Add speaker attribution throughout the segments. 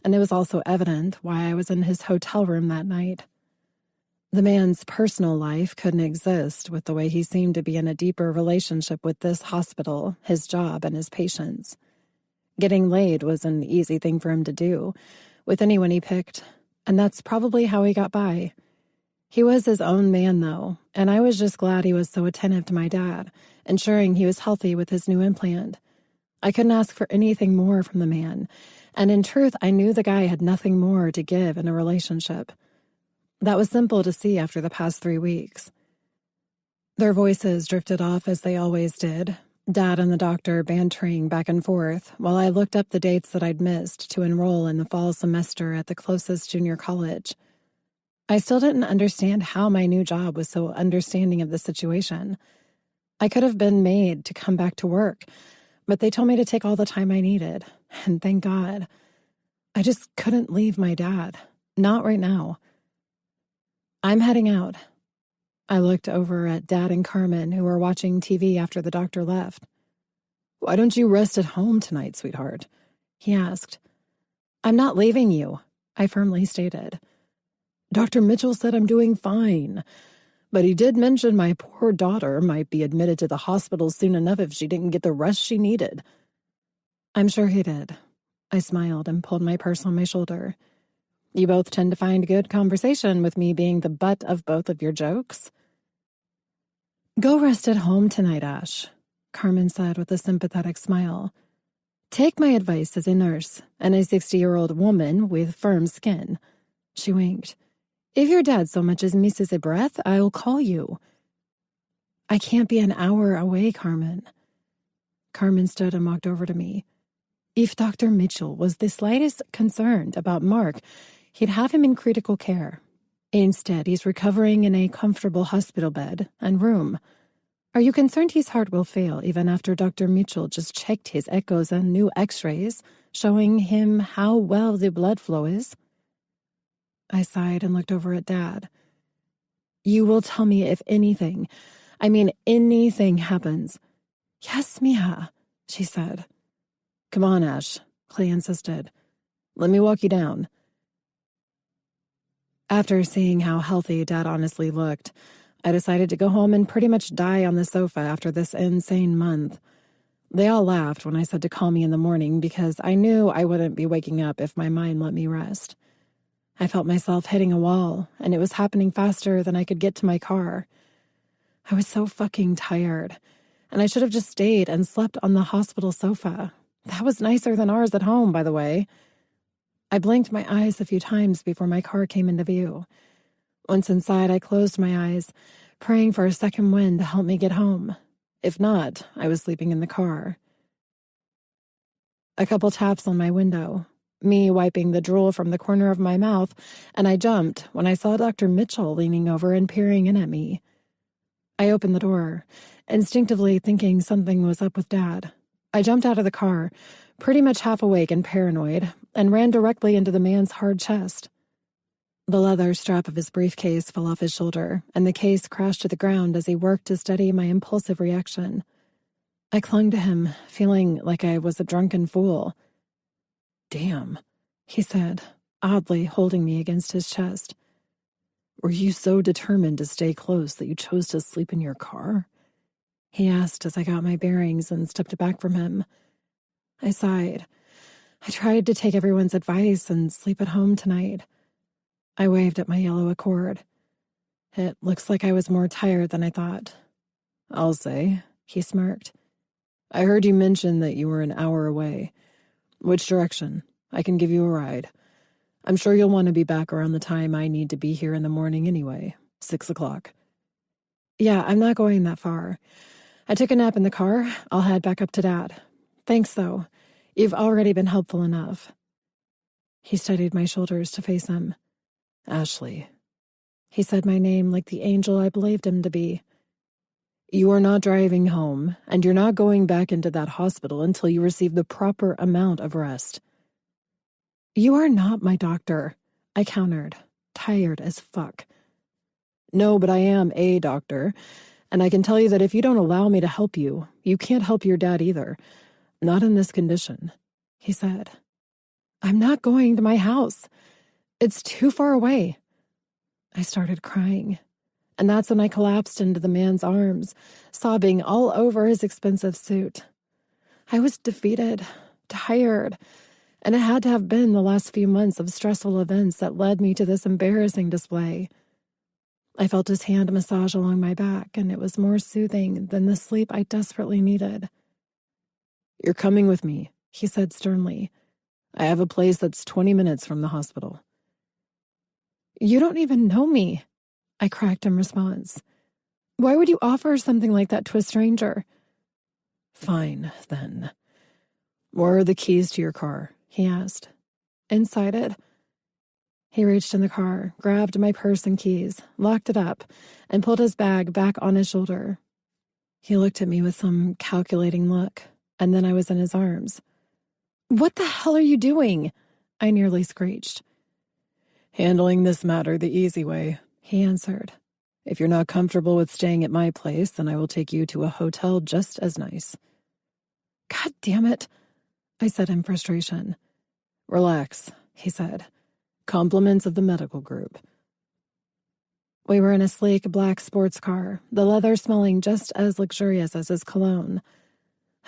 Speaker 1: and it was also evident why I was in his hotel room that night. The man's personal life couldn't exist with the way he seemed to be in a deeper relationship with this hospital, his job, and his patients. Getting laid was an easy thing for him to do, with anyone he picked, and that's probably how he got by. He was his own man, though, and I was just glad he was so attentive to my dad, ensuring he was healthy with his new implant. I couldn't ask for anything more from the man, and in truth, I knew the guy had nothing more to give in a relationship. That was simple to see after the past 3 weeks. Their voices drifted off as they always did, Dad and the doctor bantering back and forth, while I looked up the dates that I'd missed to enroll in the fall semester at the closest junior college. I still didn't understand how my new job was so understanding of the situation. I could have been made to come back to work, but they told me to take all the time I needed, and thank God. I just couldn't leave my dad. Not right now. I'm heading out. I looked over at Dad and Carmen, who were watching TV after the doctor left. "Why don't you rest at home tonight, sweetheart?" he asked. "I'm not leaving you," I firmly stated. "Dr. Mitchell said I'm doing fine, but he did mention my poor daughter might be admitted to the hospital soon enough if she didn't get the rest she needed." "I'm sure he did." I smiled and pulled my purse on my shoulder. "You both tend to find good conversation with me being the butt of both of your jokes." "Go rest at home tonight, Ash," Carmen said with a sympathetic smile. "Take my advice as a nurse and a 60-year-old woman with firm skin." She winked. "If your dad so much as misses a breath, I'll call you." "I can't be an hour away, Carmen." Carmen stood and walked over to me. "If Dr. Mitchell was the slightest concerned about Mark, he'd have him in critical care. Instead, he's recovering in a comfortable hospital bed and room. Are you concerned his heart will fail even after Dr. Mitchell just checked his echoes and new x-rays, showing him how well the blood flow is?" I sighed and looked over at Dad. "You will tell me if anything, I mean anything happens." "Yes, mija," she said. "Come on, Ash," Clay insisted. "Let me walk you down." After seeing how healthy Dad honestly looked, I decided to go home and pretty much die on the sofa after this insane month. They all laughed when I said to call me in the morning because I knew I wouldn't be waking up if my mind let me rest. I felt myself hitting a wall, and it was happening faster than I could get to my car. I was so fucking tired, and I should have just stayed and slept on the hospital sofa. That was nicer than ours at home, by the way. I blinked my eyes a few times before my car came into view. Once inside, I closed my eyes, praying for a second wind to help me get home. If not, I was sleeping in the car. A couple taps on my window, me wiping the drool from the corner of my mouth, and I jumped when I saw Dr. Mitchell leaning over and peering in at me. I opened the door, instinctively thinking something was up with Dad. I jumped out of the car, pretty much half awake and paranoid, and ran directly into the man's hard chest. The leather strap of his briefcase fell off his shoulder, and the case crashed to the ground as he worked to steady my impulsive reaction. I clung to him, feeling like I was a drunken fool. "Damn," he said, oddly holding me against his chest. "Were you so determined to stay close that you chose to sleep in your car?" he asked as I got my bearings and stepped back from him. I sighed. I tried to take everyone's advice and sleep at home tonight. I waved at my yellow Accord. It looks like I was more tired than I thought. "I'll say," he smirked. "I heard you mention that you were an hour away. Which direction? I can give you a ride. I'm sure you'll want to be back around the time I need to be here in the morning anyway, 6 o'clock. "Yeah, I'm not going that far. I took a nap in the car. I'll head back up to Dad. Thanks, though. You've already been helpful enough." He steadied my shoulders to face him. "Ashley." He said my name like the angel I believed him to be. "You are not driving home, and you're not going back into that hospital until you receive the proper amount of rest." "You are not my doctor," I countered, tired as fuck. "No, but I am a doctor, and I can tell you that if you don't allow me to help you, you can't help your dad either. Not in this condition," he said. I'm not going to my house. It's too far away. I started crying, and that's when I collapsed into the man's arms, sobbing all over his expensive suit. I was defeated, tired, and it had to have been the last few months of stressful events that led me to this embarrassing display. I felt his hand massage along my back, and it was more soothing than the sleep I desperately needed. "You're coming with me," he said sternly. "I have a place that's 20 minutes from the hospital." "You don't even know me," I cracked in response. "Why would you offer something like that to a stranger?" "Fine, then. Where are the keys to your car?" he asked. "Inside it." He reached in the car, grabbed my purse and keys, locked it up, and pulled his bag back on his shoulder. He looked at me with some calculating look, and then I was in his arms. "What the hell are you doing?" I nearly screeched. "Handling this matter the easy way," he answered. "If you're not comfortable with staying at my place, then I will take you to a hotel just as nice." "God damn it," I said in frustration. "Relax," he said. "Compliments of the medical group." We were in a sleek black sports car, the leather smelling just as luxurious as his cologne.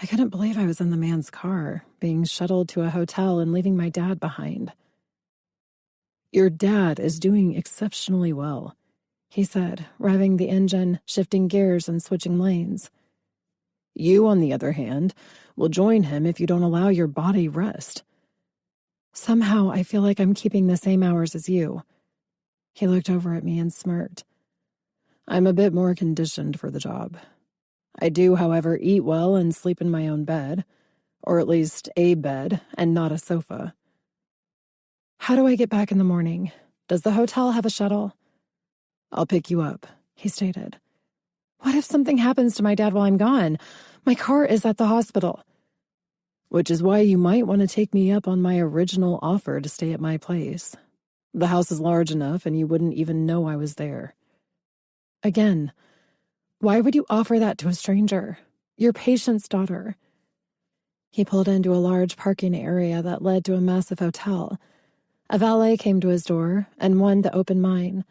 Speaker 1: I couldn't believe I was in the man's car, being shuttled to a hotel and leaving my dad behind. "Your dad is doing exceptionally well," he said, revving the engine, shifting gears, and switching lanes. "You, on the other hand, will join him if you don't allow your body rest. Somehow I feel like I'm keeping the same hours as you." He looked over at me and smirked. "I'm a bit more conditioned for the job. I do, however, eat well and sleep in my own bed, or at least a bed and not a sofa." "How do I get back in the morning? Does the hotel have a shuttle?" "I'll pick you up," he stated. "What if something happens to my dad while I'm gone? My car is at the hospital." "Which is why you might want to take me up on my original offer to stay at my place. The house is large enough and you wouldn't even know I was there." Again, why would you offer that to a stranger? Your patient's daughter. He pulled into a large parking area that led to a massive hotel. A valet came to his door and one to open mine.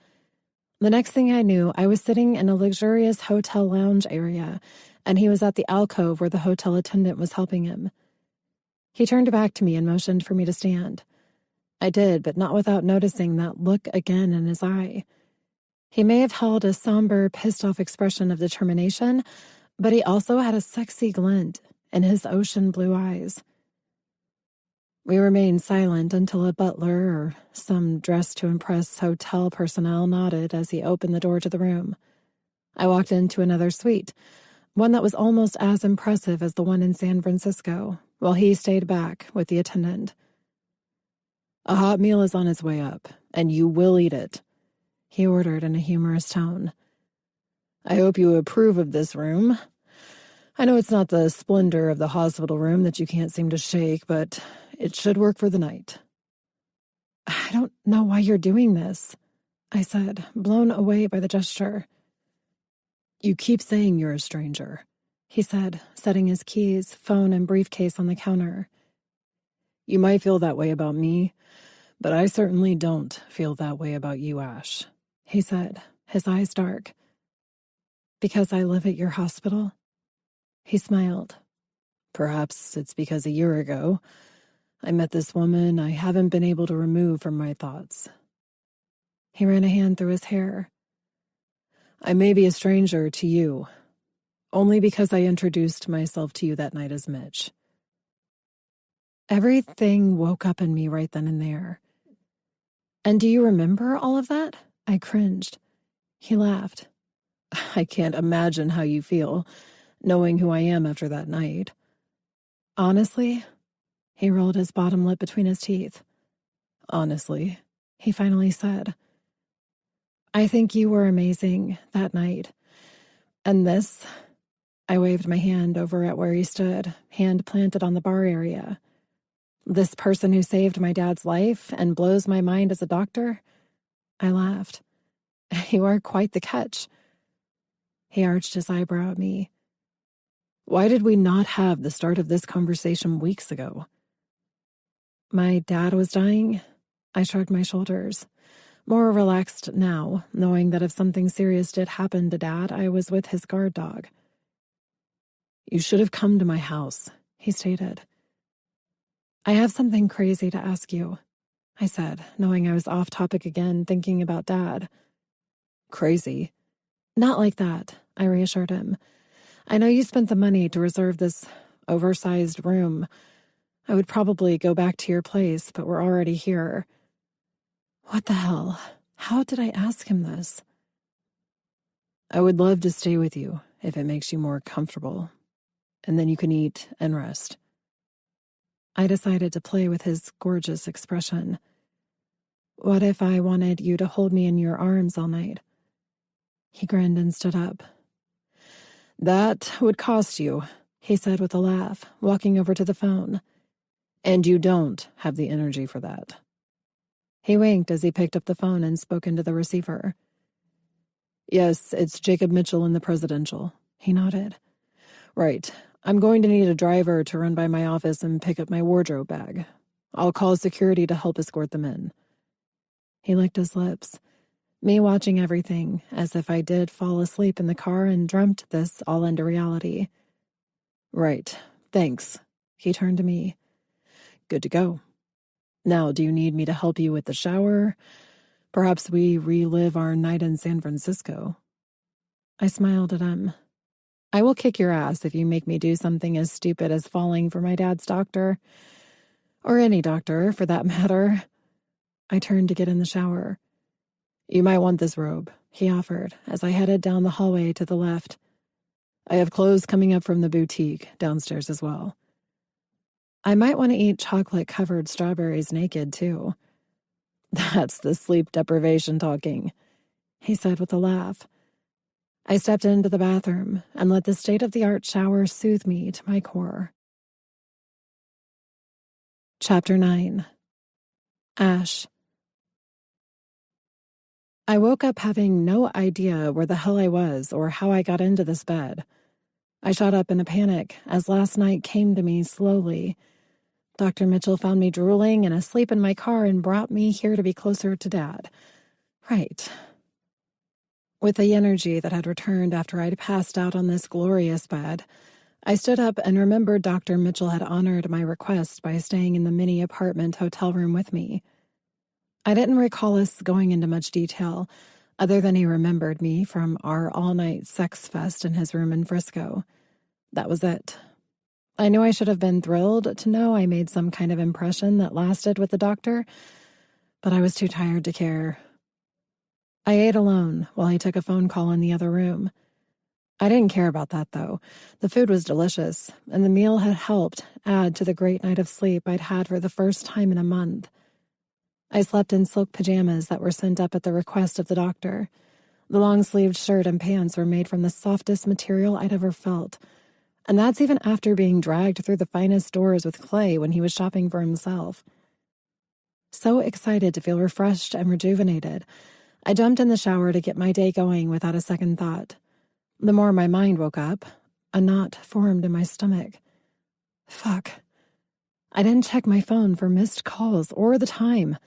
Speaker 1: The next thing I knew, I was sitting in a luxurious hotel lounge area, and he was at the alcove where the hotel attendant was helping him. He turned back to me and motioned for me to stand. I did, but not without noticing that look again in his eye. He may have held a somber, pissed-off expression of determination, but he also had a sexy glint in his ocean blue eyes. We remained silent until a butler or some dressed-to-impress hotel personnel nodded as he opened the door to the room. I walked into another suite, one that was almost as impressive as the one in San Francisco, while he stayed back with the attendant. "A hot meal is on its way up, and you will eat it," he ordered in a humorous tone. "I hope you approve of this room. I know it's not the splendor of the hospital room that you can't seem to shake, but it should work for the night." "I don't know why you're doing this," I said, blown away by the gesture. "You keep saying you're a stranger," he said, setting his keys, phone, and briefcase on the counter. "You might feel that way about me, but I certainly don't feel that way about you, Ash," he said, his eyes dark. "Because I live at your hospital?" He smiled. "Perhaps it's because a year ago I met this woman I haven't been able to remove from my thoughts." He ran a hand through his hair. "I may be a stranger to you, only because I introduced myself to you that night as Mitch." Everything woke up in me right then and there. "And do you remember all of that?" I cringed. He laughed. "I can't imagine how you feel, knowing who I am after that night." "Honestly," he rolled his bottom lip between his teeth. "Honestly," he finally said, "I think you were amazing that night. And this," I waved my hand over at where he stood, hand planted on the bar area. "This person who saved my dad's life and blows my mind as a doctor?" I laughed. "You are quite the catch." He arched his eyebrow at me. "Why did we not have the start of this conversation weeks ago?" My dad was dying? I shrugged my shoulders, more relaxed now, knowing that if something serious did happen to Dad, I was with his guard dog. You should have come to my house, he stated. I have something crazy to ask you, I said, knowing I was off topic again, thinking about Dad. Crazy? Not like that, I reassured him. I know you spent the money to reserve this oversized room. I would probably go back to your place, but we're already here. What the hell? How did I ask him this? I would love to stay with you if it makes you more comfortable, and then you can eat and rest. I decided to play with his gorgeous expression. What if I wanted you to hold me in your arms all night? He grinned and stood up. That would cost you, he said with a laugh, walking over to the phone. And you don't have the energy for that. He winked as he picked up the phone and spoke into the receiver. Yes, it's Jacob Mitchell in the Presidential. He nodded. Right. I'm going to need a driver to run by my office and pick up my wardrobe bag. I'll call security to help escort them in. He licked his lips, me watching everything as if I did fall asleep in the car and dreamt this all into reality. Right. Thanks. He turned to me. Good to go. Now, do you need me to help you with the shower? Perhaps we relive our night in San Francisco. I smiled at him. I will kick your ass if you make me do something as stupid as falling for my dad's doctor. Or any doctor, for that matter. I turned to get in the shower. You might want this robe, he offered, as I headed down the hallway to the left. I have clothes coming up from the boutique downstairs as well. I might want to eat chocolate-covered strawberries naked, too. That's the sleep deprivation talking, he said with a laugh. I stepped into the bathroom and let the state-of-the-art shower soothe me to my core. Chapter 9. Ash. I woke up having no idea where the hell I was or how I got into this bed. I shot up in a panic as last night came to me slowly. Dr. Mitchell found me drooling and asleep in my car and brought me here to be closer to Dad. Right. With the energy that had returned after I'd passed out on this glorious bed, I stood up and remembered Dr. Mitchell had honored my request by staying in the mini apartment hotel room with me. I didn't recall us going into much detail, other than he remembered me from our all-night sex fest in his room in Frisco. That was it. I knew I should have been thrilled to know I made some kind of impression that lasted with the doctor, but I was too tired to care. I ate alone while he took a phone call in the other room. I didn't care about that, though. The food was delicious, and the meal had helped add to the great night of sleep I'd had for the first time in a month. I slept in silk pajamas that were sent up at the request of the doctor. The long-sleeved shirt and pants were made from the softest material I'd ever felt, and that's even after being dragged through the finest stores with Clay when he was shopping for himself. So excited to feel refreshed and rejuvenated, I jumped in the shower to get my day going without a second thought. The more my mind woke up, a knot formed in my stomach. Fuck. I didn't check my phone for missed calls or the time.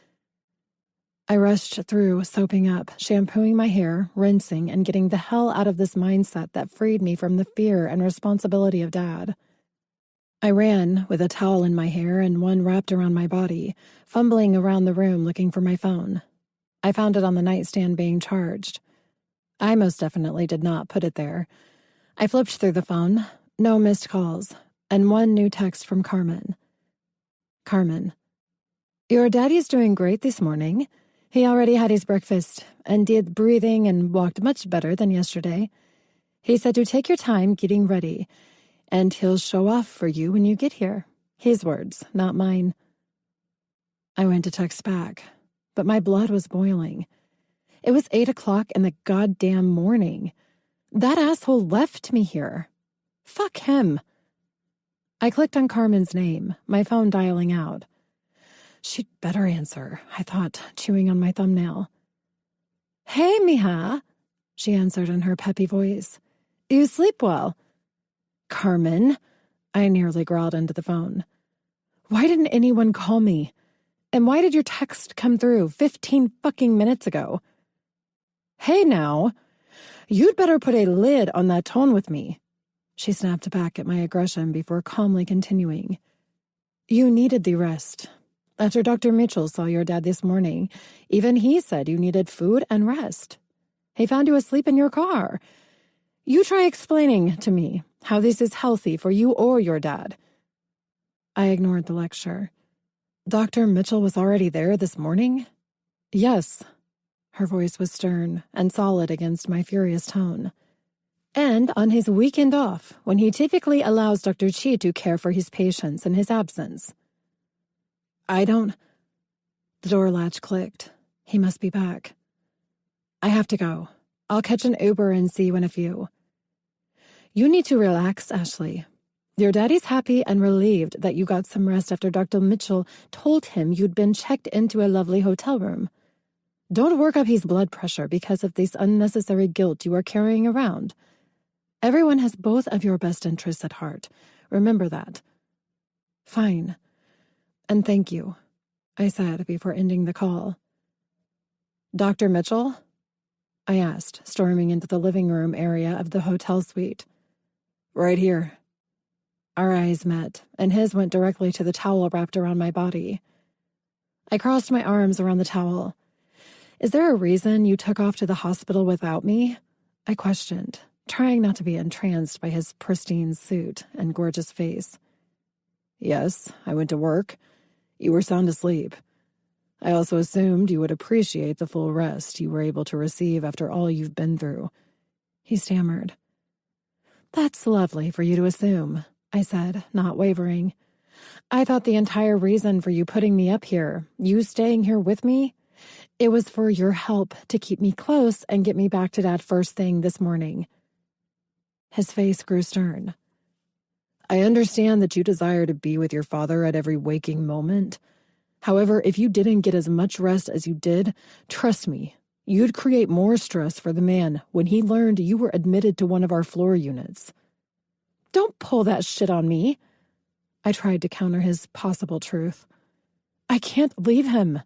Speaker 1: I rushed through, soaping up, shampooing my hair, rinsing, and getting the hell out of this mindset that freed me from the fear and responsibility of Dad. I ran with a towel in my hair and one wrapped around my body, fumbling around the room looking for my phone. I found it on the nightstand being charged. I most definitely did not put it there. I flipped through the phone, no missed calls, and one new text from Carmen. Carmen. Your daddy's doing great this morning. He already had his breakfast and did breathing and walked much better than yesterday. He said to take your time getting ready, and he'll show off for you when you get here. His words, not mine. I went to text back, but my blood was boiling. It was 8 o'clock in the goddamn morning. That asshole left me here. Fuck him. I clicked on Carmen's name, my phone dialing out. She'd better answer, I thought, chewing on my thumbnail. Hey, mija, she answered in her peppy voice. You sleep well? Carmen, I nearly growled into the phone. Why didn't anyone call me? And why did your text come through 15 fucking minutes ago? Hey now, you'd better put a lid on that tone with me. She snapped back at my aggression before calmly continuing. You needed the rest. After Dr. Mitchell saw your dad this morning, even he said you needed food and rest. He found you asleep in your car. You try explaining to me how this is healthy for you or your dad. I ignored the lecture. Dr. Mitchell was already there this morning? Yes. Her voice was stern and solid against my furious tone. And on his weekend off, when he typically allows Dr. Chi to care for his patients in his absence. The door latch clicked. He must be back. I have to go. I'll catch an Uber and see you in a few. You need to relax, Ashley. Your daddy's happy and relieved that you got some rest after Dr. Mitchell told him you'd been checked into a lovely hotel room. Don't work up his blood pressure because of this unnecessary guilt you are carrying around. Everyone has both of your best interests at heart. Remember that. Fine. And thank you, I said before ending the call. Dr. Mitchell? I asked, storming into the living room area of the hotel suite. Right here. Our eyes met, and his went directly to the towel wrapped around my body. I crossed my arms around the towel. Is there a reason you took off to the hospital without me? I questioned, trying not to be entranced by his pristine suit and gorgeous face. Yes, I went to work. You were sound asleep. I also assumed you would appreciate the full rest you were able to receive after all you've been through. He stammered. That's lovely for you to assume, I said, not wavering. I thought the entire reason for you putting me up here, you staying here with me, it was for your help to keep me close and get me back to Dad first thing this morning. His face grew stern. I understand that you desire to be with your father at every waking moment. However, if you didn't get as much rest as you did, trust me, you'd create more stress for the man when he learned you were admitted to one of our floor units. Don't pull that shit on me. I tried to counter his possible truth. I can't leave him,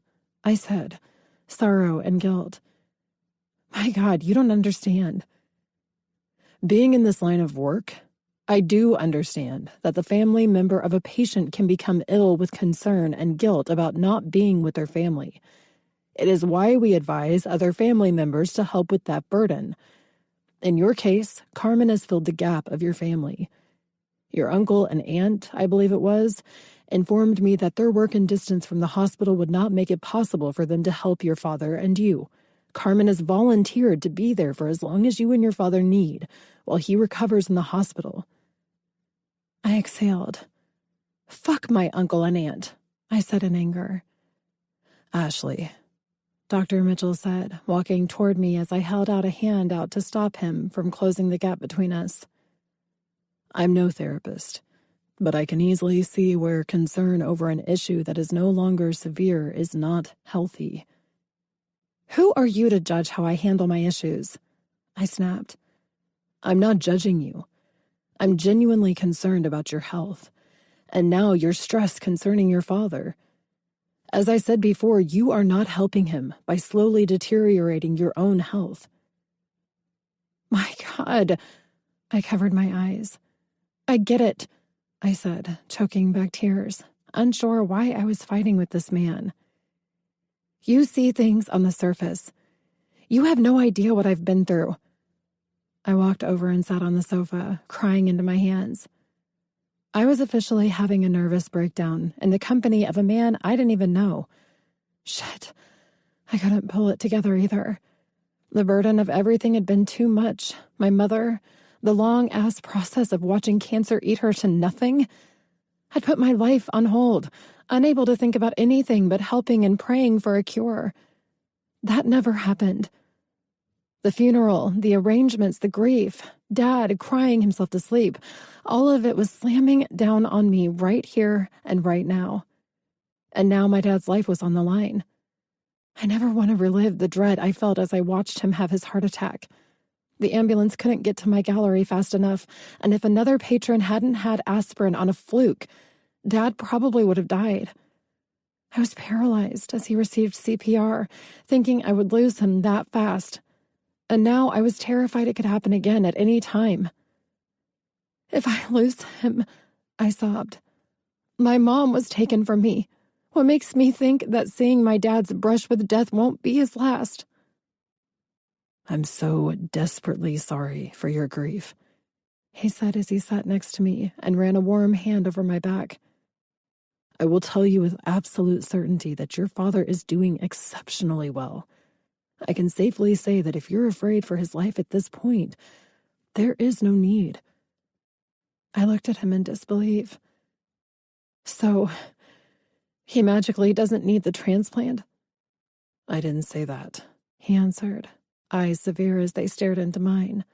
Speaker 1: I said, sorrow and guilt. My God, you don't understand. Being in this line of work, I do understand that the family member of a patient can become ill with concern and guilt about not being with their family. It is why we advise other family members to help with that burden. In your case, Carmen has filled the gap of your family. Your uncle and aunt, I believe it was, informed me that their work and distance from the hospital would not make it possible for them to help your father and you. Carmen has volunteered to be there for as long as you and your father need, while he recovers in the hospital. I exhaled. Fuck my uncle and aunt, I said in anger. Ashley, Dr. Mitchell said, walking toward me as I held out a hand out to stop him from closing the gap between us. I'm no therapist, but I can easily see where concern over an issue that is no longer severe is not healthy. Who are you to judge how I handle my issues? I snapped. I'm not judging you. I'm genuinely concerned about your health, and now your stress concerning your father. As I said before, you are not helping him by slowly deteriorating your own health. My God, I covered my eyes. I get it, I said, choking back tears, unsure why I was fighting with this man. You see things on the surface. You have no idea what I've been through. I walked over and sat on the sofa, crying into my hands. I was officially having a nervous breakdown in the company of a man I didn't even know. Shit, I couldn't pull it together either. The burden of everything had been too much. My mother, the long-ass process of watching cancer eat her to nothing. I'd put my life on hold, unable to think about anything but helping and praying for a cure. That never happened. The funeral, the arrangements, the grief, Dad crying himself to sleep, all of it was slamming down on me right here and right now. And now my dad's life was on the line. I never want to relive the dread I felt as I watched him have his heart attack. The ambulance couldn't get to my gallery fast enough, and if another patron hadn't had aspirin on a fluke, Dad probably would have died. I was paralyzed as he received CPR, thinking I would lose him that fast. And now I was terrified it could happen again at any time. If I lose him, I sobbed. My mom was taken from me. What makes me think that seeing my dad's brush with death won't be his last? I'm so desperately sorry for your grief, he said as he sat next to me and ran a warm hand over my back. I will tell you with absolute certainty that your father is doing exceptionally well. I can safely say that if you're afraid for his life at this point, there is no need. I looked at him in disbelief. So, he magically doesn't need the transplant? I didn't say that, he answered, eyes severe as they stared into mine.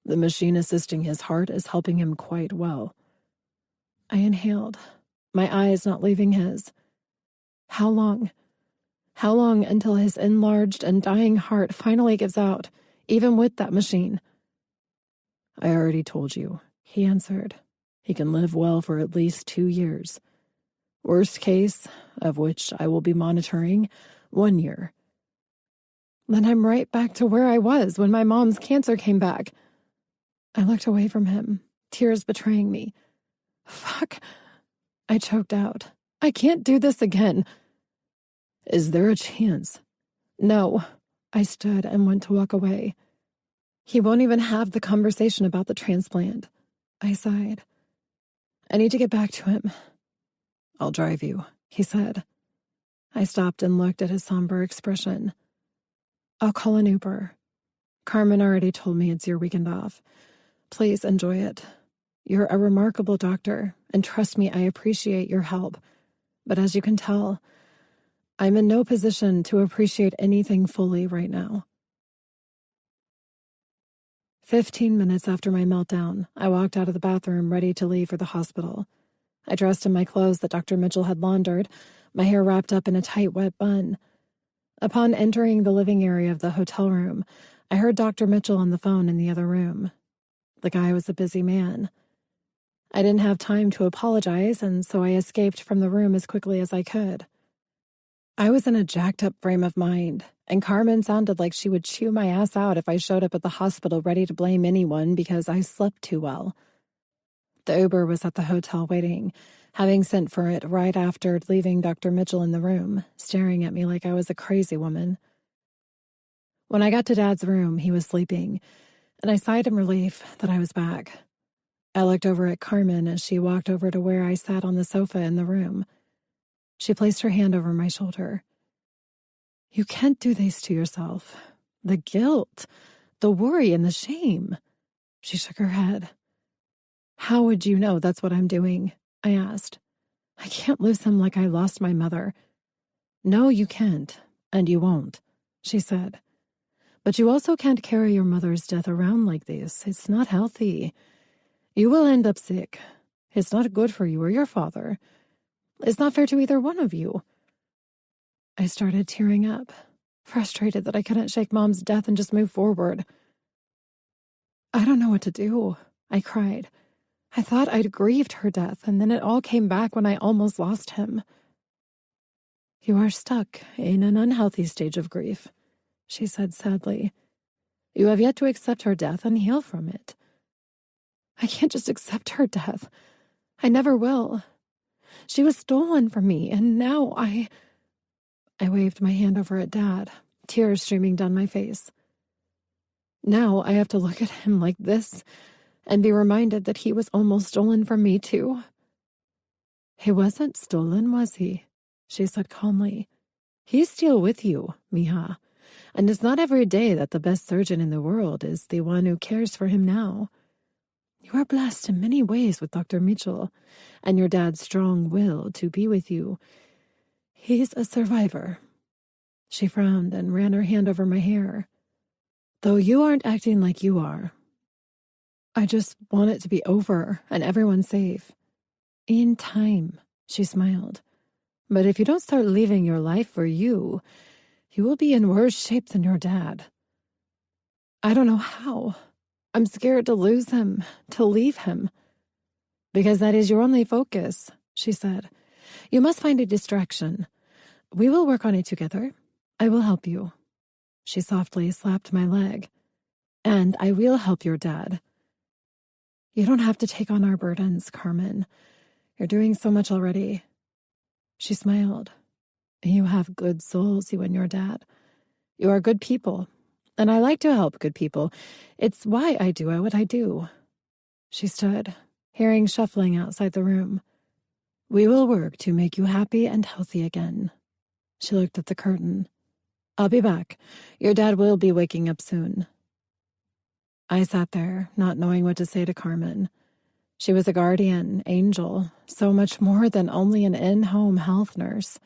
Speaker 1: The machine assisting his heart is helping him quite well. I inhaled, my eyes not leaving his. How long? How long until his enlarged and dying heart finally gives out, even with that machine? I already told you, he answered. He can live well for at least 2 years. Worst case, of which I will be monitoring, 1 year. Then I'm right back to where I was when my mom's cancer came back. I looked away from him, tears betraying me. Fuck, I choked out. I can't do this again. Is there a chance? No. I stood and went to walk away. He won't even have the conversation about the transplant. I sighed. I need to get back to him. I'll drive you, he said. I stopped and looked at his somber expression. I'll call an Uber. Carmen already told me it's your weekend off. Please enjoy it. You're a remarkable doctor, and trust me, I appreciate your help. But as you can tell, I'm in no position to appreciate anything fully right now. 15 minutes after my meltdown, I walked out of the bathroom ready to leave for the hospital. I dressed in my clothes that Dr. Mitchell had laundered, my hair wrapped up in a tight, wet bun. Upon entering the living area of the hotel room, I heard Dr. Mitchell on the phone in the other room. The guy was a busy man. I didn't have time to apologize, and so I escaped from the room as quickly as I could. I was in a jacked-up frame of mind, and Carmen sounded like she would chew my ass out if I showed up at the hospital ready to blame anyone because I slept too well. The Uber was at the hotel waiting, having sent for it right after leaving Dr. Mitchell in the room, staring at me like I was a crazy woman. When I got to Dad's room, he was sleeping, and I sighed in relief that I was back. I looked over at Carmen as she walked over to where I sat on the sofa in the room. She placed her hand over my shoulder. You can't do this to yourself. The guilt, the worry, and the shame. She shook her head. How would you know that's what I'm doing? I asked. I can't lose him like I lost my mother. No, you can't, and you won't, she said. But you also can't carry your mother's death around like this. It's not healthy. You will end up sick. It's not good for you or your father. It's not fair to either one of you. I started tearing up, frustrated that I couldn't shake Mom's death and just move forward. I don't know what to do, I cried. I thought I'd grieved her death, and then it all came back when I almost lost him. You are stuck in an unhealthy stage of grief, she said sadly. You have yet to accept her death and heal from it. I can't just accept her death. I never will. She was stolen from me, and now I waved my hand over at Dad, tears streaming down my face. Now I have to look at him like this and be reminded that he was almost stolen from me, too. He wasn't stolen, was he? She said calmly. He's still with you, mija, and it's not every day that the best surgeon in the world is the one who cares for him now. You are blessed in many ways with Dr. Mitchell and your dad's strong will to be with you. He's a survivor. She frowned and ran her hand over my hair. Though you aren't acting like you are. I just want it to be over and everyone safe. In time, she smiled. But if you don't start living your life for you, you will be in worse shape than your dad. I don't know how. I'm scared to lose him, to leave him. Because that is your only focus, she said. You must find a distraction. We will work on it together. I will help you." She softly slapped my leg. "And I will help your dad." "You don't have to take on our burdens, Carmen. You're doing so much already." She smiled. "You have good souls, you and your dad. You are good people, and I like to help good people. It's why I do what I do." She stood, hearing shuffling outside the room. "We will work to make you happy and healthy again." She looked at the curtain. "I'll be back. Your dad will be waking up soon." I sat there, not knowing what to say to Carmen. She was a guardian angel, so much more than only an in-home health nurse.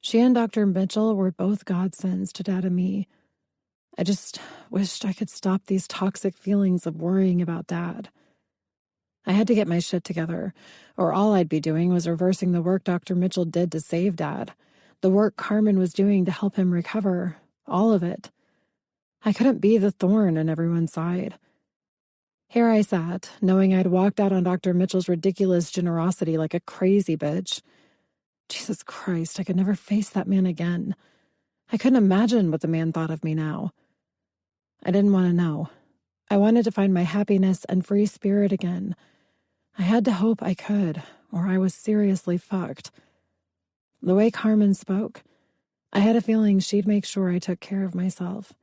Speaker 1: She and Dr. Mitchell were both godsends to Dad and me. I just wished I could stop these toxic feelings of worrying about Dad. I had to get my shit together, or all I'd be doing was reversing the work Dr. Mitchell did to save Dad, the work Carmen was doing to help him recover, all of it. I couldn't be the thorn in everyone's side. Here I sat, knowing I'd walked out on Dr. Mitchell's ridiculous generosity like a crazy bitch. Jesus Christ, I could never face that man again. I couldn't imagine what the man thought of me now. I didn't want to know. I wanted to find my happiness and free spirit again. I had to hope I could, or I was seriously fucked. The way Carmen spoke, I had a feeling she'd make sure I took care of myself.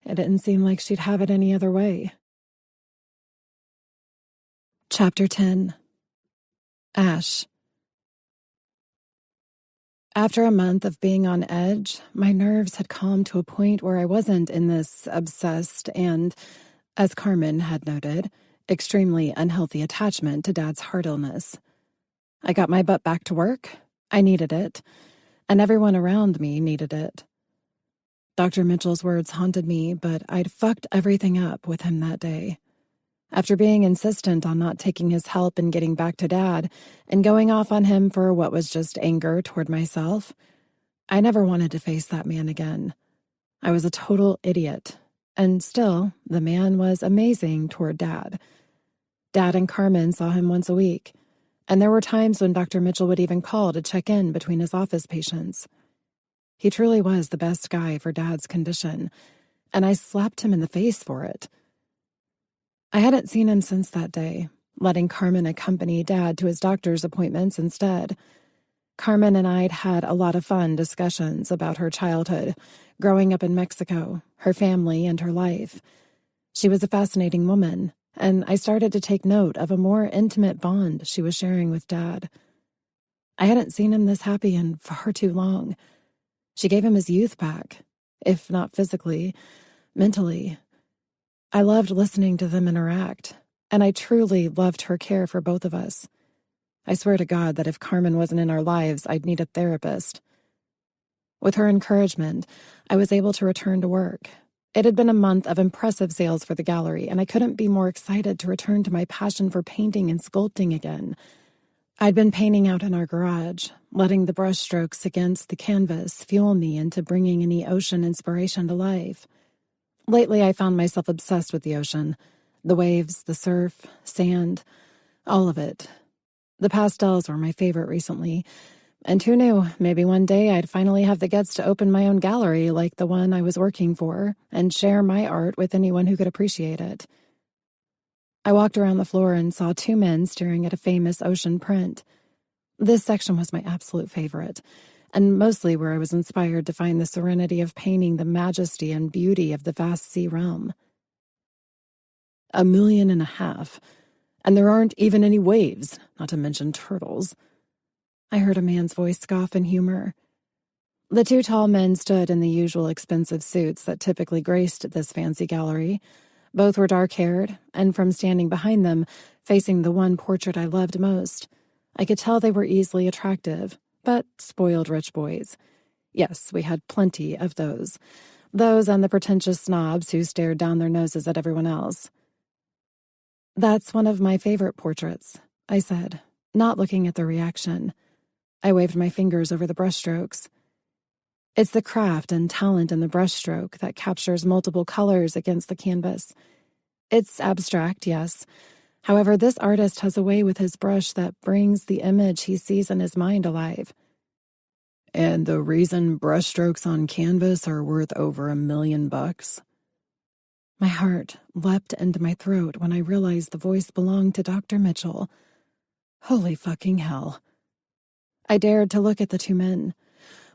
Speaker 1: It didn't seem like she'd have it any other way. Chapter 10. Ash. After a month of being on edge, my nerves had calmed to a point where I wasn't in this obsessed and, as Carmen had noted, extremely unhealthy attachment to Dad's heart illness. I got my butt back to work. I needed it, and everyone around me needed it. Dr. Mitchell's words haunted me, but I'd fucked everything up with him that day. After being insistent on not taking his help in getting back to Dad and going off on him for what was just anger toward myself, I never wanted to face that man again. I was a total idiot, and still, the man was amazing toward Dad. Dad and Carmen saw him once a week, and there were times when Dr. Mitchell would even call to check in between his office patients. He truly was the best guy for Dad's condition, and I slapped him in the face for it. I hadn't seen him since that day, letting Carmen accompany Dad to his doctor's appointments instead. Carmen and I'd had a lot of fun discussions about her childhood, growing up in Mexico, her family, and her life. She was a fascinating woman, and I started to take note of a more intimate bond she was sharing with Dad. I hadn't seen him this happy in far too long. She gave him his youth back, if not physically, mentally. I loved listening to them interact, and I truly loved her care for both of us. I swear to God that if Carmen wasn't in our lives, I'd need a therapist. With her encouragement, I was able to return to work. It had been a month of impressive sales for the gallery, and I couldn't be more excited to return to my passion for painting and sculpting again. I'd been painting out in our garage, letting the brushstrokes against the canvas fuel me into bringing any ocean inspiration to life. Lately, I found myself obsessed with the ocean. The waves, the surf, sand, all of it. The pastels were my favorite recently. And who knew, maybe one day I'd finally have the guts to open my own gallery like the one I was working for and share my art with anyone who could appreciate it. I walked around the floor and saw two men staring at a famous ocean print. This section was my absolute favorite, and mostly where I was inspired to find the serenity of painting the majesty and beauty of the vast sea realm. 1.5 million, and there aren't even any waves, not to mention turtles. I heard a man's voice scoff in humor. The two tall men stood in the usual expensive suits that typically graced this fancy gallery. Both were dark-haired, and from standing behind them, facing the one portrait I loved most, I could tell they were easily attractive, but spoiled rich boys. Yes, we had plenty of those. Those and the pretentious snobs who stared down their noses at everyone else. "That's one of my favorite portraits," I said, not looking at their reaction. I waved my fingers over the brushstrokes. It's the craft and talent in the brushstroke that captures multiple colors against the canvas. It's abstract, yes. However, this artist has a way with his brush that brings the image he sees in his mind alive. And the reason brushstrokes on canvas are worth over $1 million? My heart leapt into my throat when I realized the voice belonged to Dr. Mitchell. Holy fucking hell. I dared to look at the two men.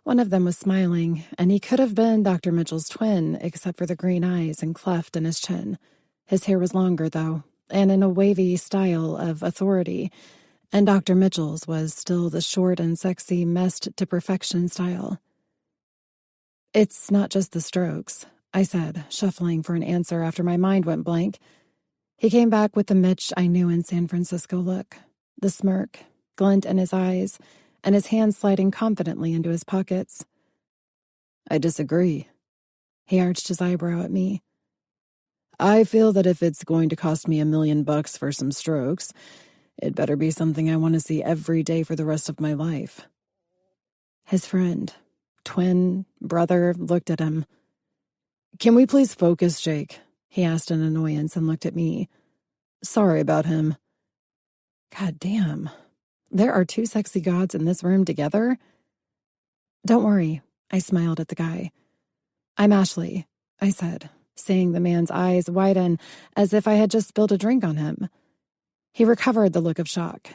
Speaker 1: One of them was smiling, and he could have been Dr. Mitchell's twin, except for the green eyes and cleft in his chin. His hair was longer, though, and in a wavy style of authority, and Dr. Mitchell's was still the short and sexy, messed to perfection style. It's not just the strokes, I said, shuffling for an answer after my mind went blank. He came back with the Mitch I knew in San Francisco look, the smirk, glint in his eyes, and his hands sliding confidently into his pockets. I disagree. He arched his eyebrow at me. I feel that if it's going to cost me $1 million for some strokes, it better be something I want to see every day for the rest of my life. His friend, twin, brother, looked at him. Can we please focus, Jake? He asked in annoyance and looked at me. Sorry about him. God damn. There are two sexy gods in this room together? Don't worry, I smiled at the guy. I'm Ashley, I said, seeing the man's eyes widen as if I had just spilled a drink on him. He recovered the look of shock.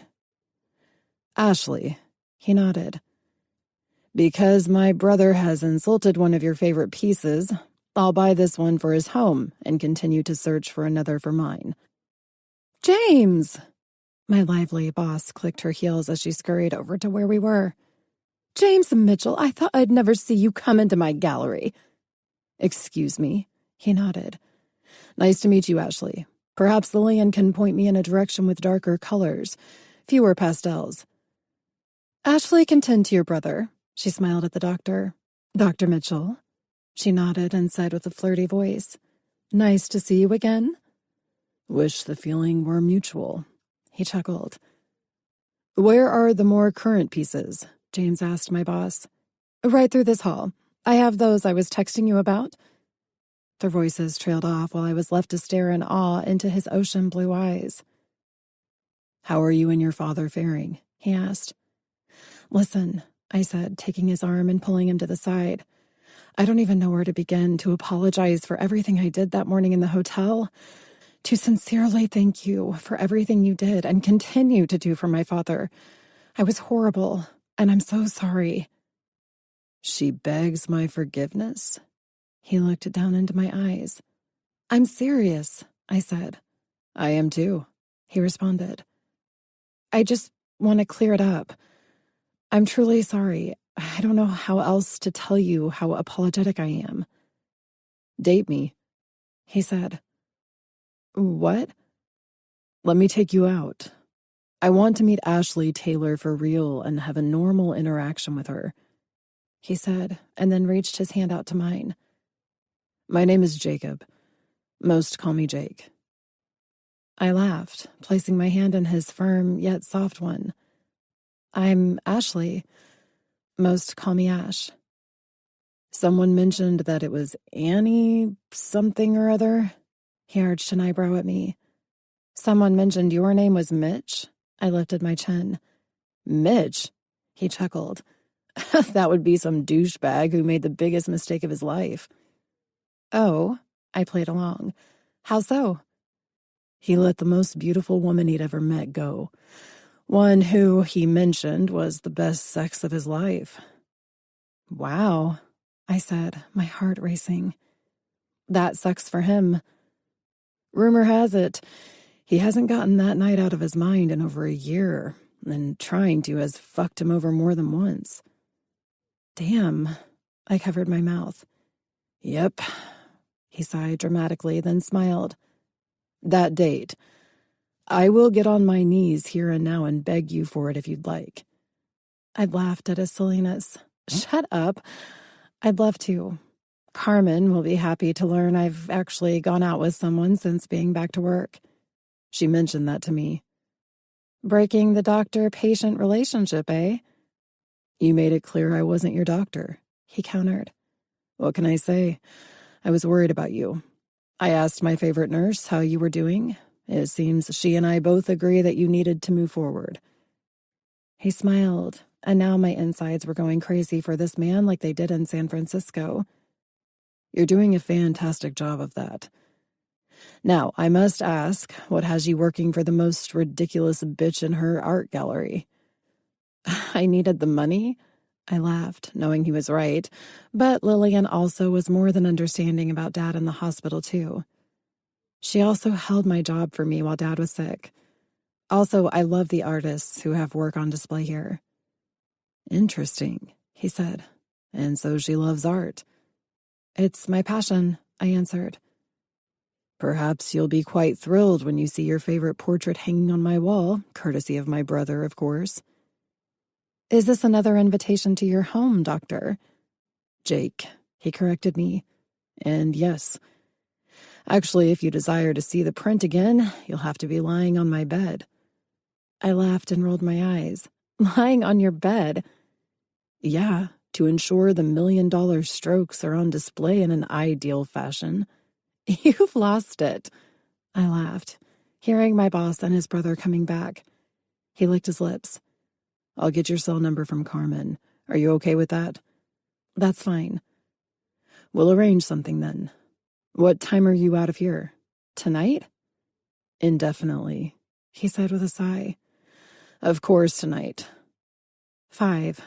Speaker 1: Ashley, he nodded. Because my brother has insulted one of your favorite pieces, I'll buy this one for his home and continue to search for another for mine. James! My lively boss clicked her heels as she scurried over to where we were. James Mitchell, I thought I'd never see you come into my gallery. Excuse me, he nodded. Nice to meet you, Ashley. Perhaps Lillian can point me in a direction with darker colors, fewer pastels. Ashley can tend to your brother, she smiled at the doctor. Dr. Mitchell? She nodded and said with a flirty voice, Nice to see you again. Wish the feeling were mutual. He chuckled. Where are the more current pieces? James asked my boss. Right through this hall. I have those I was texting you about. Their voices trailed off while I was left to stare in awe into his ocean blue eyes. How are you and your father faring? He asked. Listen, I said, taking his arm and pulling him to the side. I don't even know where to begin to apologize for everything I did that morning in the hotel. To sincerely thank you for everything you did and continue to do for my father. I was horrible, and I'm so sorry. She begs my forgiveness? He looked down into my eyes. I'm serious, I said. I am too, he responded. I just want to clear it up. I'm truly sorry. I don't know how else to tell you how apologetic I am. Date me, he said. What? Let me take you out. I want to meet Ashley Taylor for real and have a normal interaction with her, he said, and then reached his hand out to mine. My name is Jacob. Most call me Jake. I laughed, placing my hand in his firm yet soft one. I'm Ashley. Most call me Ash. Someone mentioned that it was Annie something or other. He arched an eyebrow at me. Someone mentioned your name was Mitch? I lifted my chin. Mitch? He chuckled. That would be some douchebag who made the biggest mistake of his life. Oh, I played along. How so? He let the most beautiful woman he'd ever met go. One who, he mentioned, was the best sex of his life. Wow, I said, my heart racing. That sucks for him. Rumor has it, he hasn't gotten that night out of his mind in over a year, and trying to has fucked him over more than once. Damn, I covered my mouth. Yep, he sighed dramatically, then smiled. That date. I will get on my knees here and now and beg you for it if you'd like. I laughed at his silliness. Shut up. I'd love to. Carmen will be happy to learn I've actually gone out with someone since being back to work. She mentioned that to me. Breaking the doctor-patient relationship, eh? You made it clear I wasn't your doctor, he countered. What can I say? I was worried about you. I asked my favorite nurse how you were doing, It seems she and I both agree that you needed to move forward." He smiled, and now my insides were going crazy for this man like they did in San Francisco. "You're doing a fantastic job of that. Now, I must ask, what has you working for the most ridiculous bitch in her art gallery?" I needed the money? I laughed, knowing he was right, but Lillian also was more than understanding about Dad in the hospital, too. She also held my job for me while Dad was sick. Also, I love the artists who have work on display here. "Interesting," he said. "And so she loves art." "It's my passion," I answered. "Perhaps you'll be quite thrilled when you see your favorite portrait hanging on my wall, courtesy of my brother, of course." "Is this another invitation to your home, Doctor?" "Jake," he corrected me. "And yes. Actually, if you desire to see the print again, you'll have to be lying on my bed." I laughed and rolled my eyes. "Lying on your bed?" "Yeah, to ensure the $1 million strokes are on display in an ideal fashion." "You've lost it," I laughed, hearing my boss and his brother coming back. He licked his lips. "I'll get your cell number from Carmen. Are you okay with that?" "That's fine." "We'll arrange something then. What time are you out of here? Tonight?" "Indefinitely," he said with a sigh. "Of course tonight." 5.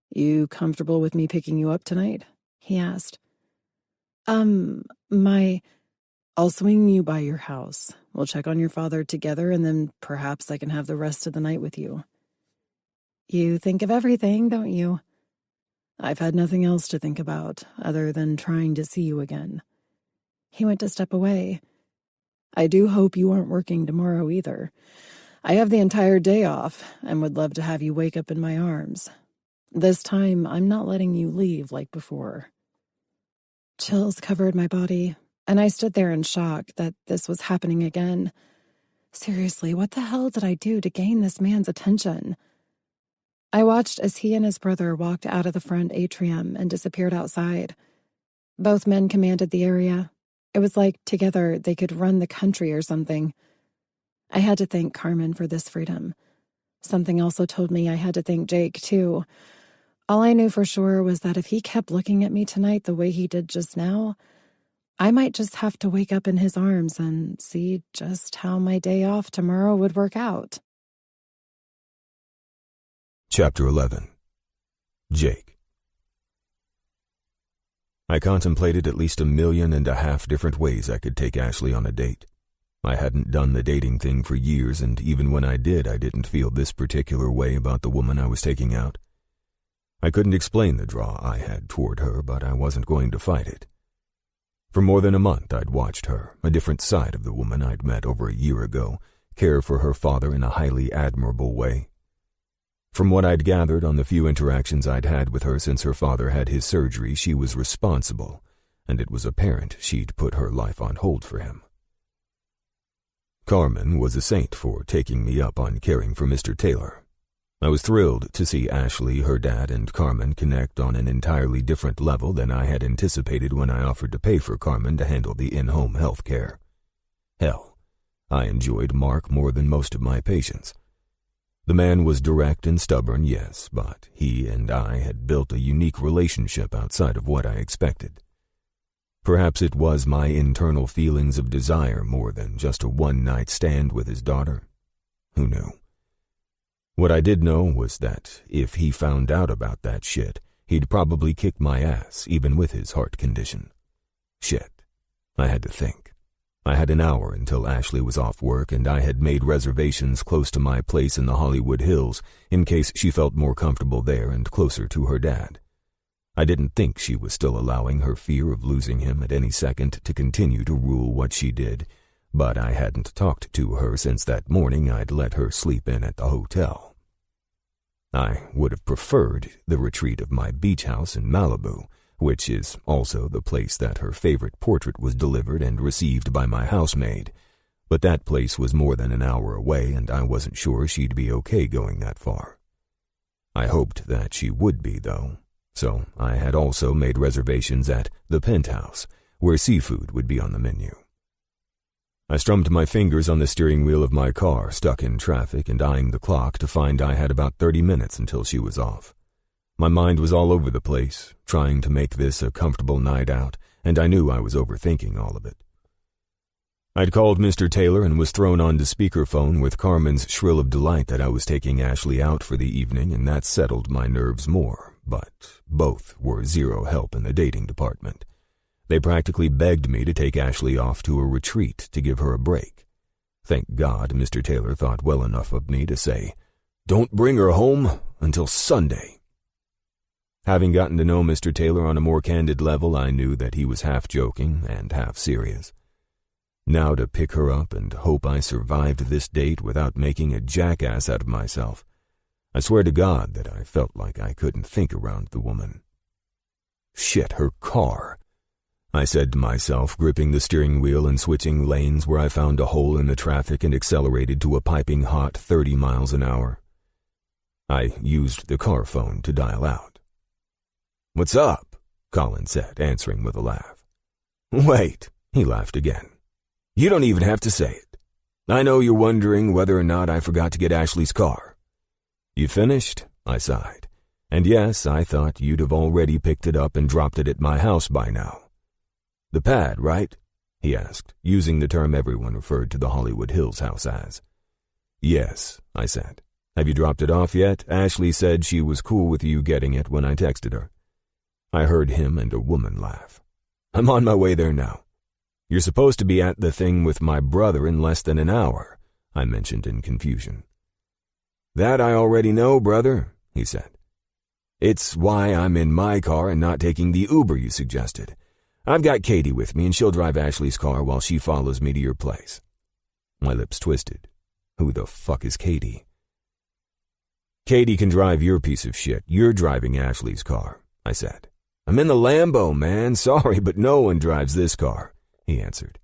Speaker 1: "You comfortable with me picking you up tonight?" he asked. I'll swing you by your house. We'll check on your father together, and then perhaps I can have the rest of the night with you." "You think of everything, don't you?" "I've had nothing else to think about, other than trying to see you again." He went to step away. "I do hope you aren't working tomorrow either. I have the entire day off, and would love to have you wake up in my arms. This time, I'm not letting you leave like before." Chills covered my body, and I stood there in shock that this was happening again. Seriously, what the hell did I do to gain this man's attention? I watched as he and his brother walked out of the front atrium and disappeared outside. Both men commanded the area. It was like together they could run the country or something. I had to thank Carmen for this freedom. Something also told me I had to thank Jake, too. All I knew for sure was that if he kept looking at me tonight the way he did just now, I might just have to wake up in his arms and see just how my day off tomorrow would work out.
Speaker 2: Chapter 11. Jake. I contemplated at least 1.5 million different ways I could take Ashley on a date. I hadn't done the dating thing for years, and even when I did, I didn't feel this particular way about the woman I was taking out. I couldn't explain the draw I had toward her, but I wasn't going to fight it. For more than a month, I'd watched her, a different side of the woman I'd met over a year ago, care for her father in a highly admirable way. From what I'd gathered on the few interactions I'd had with her since her father had his surgery, she was responsible, and it was apparent she'd put her life on hold for him. Carmen was a saint for taking me up on caring for Mr. Taylor. I was thrilled to see Ashley, her dad, and Carmen connect on an entirely different level than I had anticipated when I offered to pay for Carmen to handle the in-home health care. Hell, I enjoyed Mark more than most of my patients. The man was direct and stubborn, yes, but he and I had built a unique relationship outside of what I expected. Perhaps it was my internal feelings of desire more than just a one-night stand with his daughter. Who knew? What I did know was that if he found out about that shit, he'd probably kick my ass, even with his heart condition. Shit. I had to think. I had an hour until Ashley was off work, and I had made reservations close to my place in the Hollywood Hills in case she felt more comfortable there and closer to her dad. I didn't think she was still allowing her fear of losing him at any second to continue to rule what she did, but I hadn't talked to her since that morning I'd let her sleep in at the hotel. I would have preferred the retreat of my beach house in Malibu, which is also the place that her favorite portrait was delivered and received by my housemaid, but that place was more than an hour away, and I wasn't sure she'd be okay going that far. I hoped that she would be, though, so I had also made reservations at the Penthouse, where seafood would be on the menu. I strummed my fingers on the steering wheel of my car, stuck in traffic and eyeing the clock to find I had about 30 minutes until she was off. My mind was all over the place, trying to make this a comfortable night out, and I knew I was overthinking all of it. I'd called Mr. Taylor and was thrown onto speakerphone with Carmen's shrill of delight that I was taking Ashley out for the evening, and that settled my nerves more, but both were zero help in the dating department. They practically begged me to take Ashley off to a retreat to give her a break. Thank God Mr. Taylor thought well enough of me to say, "Don't bring her home until Sunday." Having gotten to know Mr. Taylor on a more candid level, I knew that he was half joking and half serious. Now to pick her up and hope I survived this date without making a jackass out of myself. I swear to God that I felt like I couldn't think around the woman. Shit, her car, I said to myself, gripping the steering wheel and switching lanes where I found a hole in the traffic and accelerated to a piping hot 30 miles an hour. I used the car phone to dial out. "What's up?" Colin said, answering with a laugh. "Wait," he laughed again. "You don't even have to say it. I know you're wondering whether or not I forgot to get Ashley's car." "You finished?" I sighed. "And yes, I thought you'd have already picked it up and dropped it at my house by now." "The pad, right?" he asked, using the term everyone referred to the Hollywood Hills house as. "Yes," I said. "Have you dropped it off yet? Ashley said she was cool with you getting it when I texted her." I heard him and a woman laugh. "I'm on my way there now." "You're supposed to be at the thing with my brother in less than an hour," I mentioned in confusion. "That I already know, brother," he said. "It's why I'm in my car and not taking the Uber you suggested. I've got Katie with me and she'll drive Ashley's car while she follows me to your place." My lips twisted. Who the fuck is Katie? "Katie can drive your piece of shit. You're driving Ashley's car," I said. "I'm in the Lambo, man. Sorry, but no one drives this car," he answered.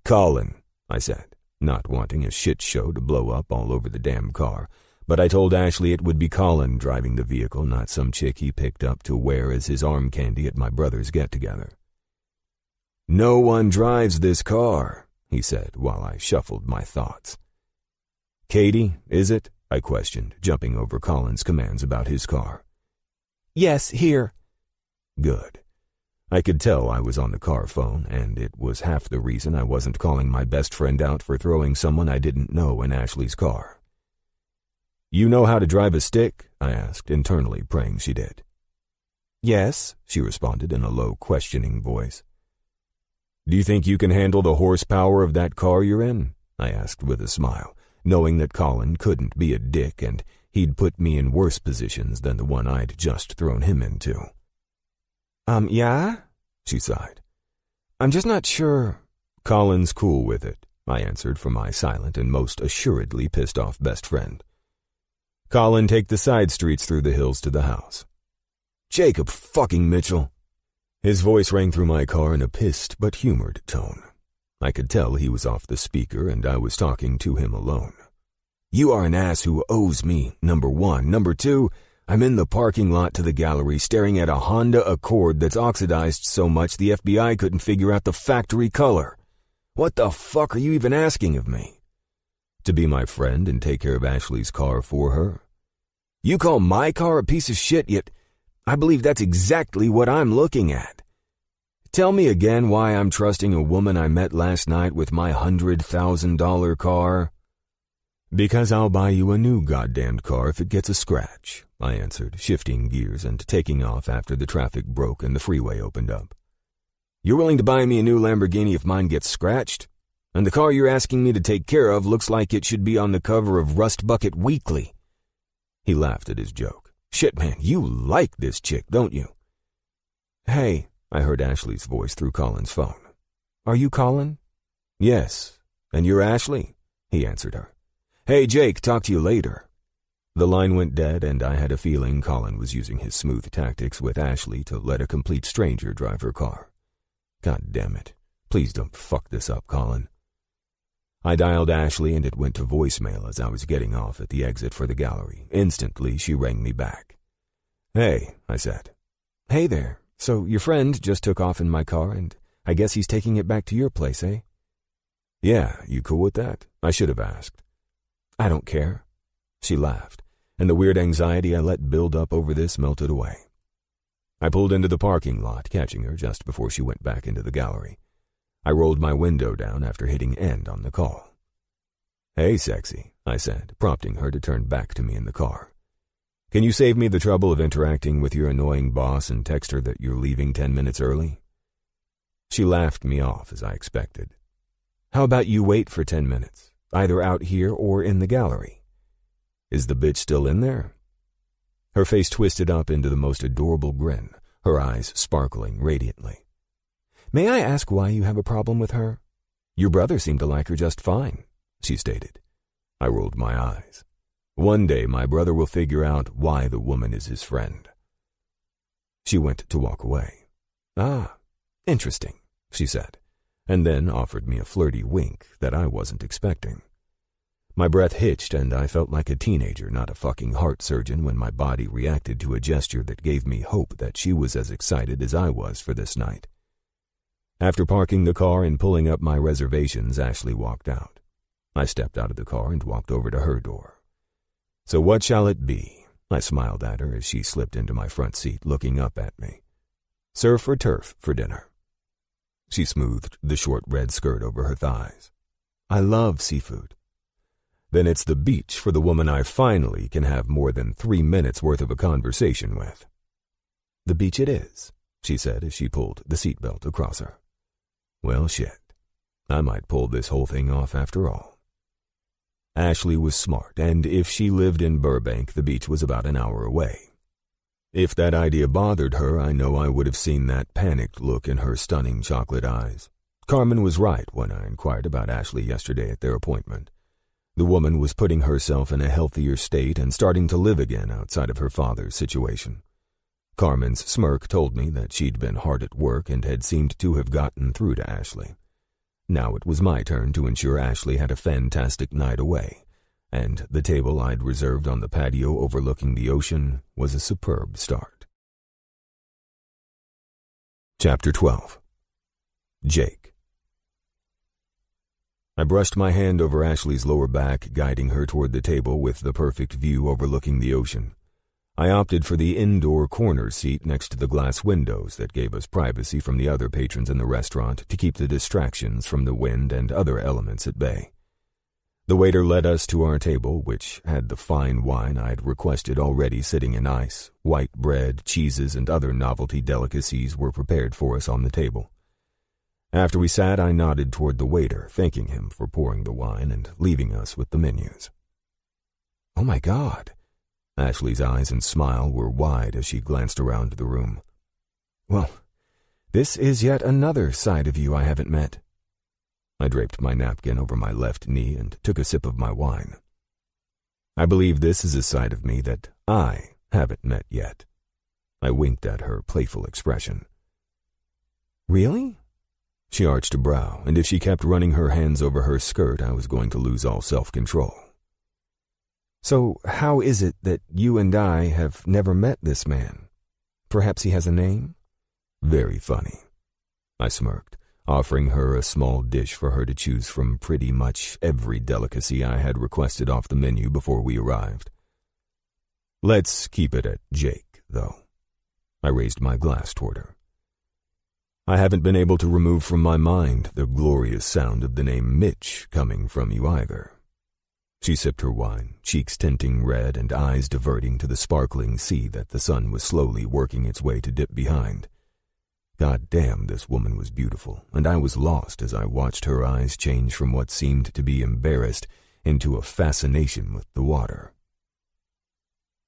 Speaker 2: "Colin," I said, not wanting a shit show to blow up all over the damn car, but I told Ashley it would be Colin driving the vehicle, not some chick he picked up to wear as his arm candy at my brother's get-together. "No one drives this car," he said while I shuffled my thoughts. "Katie, is it?" I questioned, jumping over Colin's commands about his car. "Yes, here." Good. I could tell I was on the car phone, and it was half the reason I wasn't calling my best friend out for throwing someone I didn't know in Ashley's car. "You know how to drive a stick?" I asked, internally praying she did. "Yes," she responded in a low, questioning voice. "Do you think you can handle the horsepower of that car you're in?" I asked with a smile, knowing that Colin couldn't be a dick and he'd put me in worse positions than the one I'd just thrown him into. Yeah?" she sighed. "I'm just not sure." "Colin's cool with it," I answered for my silent and most assuredly pissed off best friend. "Colin, take the side streets through the hills to the house." "Jacob fucking Mitchell." His voice rang through my car in a pissed but humored tone. I could tell he was off the speaker and I was talking to him alone. "You are an ass who owes me, number one. Number two, I'm in the parking lot to the gallery staring at a Honda Accord that's oxidized so much the FBI couldn't figure out the factory color. What the fuck are you even asking of me? To be my friend and take care of Ashley's car for her? You call my car a piece of shit, yet I believe that's exactly what I'm looking at. Tell me again why I'm trusting a woman I met last night with my $100,000 car." "Because I'll buy you a new goddamned car if it gets a scratch," I answered, shifting gears and taking off after the traffic broke and the freeway opened up. "You're willing to buy me a new Lamborghini if mine gets scratched? And the car you're asking me to take care of looks like it should be on the cover of Rust Bucket Weekly." He laughed at his joke. "Shit, man, you like this chick, don't you?" "Hey," I heard Ashley's voice through Colin's phone. "Are you Colin?" "Yes. And you're Ashley?" he answered her. "Hey, Jake, talk to you later." The line went dead, and I had a feeling Colin was using his smooth tactics with Ashley to let a complete stranger drive her car. God damn it. Please don't fuck this up, Colin. I dialed Ashley and it went to voicemail as I was getting off at the exit for the gallery. Instantly, she rang me back. "Hey," I said. "Hey there. So your friend just took off in my car and I guess he's taking it back to your place, eh?" Yeah, you cool with that? I should have asked. I don't care. She laughed, and the weird anxiety I let build up over this melted away. I pulled into the parking lot, catching her just before she went back into the gallery. I rolled my window down after hitting end on the call. Hey, sexy, I said, prompting her to turn back to me in the car. Can you save me the trouble of interacting with your annoying boss and text her that you're leaving 10 minutes early? She laughed me off as I expected. How about you wait for 10 minutes, either out here or in the gallery? Is the bitch still in there? Her face twisted up into the most adorable grin, her eyes sparkling radiantly. May I ask why you have a problem with her? Your brother seemed to like her just fine, she stated. I rolled my eyes. One day my brother will figure out why the woman is his friend. She went to walk away. Ah, interesting, she said, and then offered me a flirty wink that I wasn't expecting. My breath hitched and I felt like a teenager, not a fucking heart surgeon, when my body reacted to a gesture that gave me hope that she was as excited as I was for this night. After parking the car and pulling up my reservations, Ashley walked out. I stepped out of the car and walked over to her door. So what shall it be? I smiled at her as she slipped into my front seat, looking up at me. Surf or turf for dinner? She smoothed the short red skirt over her thighs. I love seafood. Then it's the beach for the woman I finally can have more than 3 minutes worth of a conversation with. The beach it is, she said as she pulled the seatbelt across her. Well, shit. I might pull this whole thing off after all. Ashley was smart, and if she lived in Burbank, the beach was about an hour away. If that idea bothered her, I know I would have seen that panicked look in her stunning chocolate eyes. Carmen was right when I inquired about Ashley yesterday at their appointment. The woman was putting herself in a healthier state and starting to live again outside of her father's situation. Carmen's smirk told me that she'd been hard at work and had seemed to have gotten through to Ashley. Now it was my turn to ensure Ashley had a fantastic night away, and the table I'd reserved on the patio overlooking the ocean was a superb start. Chapter 12. Jake. I brushed my hand over Ashley's lower back, guiding her toward the table with the perfect view overlooking the ocean. I opted for the indoor corner seat next to the glass windows that gave us privacy from the other patrons in the restaurant to keep the distractions from the wind and other elements at bay. The waiter led us to our table, which had the fine wine I'd requested already sitting in ice. White bread, cheeses, and other novelty delicacies were prepared for us on the table. After we sat, I nodded toward the waiter, thanking him for pouring the wine and leaving us with the menus. Oh my God! Ashley's eyes and smile were wide as she glanced around the room. Well, this is yet another side of you I haven't met. I draped my napkin over my left knee and took a sip of my wine. I believe this is a side of me that I haven't met yet. I winked at her playful expression. Really? She arched a brow, and if she kept running her hands over her skirt, I was going to lose all self-control. So how is it that you and I have never met this man? Perhaps he has a name? Very funny. I smirked, offering her a small dish for her to choose from pretty much every delicacy I had requested off the menu before we arrived. Let's keep it at Jake, though. I raised my glass toward her. I haven't been able to remove from my mind the glorious sound of the name Mitch coming from you either. She sipped her wine, cheeks tinting red and eyes diverting to the sparkling sea that the sun was slowly working its way to dip behind. God damn, this woman was beautiful, and I was lost as I watched her eyes change from what seemed to be embarrassed into a fascination with the water.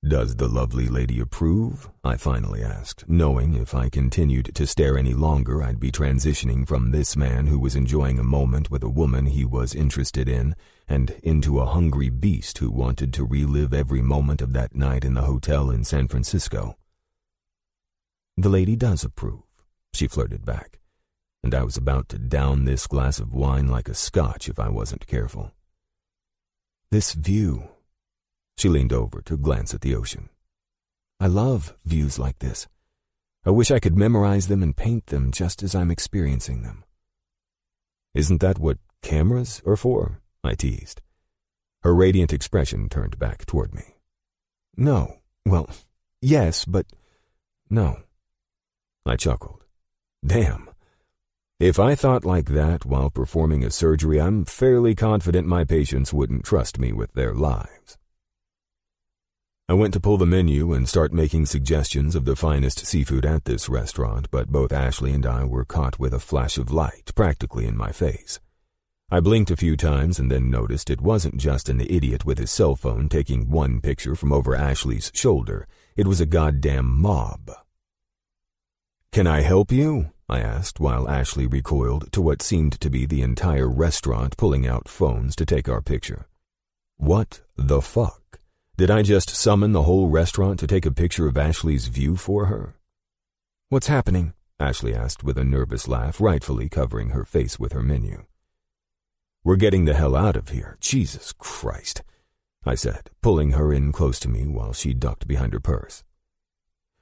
Speaker 2: Does the lovely lady approve? I finally asked, knowing if I continued to stare any longer I'd be transitioning from this man who was enjoying a moment with a woman he was interested in and into a hungry beast who wanted to relive every moment of that night in the hotel in San Francisco. The lady does approve, she flirted back, and I was about to down this glass of wine like a scotch if I wasn't careful. This view. She leaned over to glance at the ocean. I love views like this. I wish I could memorize them and paint them just as I'm experiencing them. Isn't that what cameras are for?" I teased. Her radiant expression turned back toward me. "No. Well, yes, but no." I chuckled. Damn. If I thought like that while performing a surgery, I'm fairly confident my patients wouldn't trust me with their lives. I went to pull the menu and start making suggestions of the finest seafood at this restaurant, but both Ashley and I were caught with a flash of light practically in my face. I blinked a few times and then noticed it wasn't just an idiot with his cell phone taking one picture from over Ashley's shoulder. It was a goddamn mob. "Can I help you?" I asked while Ashley recoiled to what seemed to be the entire restaurant pulling out phones to take our picture. What the fuck? Did I just summon the whole restaurant to take a picture of Ashley's view for her? "What's happening?" Ashley asked with a nervous laugh, rightfully covering her face with her menu. "We're getting the hell out of here. Jesus Christ," I said, pulling her in close to me while she ducked behind her purse.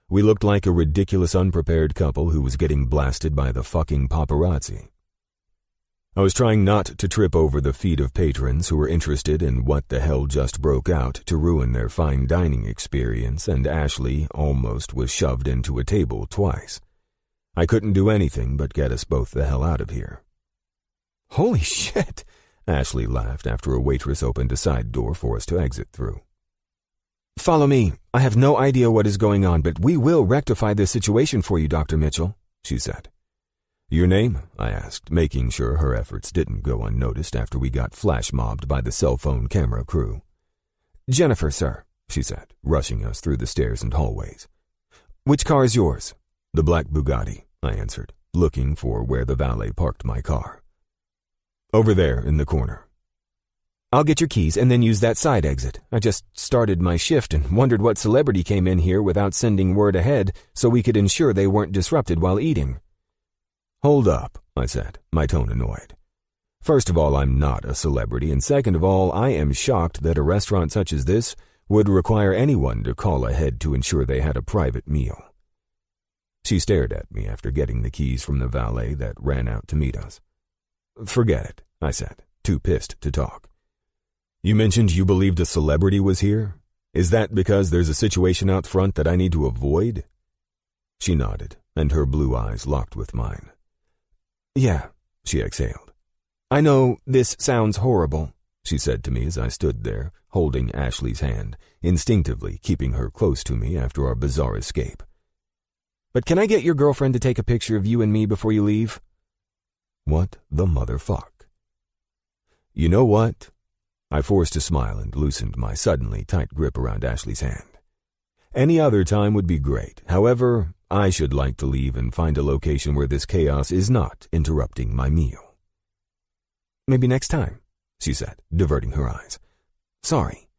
Speaker 2: We looked like a ridiculous unprepared couple who was getting blasted by the fucking paparazzi. I was trying not to trip over the feet of patrons who were interested in what the hell just broke out to ruin their fine dining experience, and Ashley almost was shoved into a table twice. I couldn't do anything but get us both the hell out of here. "Holy shit," Ashley laughed after a waitress opened a side door for us to exit through. "Follow me. I have no idea what is going on, but we will rectify this situation for you, Dr. Mitchell," she said. "Your name?" I asked, making sure her efforts didn't go unnoticed after we got flash mobbed by the cell phone camera crew. "Jennifer, sir," she said, rushing us through the stairs and hallways. "Which car is yours?" "The black Bugatti," I answered, looking for where the valet parked my car. "Over there in the corner." "I'll get your keys and then use that side exit. I just started my shift and wondered what celebrity came in here without sending word ahead so we could ensure they weren't disrupted while eating." "Hold up," I said, my tone annoyed. "First of all, I'm not a celebrity, and second of all, I am shocked that a restaurant such as this would require anyone to call ahead to ensure they had a private meal." She stared at me after getting the keys from the valet that ran out to meet us. "Forget it," I said, too pissed to talk. "You mentioned you believed a celebrity was here? Is that because there's a situation out front that I need to avoid?" She nodded, and her blue eyes locked with mine. "Yeah," she exhaled. "I know this sounds horrible," she said to me as I stood there, holding Ashley's hand, instinctively keeping her close to me after our bizarre escape. "But can I get your girlfriend to take a picture of you and me before you leave?" What the motherfuck? "You know what?" I forced a smile and loosened my suddenly tight grip around Ashley's hand. "Any other time would be great. However, I should like to leave and find a location where this chaos is not interrupting my meal." "Maybe next time," she said, diverting her eyes. "Sorry."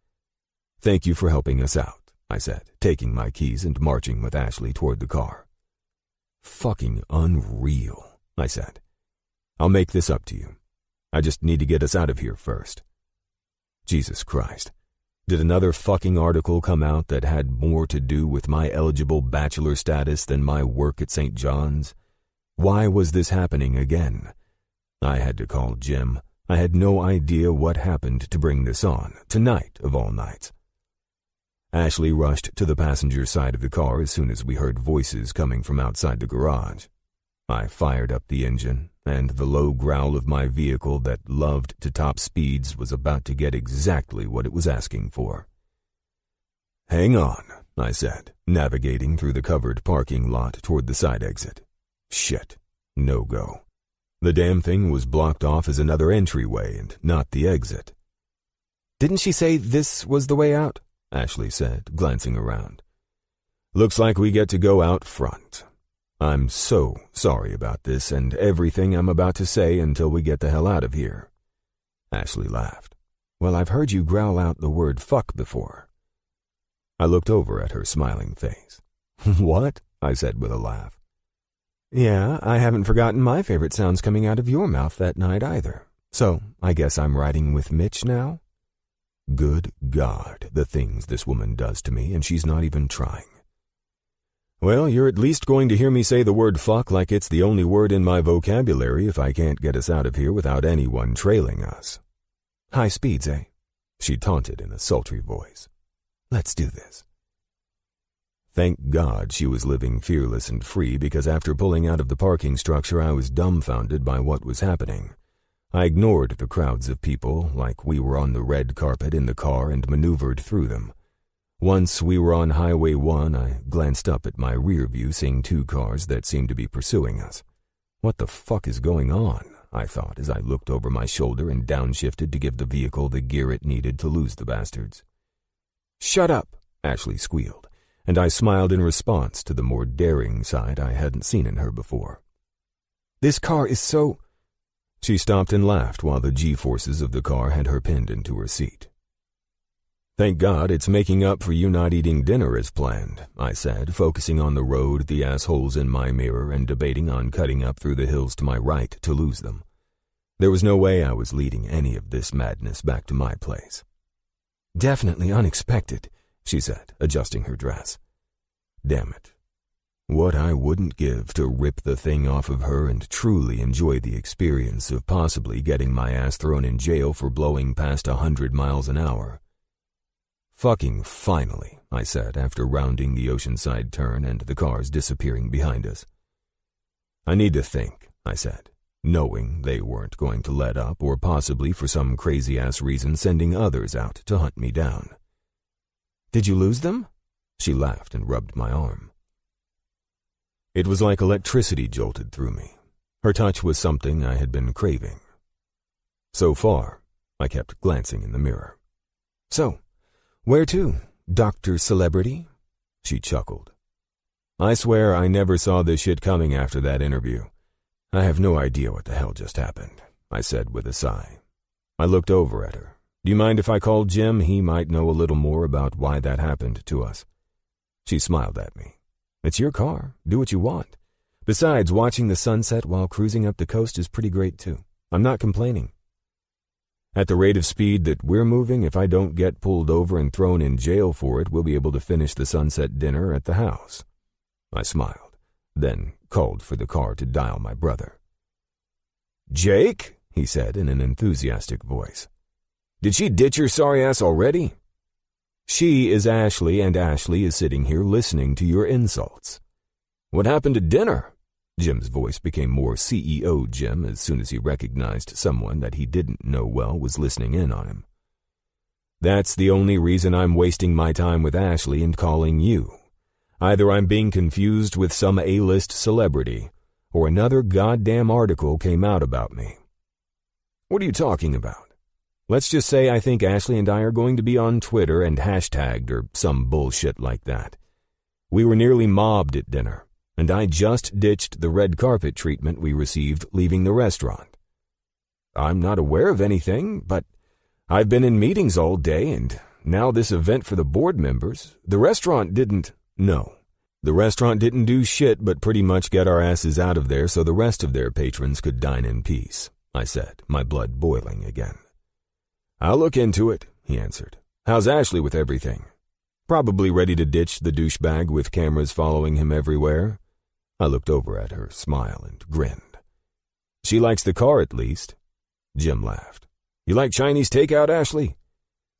Speaker 2: "Thank you for helping us out," I said, taking my keys and marching with Ashley toward the car. "Fucking unreal," I said. "I'll make this up to you. I just need to get us out of here first." Jesus Christ. Did another fucking article come out that had more to do with my eligible bachelor status than my work at St. John's? Why was this happening again? I had to call Jim. I had no idea what happened to bring this on, tonight of all nights. Ashley rushed to the passenger side of the car as soon as we heard voices coming from outside the garage. I fired up the engine, and the low growl of my vehicle that loved to top speeds was about to get exactly what it was asking for. "Hang on," I said, navigating through the covered parking lot toward the side exit. Shit. No go. The damn thing was blocked off as another entryway and not the exit. "Didn't she say this was the way out?" Ashley said, glancing around. "Looks like we get to go out front. I'm so sorry about this and everything I'm about to say until we get the hell out of here." Ashley laughed. "Well, I've heard you growl out the word fuck before." I looked over at her smiling face. "What?" I said with a laugh. "Yeah, I haven't forgotten my favorite sounds coming out of your mouth that night either. So, I guess I'm riding with Mitch now?" Good God, the things this woman does to me, and she's not even trying. Well, you're at least going to hear me say the word fuck like it's the only word in my vocabulary if I can't get us out of here without anyone trailing us. High speeds, eh? She taunted in a sultry voice. Let's do this. Thank God she was living fearless and free, because after pulling out of the parking structure I was dumbfounded by what was happening. I ignored the crowds of people like we were on the red carpet in the car and maneuvered through them. Once we were on Highway 1, I glanced up at my rear view, seeing 2 cars that seemed to be pursuing us. What the fuck is going on? I thought as I looked over my shoulder and downshifted to give the vehicle the gear it needed to lose the bastards. Shut up, Ashley squealed, and I smiled in response to the more daring side I hadn't seen in her before. This car is so... She stopped and laughed while the G-forces of the car had her pinned into her seat. Thank God it's making up for you not eating dinner as planned, I said, focusing on the road, the assholes in my mirror, and debating on cutting up through the hills to my right to lose them. There was no way I was leading any of this madness back to my place. Definitely unexpected, she said, adjusting her dress. Damn it. What I wouldn't give to rip the thing off of her and truly enjoy the experience of possibly getting my ass thrown in jail for blowing past 100 miles an hour. Fucking finally, I said after rounding the oceanside turn and the cars disappearing behind us. I need to think, I said, knowing they weren't going to let up or possibly for some crazy-ass reason sending others out to hunt me down. Did you lose them? She laughed and rubbed my arm. It was like electricity jolted through me. Her touch was something I had been craving. So far, I kept glancing in the mirror. So, where to, Dr. Celebrity? She chuckled. I swear I never saw this shit coming after that interview. I have no idea what the hell just happened, I said with a sigh. I looked over at her. Do you mind if I call Jim? He might know a little more about why that happened to us. She smiled at me. It's your car. Do what you want. Besides, watching the sunset while cruising up the coast is pretty great too. I'm not complaining. At the rate of speed that we're moving, if I don't get pulled over and thrown in jail for it, we'll be able to finish the sunset dinner at the house. I smiled, then called for the car to dial my brother. Jake, he said in an enthusiastic voice. Did she ditch your sorry ass already? She is Ashley, and Ashley is sitting here listening to your insults. What happened to dinner? Jim's voice became more CEO Jim as soon as he recognized someone that he didn't know well was listening in on him. That's the only reason I'm wasting my time with Ashley and calling you. Either I'm being confused with some A-list celebrity, or another goddamn article came out about me. What are you talking about? Let's just say I think Ashley and I are going to be on Twitter and hashtagged or some bullshit like that. We were nearly mobbed at dinner, and I just ditched the red carpet treatment we received leaving the restaurant. I'm not aware of anything, but I've been in meetings all day, and now this event for the board members. The restaurant didn't do shit but pretty much get our asses out of there so the rest of their patrons could dine in peace, I said, my blood boiling again. I'll look into it, he answered. How's Ashley with everything? Probably ready to ditch the douchebag with cameras following him everywhere. I looked over at her, smiled and grinned. She likes the car at least. Jim laughed. You like Chinese takeout, Ashley?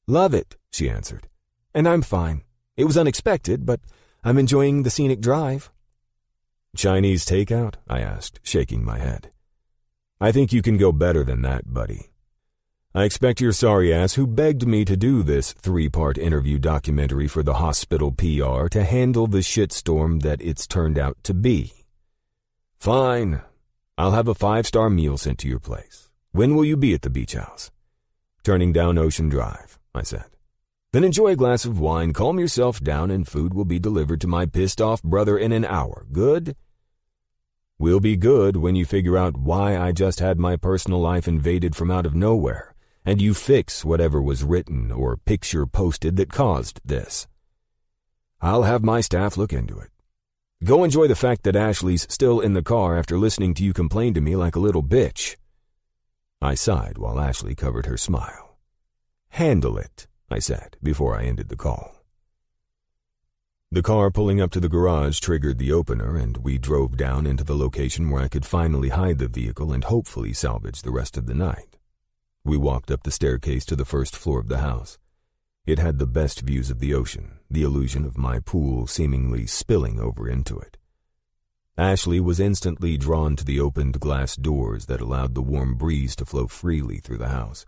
Speaker 2: Love it, she answered. And I'm fine. It was unexpected, but I'm enjoying the scenic drive. Chinese takeout? I asked, shaking my head. I think you can go better than that, buddy. I expect your sorry ass who begged me to do this 3-part interview documentary for the hospital PR to handle the shitstorm that it's turned out to be. Fine. I'll have a 5-star meal sent to your place. When will you be at the beach house? Turning down Ocean Drive, I said. Then enjoy a glass of wine, calm yourself down, and food will be delivered to my pissed-off brother in an hour. Good? We'll be good when you figure out why I just had my personal life invaded from out of nowhere. And you fix whatever was written or picture posted that caused this. I'll have my staff look into it. Go enjoy the fact that Ashley's still in the car after listening to you complain to me like a little bitch. I sighed while Ashley covered her smile. Handle it, I said before I ended the call. The car pulling up to the garage triggered the opener, and we drove down into the location where I could finally hide the vehicle and hopefully salvage the rest of the night. We walked up the staircase to the first floor of the house. It had the best views of the ocean, the illusion of my pool seemingly spilling over into it. Ashley was instantly drawn to the opened glass doors that allowed the warm breeze to flow freely through the house.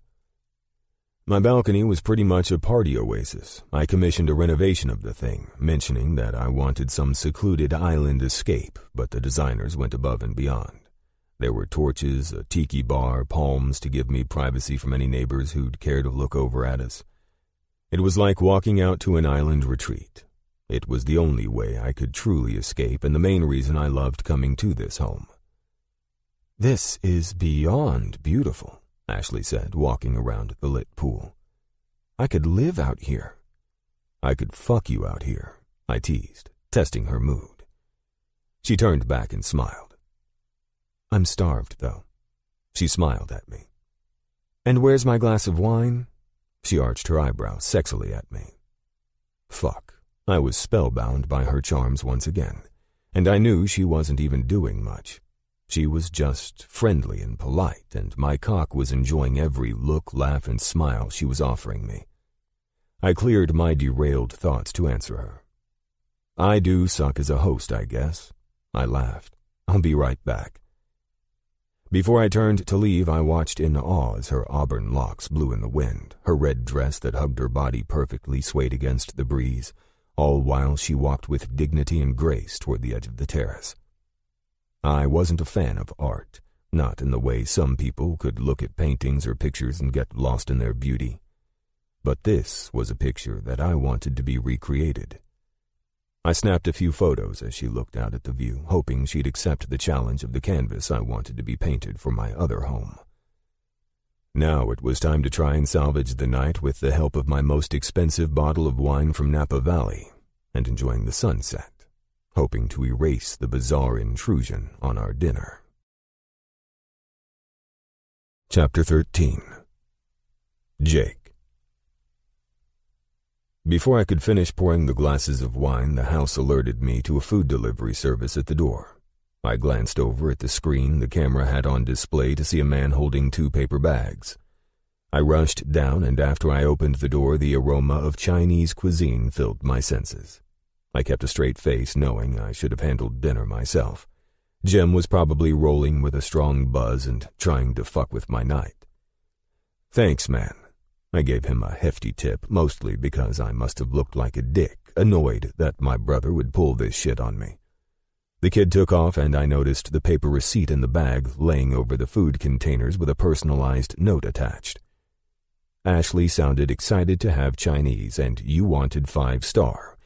Speaker 2: My balcony was pretty much a party oasis. I commissioned a renovation of the thing, mentioning that I wanted some secluded island escape, but the designers went above and beyond. There were torches, a tiki bar, palms to give me privacy from any neighbors who'd care to look over at us. It was like walking out to an island retreat. It was the only way I could truly escape, and the main reason I loved coming to this home. "This is beyond beautiful," Ashley said, walking around the lit pool. "I could live out here." "I could fuck you out here," I teased, testing her mood. She turned back and smiled. "I'm starved, though." She smiled at me. "And where's my glass of wine?" She arched her eyebrows sexily at me. Fuck. I was spellbound by her charms once again, and I knew she wasn't even doing much. She was just friendly and polite, and my cock was enjoying every look, laugh, and smile she was offering me. I cleared my derailed thoughts to answer her. "I do suck as a host, I guess." I laughed. "I'll be right back." Before I turned to leave, I watched in awe as her auburn locks blew in the wind, her red dress that hugged her body perfectly swayed against the breeze, all while she walked with dignity and grace toward the edge of the terrace. I wasn't a fan of art, not in the way some people could look at paintings or pictures and get lost in their beauty. But this was a picture that I wanted to be recreated. I snapped a few photos as she looked out at the view, hoping she'd accept the challenge of the canvas I wanted to be painted for my other home. Now it was time to try and salvage the night with the help of my most expensive bottle of wine from Napa Valley and enjoying the sunset, hoping to erase the bizarre intrusion on our dinner. Chapter 13. Jake. Before I could finish pouring the glasses of wine, the house alerted me to a food delivery service at the door. I glanced over at the screen the camera had on display to see a man holding 2 paper bags. I rushed down, and after I opened the door, the aroma of Chinese cuisine filled my senses. I kept a straight face, knowing I should have handled dinner myself. Jim was probably rolling with a strong buzz and trying to fuck with my night. "Thanks, man." I gave him a hefty tip, mostly because I must have looked like a dick, annoyed that my brother would pull this shit on me. The kid took off, and I noticed the paper receipt in the bag laying over the food containers with a personalized note attached. Ashley sounded excited to have Chinese, and you wanted 5-star.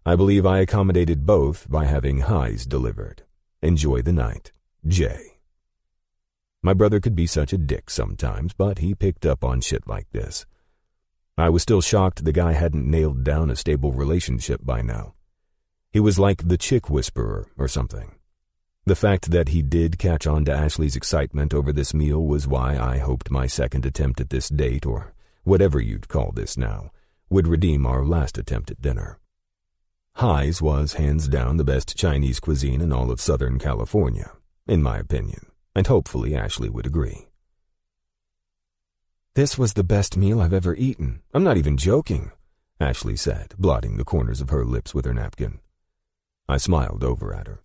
Speaker 2: I believe I accommodated both by having highs delivered. Enjoy the night, Jay. My brother could be such a dick sometimes, but he picked up on shit like this. I was still shocked the guy hadn't nailed down a stable relationship by now. He was like the chick whisperer or something. The fact that he did catch on to Ashley's excitement over this meal was why I hoped my second attempt at this date, or whatever you'd call this now, would redeem our last attempt at dinner. High's was hands down the best Chinese cuisine in all of Southern California, in my opinion, and hopefully Ashley would agree. "This was the best meal I've ever eaten. I'm not even joking," Ashley said, blotting the corners of her lips with her napkin. I smiled over at her.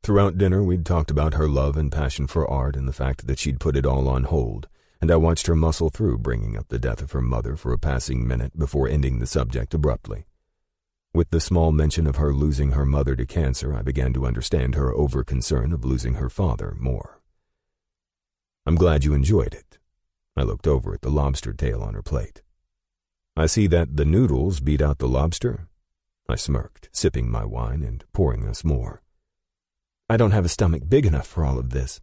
Speaker 2: Throughout dinner, we'd talked about her love and passion for art and the fact that she'd put it all on hold, and I watched her muscle through bringing up the death of her mother for a passing minute before ending the subject abruptly. With the small mention of her losing her mother to cancer, I began to understand her over-concern of losing her father more. "I'm glad you enjoyed it." I looked over at the lobster tail on her plate. "I see that the noodles beat out the lobster." I smirked, sipping my wine and pouring us more. "I don't have a stomach big enough for all of this."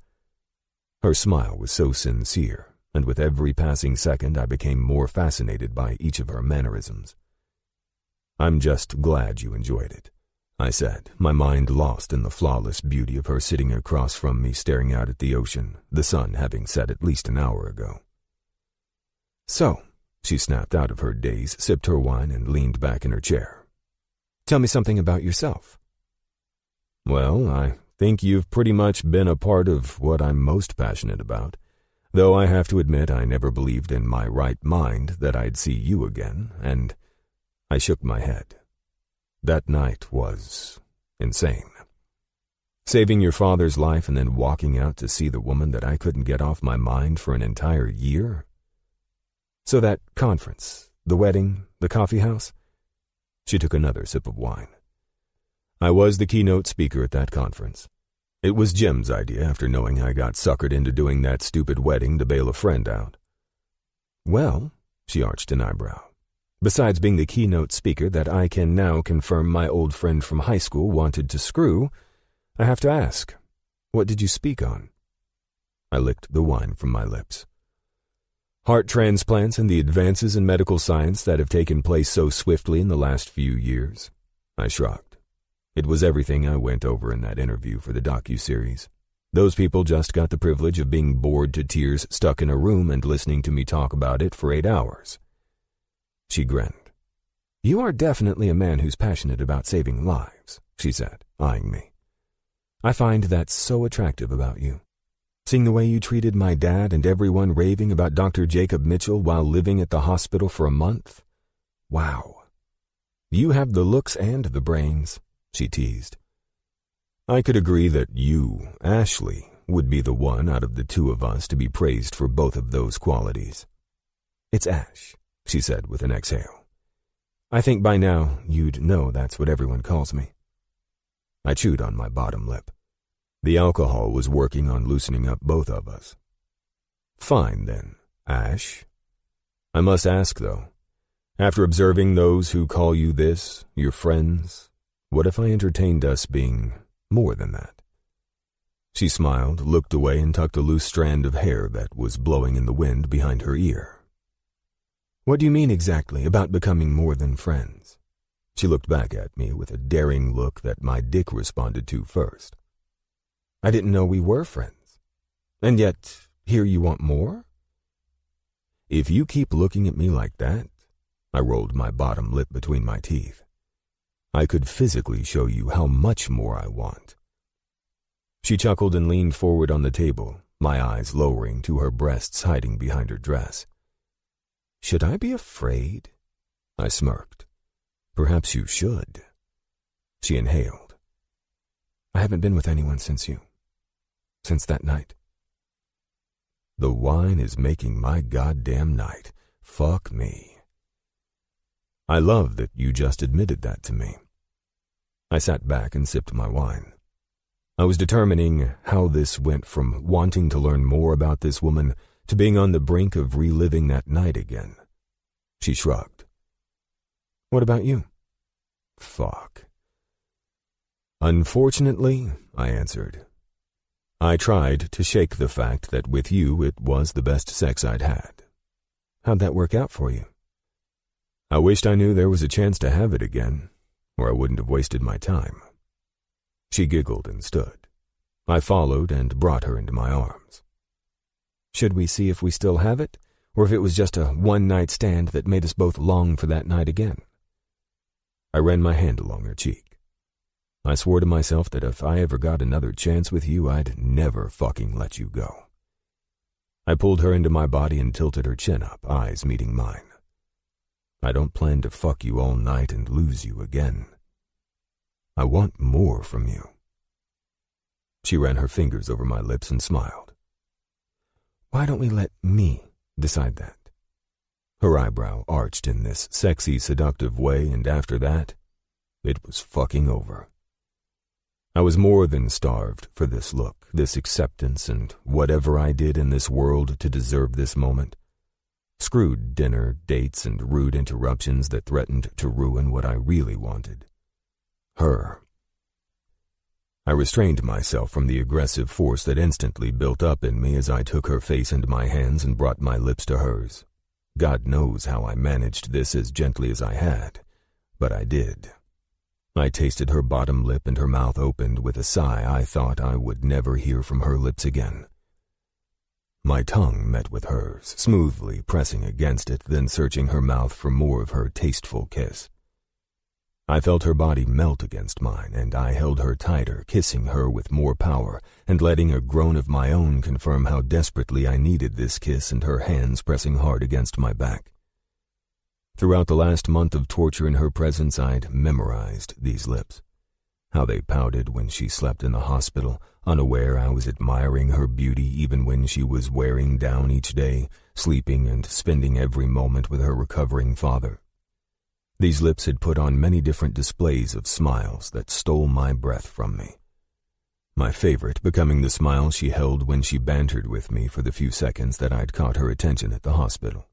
Speaker 2: Her smile was so sincere, and with every passing second I became more fascinated by each of her mannerisms. "I'm just glad you enjoyed it," I said, my mind lost in the flawless beauty of her sitting across from me staring out at the ocean, the sun having set at least an hour ago. "So," she snapped out of her daze, sipped her wine, and leaned back in her chair. Tell me something about yourself. Well, I think you've pretty much been a part of what I'm most passionate about, though I have to admit I never believed in my right mind that I'd see you again, and I shook my head. That night was insane. Saving your father's life and then walking out to see the woman that I couldn't get off my mind for an entire year? So that conference, the wedding, the coffee house? She took another sip of wine. I was the keynote speaker at that conference. It was Jim's idea after knowing I got suckered into doing that stupid wedding to bail a friend out. Well, she arched an eyebrow. Besides being the keynote speaker that I can now confirm my old friend from high school wanted to screw, I have to ask, what did you speak on? I licked the wine from my lips. Heart transplants and the advances in medical science that have taken place so swiftly in the last few years. I shrugged. It was everything I went over in that interview for the docuseries. Those people just got the privilege of being bored to tears, stuck in a room and listening to me talk about it for 8 hours. She grinned. You are definitely a man who's passionate about saving lives, she said, eyeing me. I find that so attractive about you. Seeing the way you treated my dad and everyone raving about Dr. Jacob Mitchell while living at the hospital for a month. Wow. You have the looks and the brains, she teased. I could agree that you, Ashley, would be the one out of the two of us to be praised for both of those qualities. It's Ash, she said with an exhale. I think by now you'd know that's what everyone calls me. I chewed on my bottom lip. The alcohol was working on loosening up both of us. Fine then, Ash. I must ask though, after observing those who call you this, your friends, what if I entertained us being more than that? She smiled, looked away, and tucked a loose strand of hair that was blowing in the wind behind her ear. What do you mean exactly about becoming more than friends? She looked back at me with a daring look that my dick responded to first. I didn't know we were friends. And yet, here you want more? If you keep looking at me like that, I rolled my bottom lip between my teeth, I could physically show you how much more I want. She chuckled and leaned forward on the table, my eyes lowering to her breasts hiding behind her dress. Should I be afraid? I smirked. Perhaps you should. She inhaled. I haven't been with anyone since you. Since that night. The wine is making my goddamn night. Fuck me. I love that you just admitted that to me. I sat back and sipped my wine. I was determining how this went from wanting to learn more about this woman to being on the brink of reliving that night again. She shrugged. What about you? Fuck. Unfortunately, I answered. I tried to shake the fact that with you it was the best sex I'd had. How'd that work out for you? I wished I knew there was a chance to have it again, or I wouldn't have wasted my time. She giggled and stood. I followed and brought her into my arms. Should we see if we still have it, or if it was just a one-night stand that made us both long for that night again? I ran my hand along her cheek. I swore to myself that if I ever got another chance with you, I'd never fucking let you go. I pulled her into my body and tilted her chin up, eyes meeting mine. I don't plan to fuck you all night and lose you again. I want more from you. She ran her fingers over my lips and smiled. Why don't we let me decide that? Her eyebrow arched in this sexy, seductive way, and after that, it was fucking over. I was more than starved for this look, this acceptance, and whatever I did in this world to deserve this moment. Screwed dinner, dates, and rude interruptions that threatened to ruin what I really wanted. Her. I restrained myself from the aggressive force that instantly built up in me as I took her face into my hands and brought my lips to hers. God knows how I managed this as gently as I had, but I did. I tasted her bottom lip and her mouth opened with a sigh I thought I would never hear from her lips again. My tongue met with hers, smoothly pressing against it, then searching her mouth for more of her tasteful kiss. I felt her body melt against mine, and I held her tighter, kissing her with more power, and letting a groan of my own confirm how desperately I needed this kiss and her hands pressing hard against my back. Throughout the last month of torture in her presence, I'd memorized these lips. How they pouted when she slept in the hospital, unaware I was admiring her beauty even when she was wearing down each day, sleeping and spending every moment with her recovering father. These lips had put on many different displays of smiles that stole my breath from me. My favorite becoming the smile she held when she bantered with me for the few seconds that I'd caught her attention at the hospital.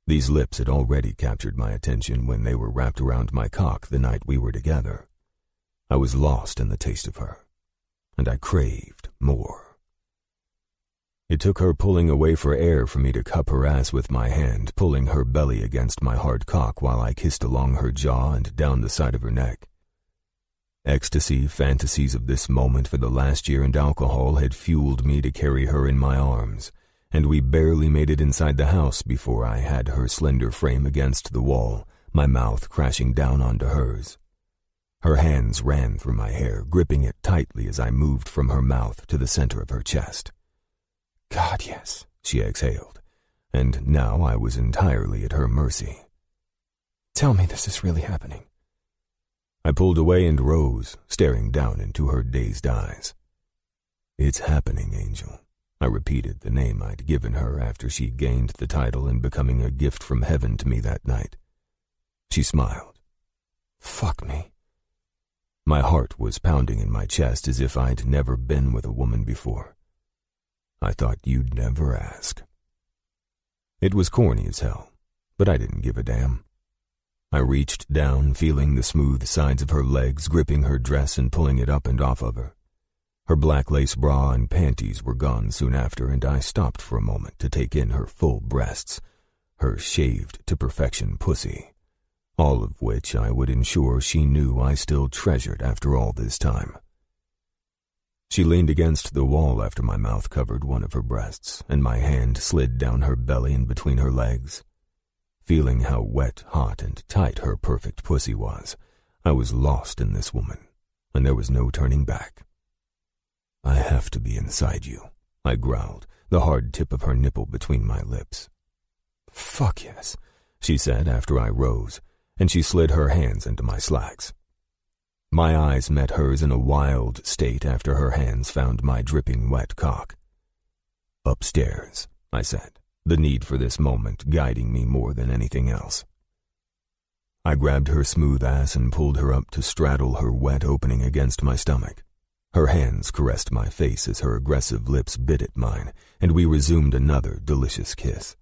Speaker 2: These lips had already captured my attention when they were wrapped around my cock the night we were together. I was lost in the taste of her, and I craved more. It took her pulling away for air for me to cup her ass with my hand, pulling her belly against my hard cock while I kissed along her jaw and down the side of her neck. Ecstasy, fantasies of this moment for the last year, and alcohol had fueled me to carry her in my arms, and we barely made it inside the house before I had her slender frame against the wall, my mouth crashing down onto hers. Her hands ran through my hair, gripping it tightly as I moved from her mouth to the center of her chest. God, yes, she exhaled, and now I was entirely at her mercy. Tell me this is really happening. I pulled away and rose, staring down into her dazed eyes. It's happening, Angel. I repeated the name I'd given her after she gained the title and becoming a gift from heaven to me that night. She smiled. Fuck me. My heart was pounding in my chest as if I'd never been with a woman before. I thought you'd never ask. It was corny as hell, but I didn't give a damn. I reached down, feeling the smooth sides of her legs, gripping her dress and pulling it up and off of her. Her black lace bra and panties were gone soon after, and I stopped for a moment to take in her full breasts, her shaved-to-perfection pussy, all of which I would ensure she knew I still treasured after all this time. She leaned against the wall after my mouth covered one of her breasts, and my hand slid down her belly and between her legs. Feeling how wet, hot, and tight her perfect pussy was, I was lost in this woman, and there was no turning back. I have to be inside you, I growled, the hard tip of her nipple between my lips. Fuck yes, she said after I rose, and she slid her hands into my slacks. My eyes met hers in a wild state after her hands found my dripping wet cock. Upstairs, I said, the need for this moment guiding me more than anything else. I grabbed her smooth ass and pulled her up to straddle her wet opening against my stomach. Her hands caressed my face as her aggressive lips bit at mine, and we resumed another delicious kiss.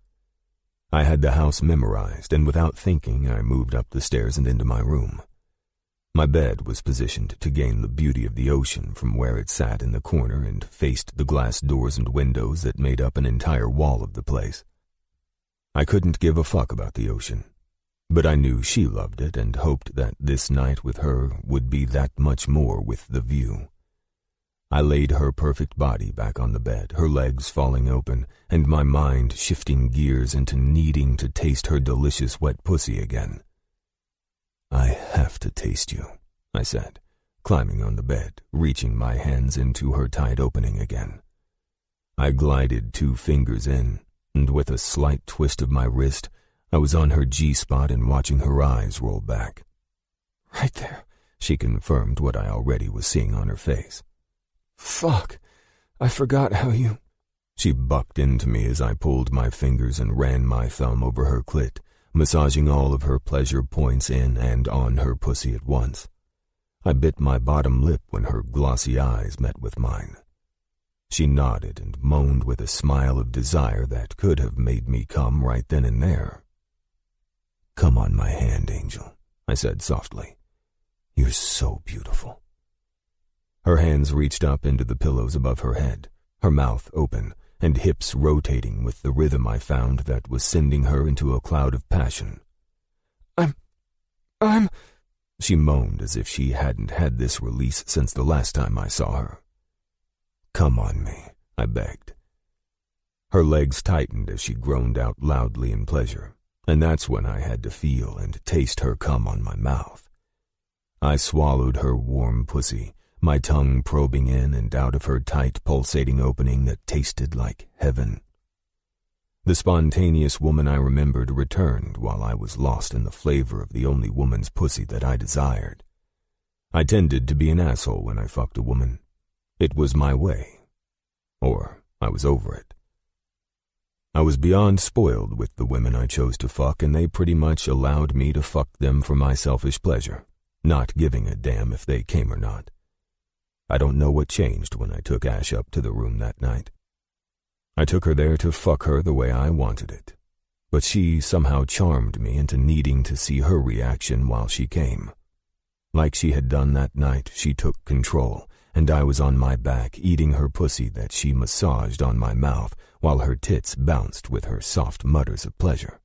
Speaker 2: I had the house memorized, and without thinking, I moved up the stairs and into my room. My bed was positioned to gain the beauty of the ocean from where it sat in the corner and faced the glass doors and windows that made up an entire wall of the place. I couldn't give a fuck about the ocean, but I knew she loved it and hoped that this night with her would be that much more with the view. I laid her perfect body back on the bed, her legs falling open, and my mind shifting gears into needing to taste her delicious wet pussy again. I have to taste you, I said, climbing on the bed, reaching my hands into her tight opening again. I glided 2 fingers in, and with a slight twist of my wrist, I was on her G-spot and watching her eyes roll back. Right there, she confirmed what I already was seeing on her face. Fuck, I forgot how you... She bucked into me as I pulled my fingers and ran my thumb over her clit, massaging all of her pleasure points in and on her pussy at once. I bit my bottom lip when her glossy eyes met with mine. She nodded and moaned with a smile of desire that could have made me come right then and there. Come on my hand, Angel, I said softly. You're so beautiful. Her hands reached up into the pillows above her head, her mouth open, and hips rotating with the rhythm I found that was sending her into a cloud of passion. I'm... She moaned as if she hadn't had this release since the last time I saw her. Come on me, I begged. Her legs tightened as she groaned out loudly in pleasure, and that's when I had to feel and taste her cum on my mouth. I swallowed her warm pussy, my tongue probing in and out of her tight, pulsating opening that tasted like heaven. The spontaneous woman I remembered returned while I was lost in the flavor of the only woman's pussy that I desired. I tended to be an asshole when I fucked a woman. It was my way. Or I was over it. I was beyond spoiled with the women I chose to fuck, and they pretty much allowed me to fuck them for my selfish pleasure, not giving a damn if they came or not. I don't know what changed when I took Ash up to the room that night. I took her there to fuck her the way I wanted it, but she somehow charmed me into needing to see her reaction while she came. Like she had done that night, she took control, and I was on my back eating her pussy that she massaged on my mouth while her tits bounced with her soft mutters of pleasure.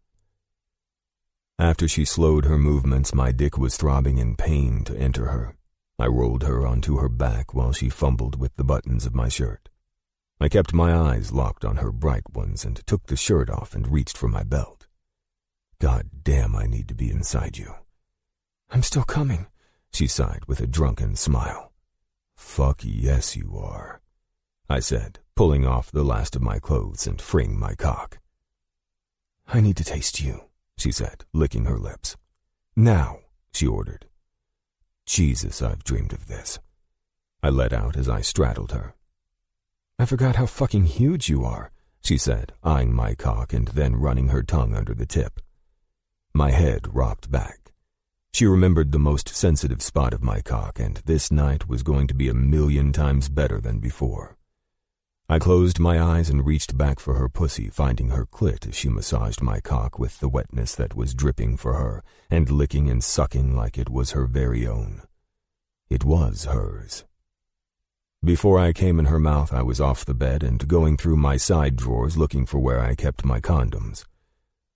Speaker 2: After she slowed her movements, my dick was throbbing in pain to enter her. I rolled her onto her back while she fumbled with the buttons of my shirt. I kept my eyes locked on her bright ones and took the shirt off and reached for my belt. God damn, I need to be inside you. I'm still coming, she sighed with a drunken smile. Fuck yes you are, I said, pulling off the last of my clothes and freeing my cock. I need to taste you, she said, licking her lips. Now, she ordered. Jesus, I've dreamed of this. I let out as I straddled her. I forgot how fucking huge you are, she said, eyeing my cock and then running her tongue under the tip. My head rocked back. She remembered the most sensitive spot of my cock, and this night was going to be 1,000,000 times better than before. I closed my eyes and reached back for her pussy, finding her clit as she massaged my cock with the wetness that was dripping for her and licking and sucking like it was her very own. It was hers. Before I came in her mouth, I was off the bed and going through my side drawers looking for where I kept my condoms.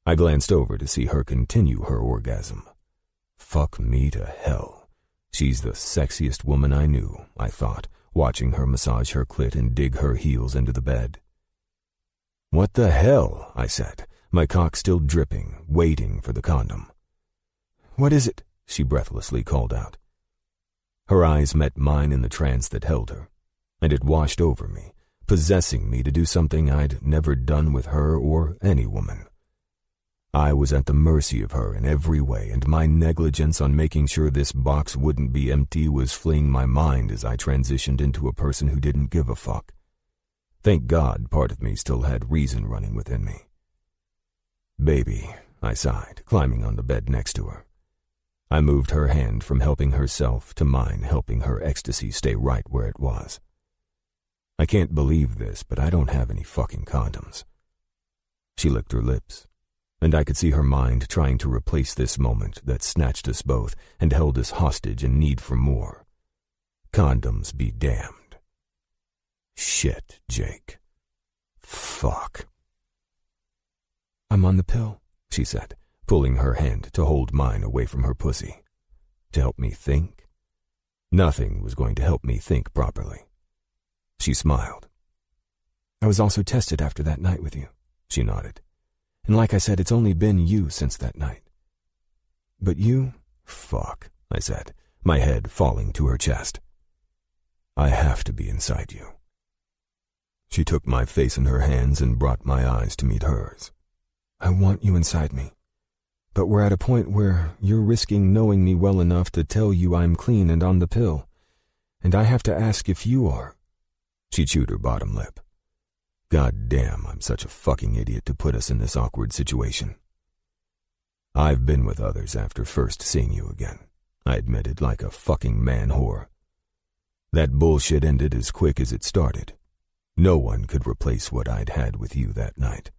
Speaker 2: I glanced over to see her continue her orgasm. Fuck me to hell. She's the sexiest woman I knew, I thought, watching her massage her clit and dig her heels into the bed. What the hell, I said, my cock still dripping, waiting for the condom. What is it? She breathlessly called out. Her eyes met mine in the trance that held her, and it washed over me, possessing me to do something I'd never done with her or any woman. I was at the mercy of her in every way, and my negligence on making sure this box wouldn't be empty was fleeing my mind as I transitioned into a person who didn't give a fuck. Thank God part of me still had reason running within me. Baby, I sighed, climbing on the bed next to her. I moved her hand from helping herself to mine, helping her ecstasy stay right where it was. I can't believe this, but I don't have any fucking condoms. She licked her lips, and I could see her mind trying to replace this moment that snatched us both and held us hostage in need for more. Condoms be damned. Shit, Jake. Fuck. I'm on the pill, she said, pulling her hand to hold mine away from her pussy. To help me think? Nothing was going to help me think properly. She smiled. I was also tested after that night with you, she nodded. And like I said, it's only been you since that night. But you? Fuck, I said, my head falling to her chest. I have to be inside you. She took my face in her hands and brought my eyes to meet hers. I want you inside me. But we're at a point where you're risking knowing me well enough to tell you I'm clean and on the pill. And I have to ask if you are. She chewed her bottom lip. God damn, I'm such a fucking idiot to put us in this awkward situation. I've been with others after first seeing you again, I admitted like a fucking man-whore. That bullshit ended as quick as it started. No one could replace what I'd had with you that night.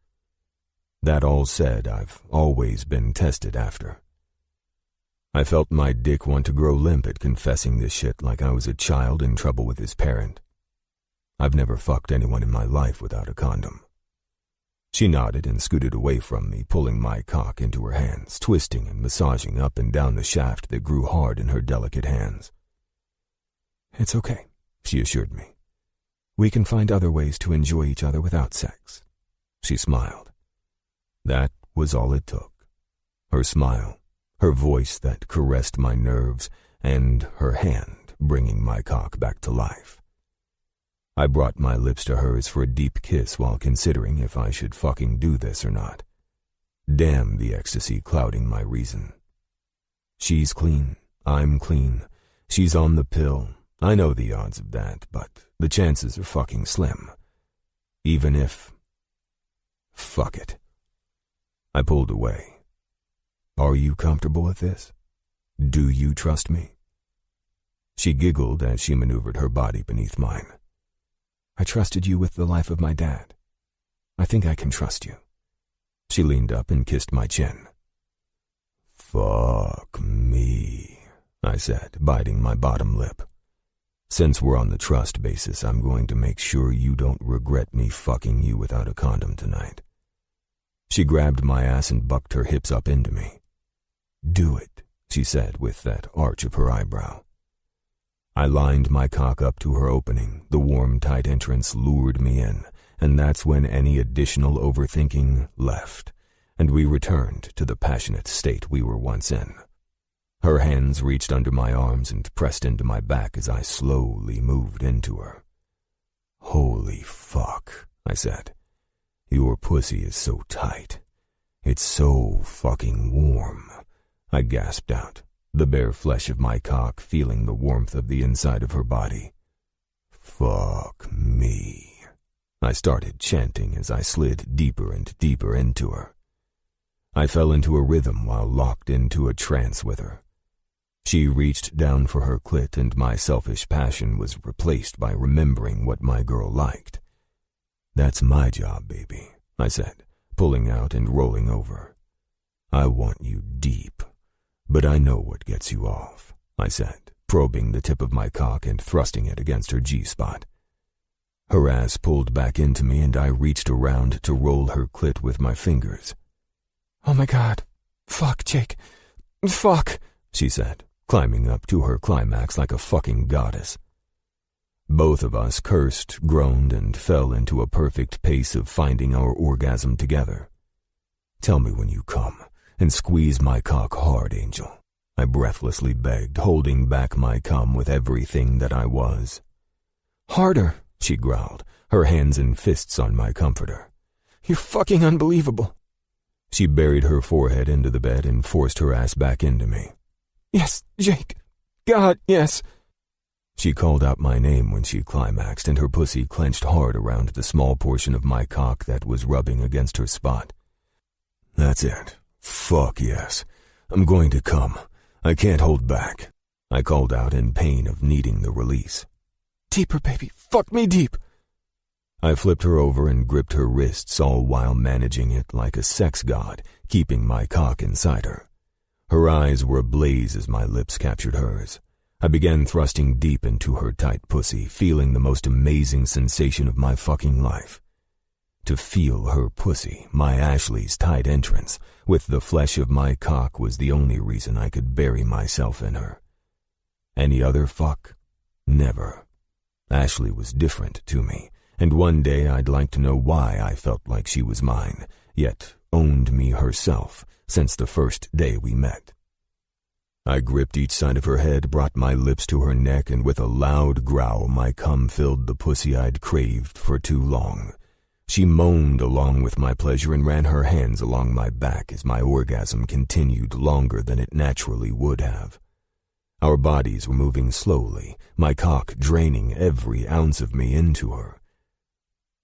Speaker 2: That all said, I've always been tested after. I felt my dick want to grow limp at confessing this shit like I was a child in trouble with his parent. I've never fucked anyone in my life without a condom. She nodded and scooted away from me, pulling my cock into her hands, twisting and massaging up and down the shaft that grew hard in her delicate hands. It's okay, she assured me. We can find other ways to enjoy each other without sex. She smiled. That was all it took. Her smile, her voice that caressed my nerves, and her hand bringing my cock back to life. I brought my lips to hers for a deep kiss while considering if I should fucking do this or not. Damn the ecstasy clouding my reason. She's clean, I'm clean, she's on the pill. I know the odds of that, but the chances are fucking slim. Even if... Fuck it. I pulled away. Are you comfortable with this? Do you trust me? She giggled as she maneuvered her body beneath mine. I trusted you with the life of my dad. I think I can trust you. She leaned up and kissed my chin. Fuck me, I said, biting my bottom lip. Since we're on the trust basis, I'm going to make sure you don't regret me fucking you without a condom tonight. She grabbed my ass and bucked her hips up into me. Do it, she said with that arch of her eyebrow. I lined my cock up to her opening. The warm, tight entrance lured me in, and that's when any additional overthinking left, and we returned to the passionate state we were once in. Her hands reached under my arms and pressed into my back as I slowly moved into her. Holy fuck, I said. Your pussy is so tight. It's so fucking warm, I gasped out, the bare flesh of my cock feeling the warmth of the inside of her body. Fuck me, I started chanting as I slid deeper and deeper into her. I fell into a rhythm while locked into a trance with her. She reached down for her clit, and my selfish passion was replaced by remembering what my girl liked. That's my job, baby, I said, pulling out and rolling over. I want you deep, but I know what gets you off, I said, probing the tip of my cock and thrusting it against her G-spot. Her ass pulled back into me, and I reached around to roll her clit with my fingers. Oh my God, fuck, Jake, fuck, she said, climbing up to her climax like a fucking goddess. Both of us cursed, groaned, and fell into a perfect pace of finding our orgasm together. Tell me when you come, and squeeze my cock hard, Angel, I breathlessly begged, holding back my cum with everything that I was. Harder, she growled, her hands and fists on my comforter. You're fucking unbelievable. She buried her forehead into the bed and forced her ass back into me. Yes, Jake. God, yes. She called out my name when she climaxed, and her pussy clenched hard around the small portion of my cock that was rubbing against her spot. That's it. Fuck yes. I'm going to come. I can't hold back, I called out in pain of needing the release. Deeper, baby. Fuck me deep. I flipped her over and gripped her wrists, all while managing it like a sex god, keeping my cock inside her. Her eyes were ablaze as my lips captured hers. I began thrusting deep into her tight pussy, feeling the most amazing sensation of my fucking life. To feel her pussy, my Ashley's tight entrance, with the flesh of my cock was the only reason I could bury myself in her. Any other fuck? Never. Ashley was different to me, and one day I'd like to know why I felt like she was mine, yet owned me herself since the first day we met. I gripped each side of her head, brought my lips to her neck, and with a loud growl my cum filled the pussy I'd craved for too long. She moaned along with my pleasure and ran her hands along my back as my orgasm continued longer than it naturally would have. Our bodies were moving slowly, my cock draining every ounce of me into her.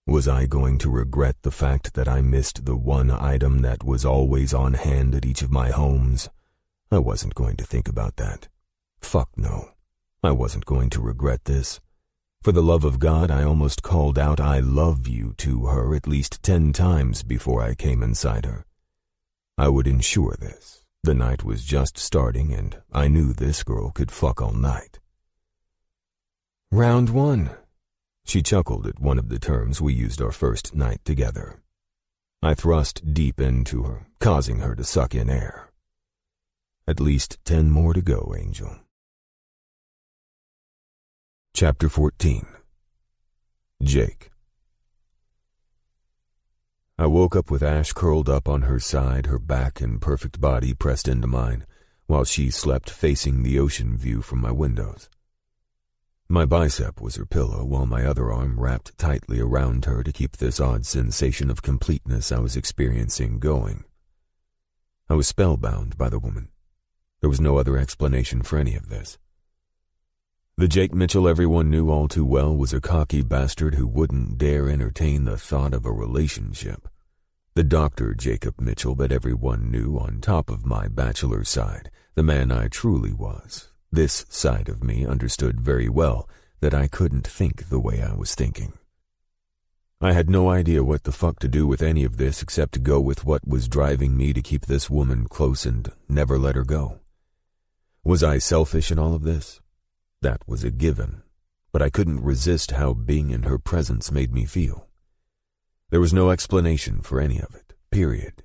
Speaker 2: Was I going to regret the fact that I missed the one item that was always on hand at each of my homes? I wasn't going to think about that. Fuck no. I wasn't going to regret this. For the love of God, I almost called out "I love you" to her at least 10 times before I came inside her. I would ensure this. The night was just starting, and I knew this girl could fuck all night. Round 1. She chuckled at one of the terms we used our first night together. I thrust deep into her, causing her to suck in air. At least 10 more to go, Angel. Chapter 14. Jake. I woke up with Ash curled up on her side, her back and perfect body pressed into mine, while she slept facing the ocean view from my windows. My bicep was her pillow, while my other arm wrapped tightly around her to keep this odd sensation of completeness I was experiencing going. I was spellbound by the woman. There was no other explanation for any of this. The Jake Mitchell everyone knew all too well was a cocky bastard who wouldn't dare entertain the thought of a relationship. The Dr. Jacob Mitchell that everyone knew on top of my bachelor side, the man I truly was. This side of me understood very well that I couldn't think the way I was thinking. I had no idea what the fuck to do with any of this except to go with what was driving me to keep this woman close and never let her go. Was I selfish in all of this? That was a given, but I couldn't resist how being in her presence made me feel. There was no explanation for any of it, period.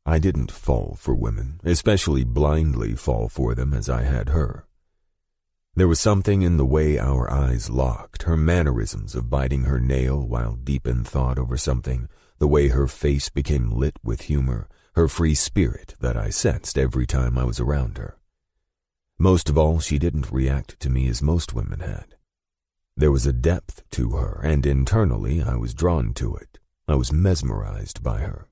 Speaker 2: I didn't fall for women, especially blindly fall for them as I had her. There was something in the way our eyes locked, her mannerisms of biting her nail while deep in thought over something, the way her face became lit with humor, her free spirit that I sensed every time I was around her. Most of all, she didn't react to me as most women had. There was a depth to her, and internally I was drawn to it. I was mesmerized by her.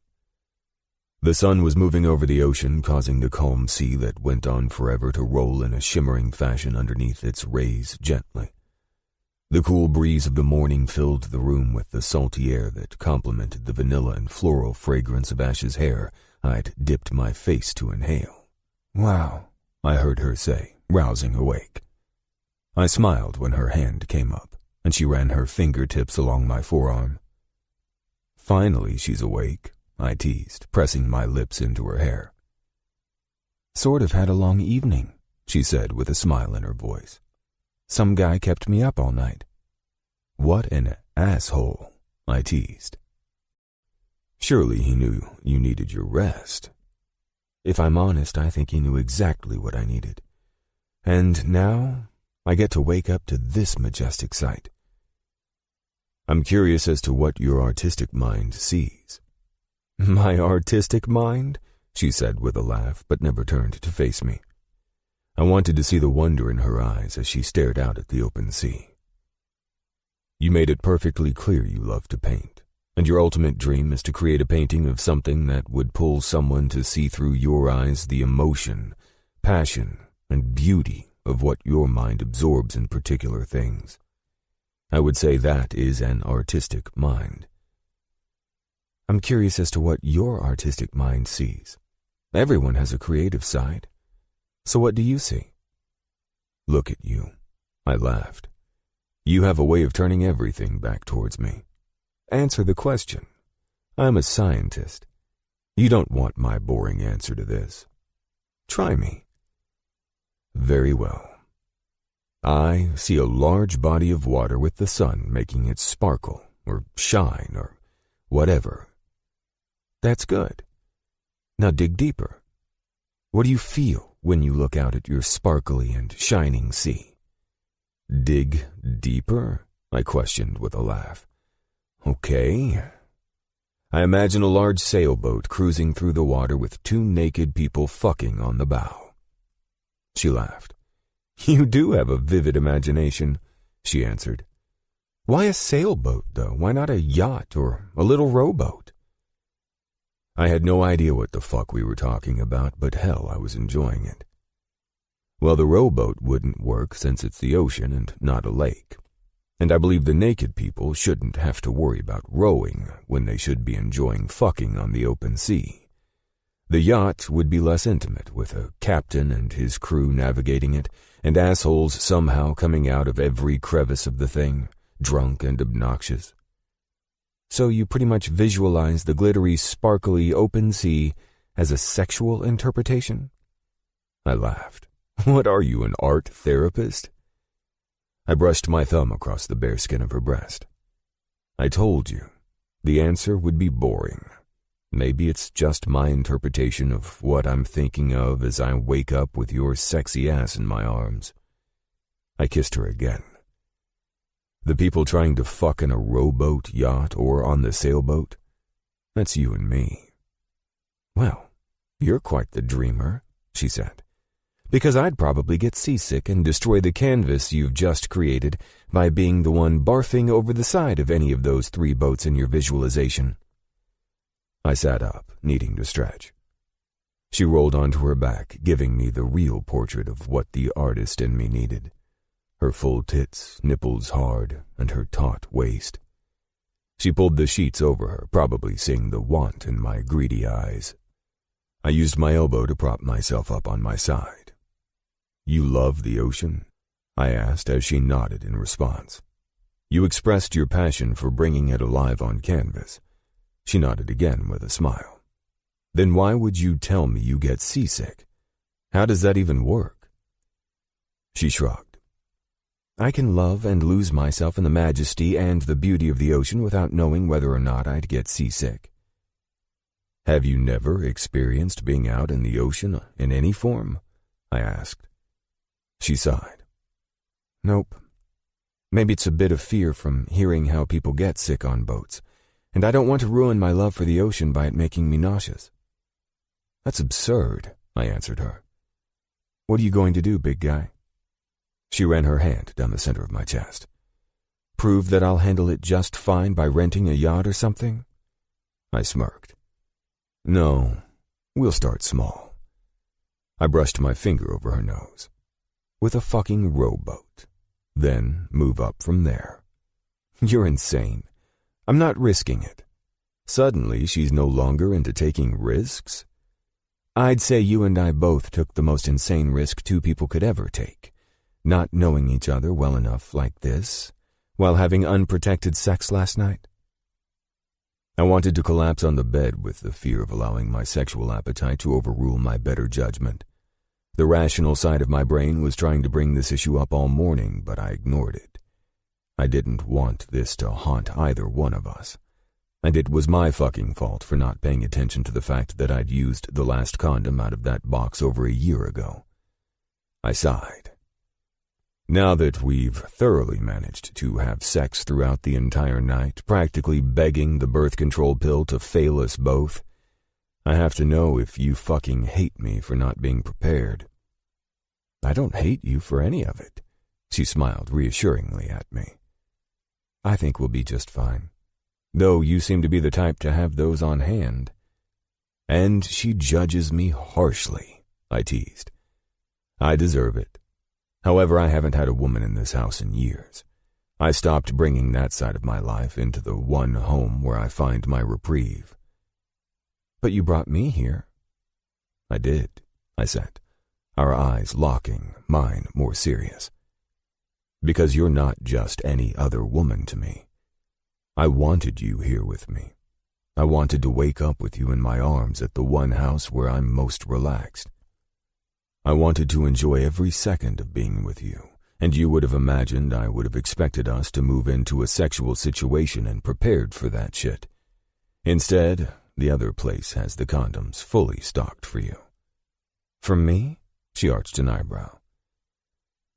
Speaker 2: The sun was moving over the ocean, causing the calm sea that went on forever to roll in a shimmering fashion underneath its rays gently. The cool breeze of the morning filled the room with the salty air that complemented the vanilla and floral fragrance of Ash's hair I'd dipped my face to inhale. "Wow," I heard her say, rousing awake. I smiled when her hand came up, and she ran her fingertips along my forearm. "Finally she's awake," I teased, pressing my lips into her hair. "Sort of had a long evening," she said with a smile in her voice. "Some guy kept me up all night." "What an asshole," I teased. "Surely he knew you needed your rest." "If I'm honest, I think he knew exactly what I needed. And now I get to wake up to this majestic sight." "I'm curious as to what your artistic mind sees." "My artistic mind?" she said with a laugh, but never turned to face me. I wanted to see the wonder in her eyes as she stared out at the open sea. "You made it perfectly clear you love to paint, and your ultimate dream is to create a painting of something that would pull someone to see through your eyes the emotion, passion, and beauty of what your mind absorbs in particular things. I would say that is an artistic mind." "I'm curious as to what your artistic mind sees. Everyone has a creative side. So what do you see?" "Look at you," I laughed. "You have a way of turning everything back towards me. Answer the question. I'm a scientist. You don't want my boring answer to this. Try me." "Very well. I see a large body of water with the sun making it sparkle, or shine, or whatever." "That's good. Now dig deeper. What do you feel when you look out at your sparkly and shining sea?" "Dig deeper?" I questioned with a laugh. "Okay. I imagine a large sailboat cruising through the water with two naked people fucking on the bow." She laughed. "You do have a vivid imagination," she answered. "Why a sailboat, though? Why not a yacht or a little rowboat?" I had no idea what the fuck we were talking about, but hell, I was enjoying it. "Well, the rowboat wouldn't work since it's the ocean and not a lake. And I believe the naked people shouldn't have to worry about rowing when they should be enjoying fucking on the open sea. The yacht would be less intimate, with a captain and his crew navigating it, and assholes somehow coming out of every crevice of the thing, drunk and obnoxious. So you pretty much visualize the glittery, sparkly open sea as a sexual interpretation?" I laughed. "What are you, an art therapist?" I brushed my thumb across the bare skin of her breast. "I told you, the answer would be boring. Maybe it's just my interpretation of what I'm thinking of as I wake up with your sexy ass in my arms." I kissed her again. "The people trying to fuck in a rowboat, yacht, or on the sailboat? That's you and me." "Well, you're quite the dreamer," she said, Because I'd probably get seasick and destroy the canvas you've just created by being the one barfing over the side of any of those 3 boats in your visualization. I sat up, needing to stretch. She rolled onto her back, giving me the real portrait of what the artist in me needed. Her full tits, nipples hard, and her taut waist. She pulled the sheets over her, probably seeing the want in my greedy eyes. I used my elbow to prop myself up on my side. "You love the ocean?" I asked as she nodded in response. "You expressed your passion for bringing it alive on canvas." She nodded again with a smile. "Then why would you tell me you get seasick? How does that even work?" She shrugged. "I can love and lose myself in the majesty and the beauty of the ocean without knowing whether or not I'd get seasick." "Have you never experienced being out in the ocean in any form?" I asked. She sighed. "Nope. Maybe it's a bit of fear from hearing how people get sick on boats, and I don't want to ruin my love for the ocean by it making me nauseous." "That's absurd," I answered her. "What are you going to do, big guy?" She ran her hand down the center of my chest. "Prove that I'll handle it just fine by renting a yacht or something?" I smirked. "No, we'll start small." I brushed my finger over her nose. "With a fucking rowboat. Then move up from there." "You're insane. I'm not risking it." Suddenly, she's no longer into taking risks? "I'd say you and I both took the most insane risk 2 people could ever take. Not knowing each other well enough like this, while having unprotected sex last night." I wanted to collapse on the bed with the fear of allowing my sexual appetite to overrule my better judgment. The rational side of my brain was trying to bring this issue up all morning, but I ignored it. I didn't want this to haunt either one of us. And it was my fucking fault for not paying attention to the fact that I'd used the last condom out of that box over a year ago. I sighed. Now that we've thoroughly managed to have sex throughout the entire night, practically begging the birth control pill to fail us both, I have to know if you fucking hate me for not being prepared. "I don't hate you for any of it," she smiled reassuringly at me. "I think we'll be just fine. Though you seem to be the type to have those on hand." "And she judges me harshly," I teased. "I deserve it. However, I haven't had a woman in this house in years. I stopped bringing that side of my life into the one home where I find my reprieve." "But you brought me here." "I did," I said, our eyes locking, mine more serious. "Because you're not just any other woman to me. I wanted you here with me. I wanted to wake up with you in my arms at the one house where I'm most relaxed. I wanted to enjoy every second of being with you, and you would have imagined I would have expected us to move into a sexual situation and prepared for that shit. Instead, the other place has the condoms fully stocked for you." "For me?" She arched an eyebrow.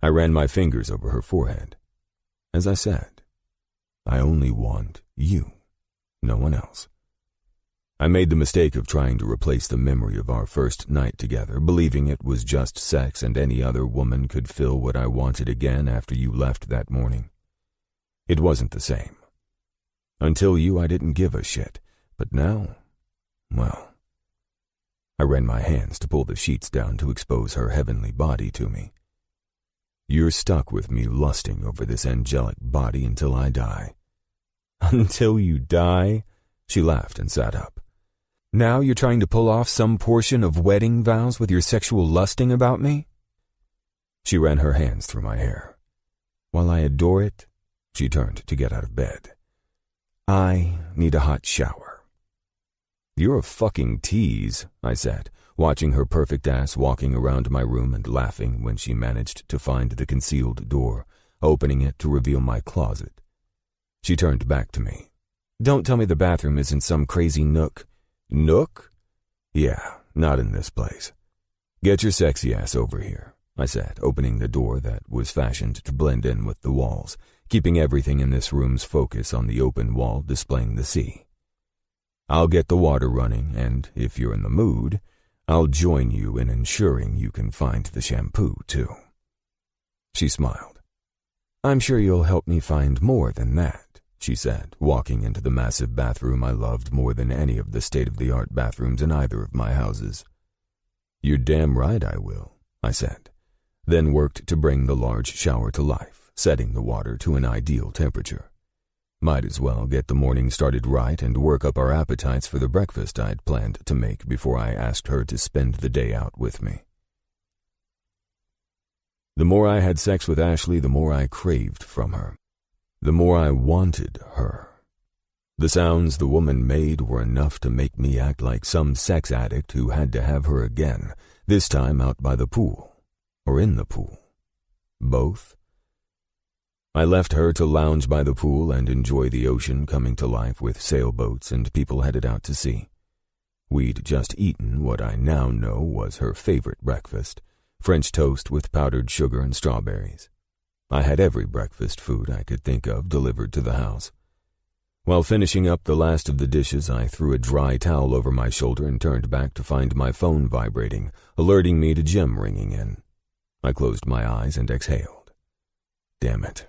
Speaker 2: I ran my fingers over her forehead. "As I said, I only want you, no one else." I made the mistake of trying to replace the memory of our first night together, believing it was just sex and any other woman could fill what I wanted again after you left that morning. It wasn't the same. Until you, I didn't give a shit, but now, well. I ran my hands to pull the sheets down to expose her heavenly body to me. "You're stuck with me lusting over this angelic body until I die." "Until you die?" She laughed and sat up. "Now you're trying to pull off some portion of wedding vows with your sexual lusting about me?" She ran her hands through my hair. "While I adore it," she turned to get out of bed, "I need a hot shower." "You're a fucking tease," I said, watching her perfect ass walking around my room and laughing when she managed to find the concealed door, opening it to reveal my closet. She turned back to me. "Don't tell me the bathroom isn't some crazy nook." "Nook? Yeah, not in this place. Get your sexy ass over here," I said, opening the door that was fashioned to blend in with the walls, keeping everything in this room's focus on the open wall displaying the sea. "I'll get the water running, and if you're in the mood, I'll join you in ensuring you can find the shampoo, too." She smiled. "I'm sure you'll help me find more than that," she said, walking into the massive bathroom I loved more than any of the state-of-the-art bathrooms in either of my houses. "You're damn right I will," I said, then worked to bring the large shower to life, setting the water to an ideal temperature. Might as well get the morning started right and work up our appetites for the breakfast I'd planned to make before I asked her to spend the day out with me. The more I had sex with Ashley, the more I craved from her. The more I wanted her. The sounds the woman made were enough to make me act like some sex addict who had to have her again, this time out by the pool. Or in the pool. Both. I left her to lounge by the pool and enjoy the ocean coming to life with sailboats and people headed out to sea. We'd just eaten what I now know was her favorite breakfast, French toast with powdered sugar and strawberries. I had every breakfast food I could think of delivered to the house. While finishing up the last of the dishes, I threw a dry towel over my shoulder and turned back to find my phone vibrating, alerting me to Jim ringing in. I closed my eyes and exhaled. Damn it.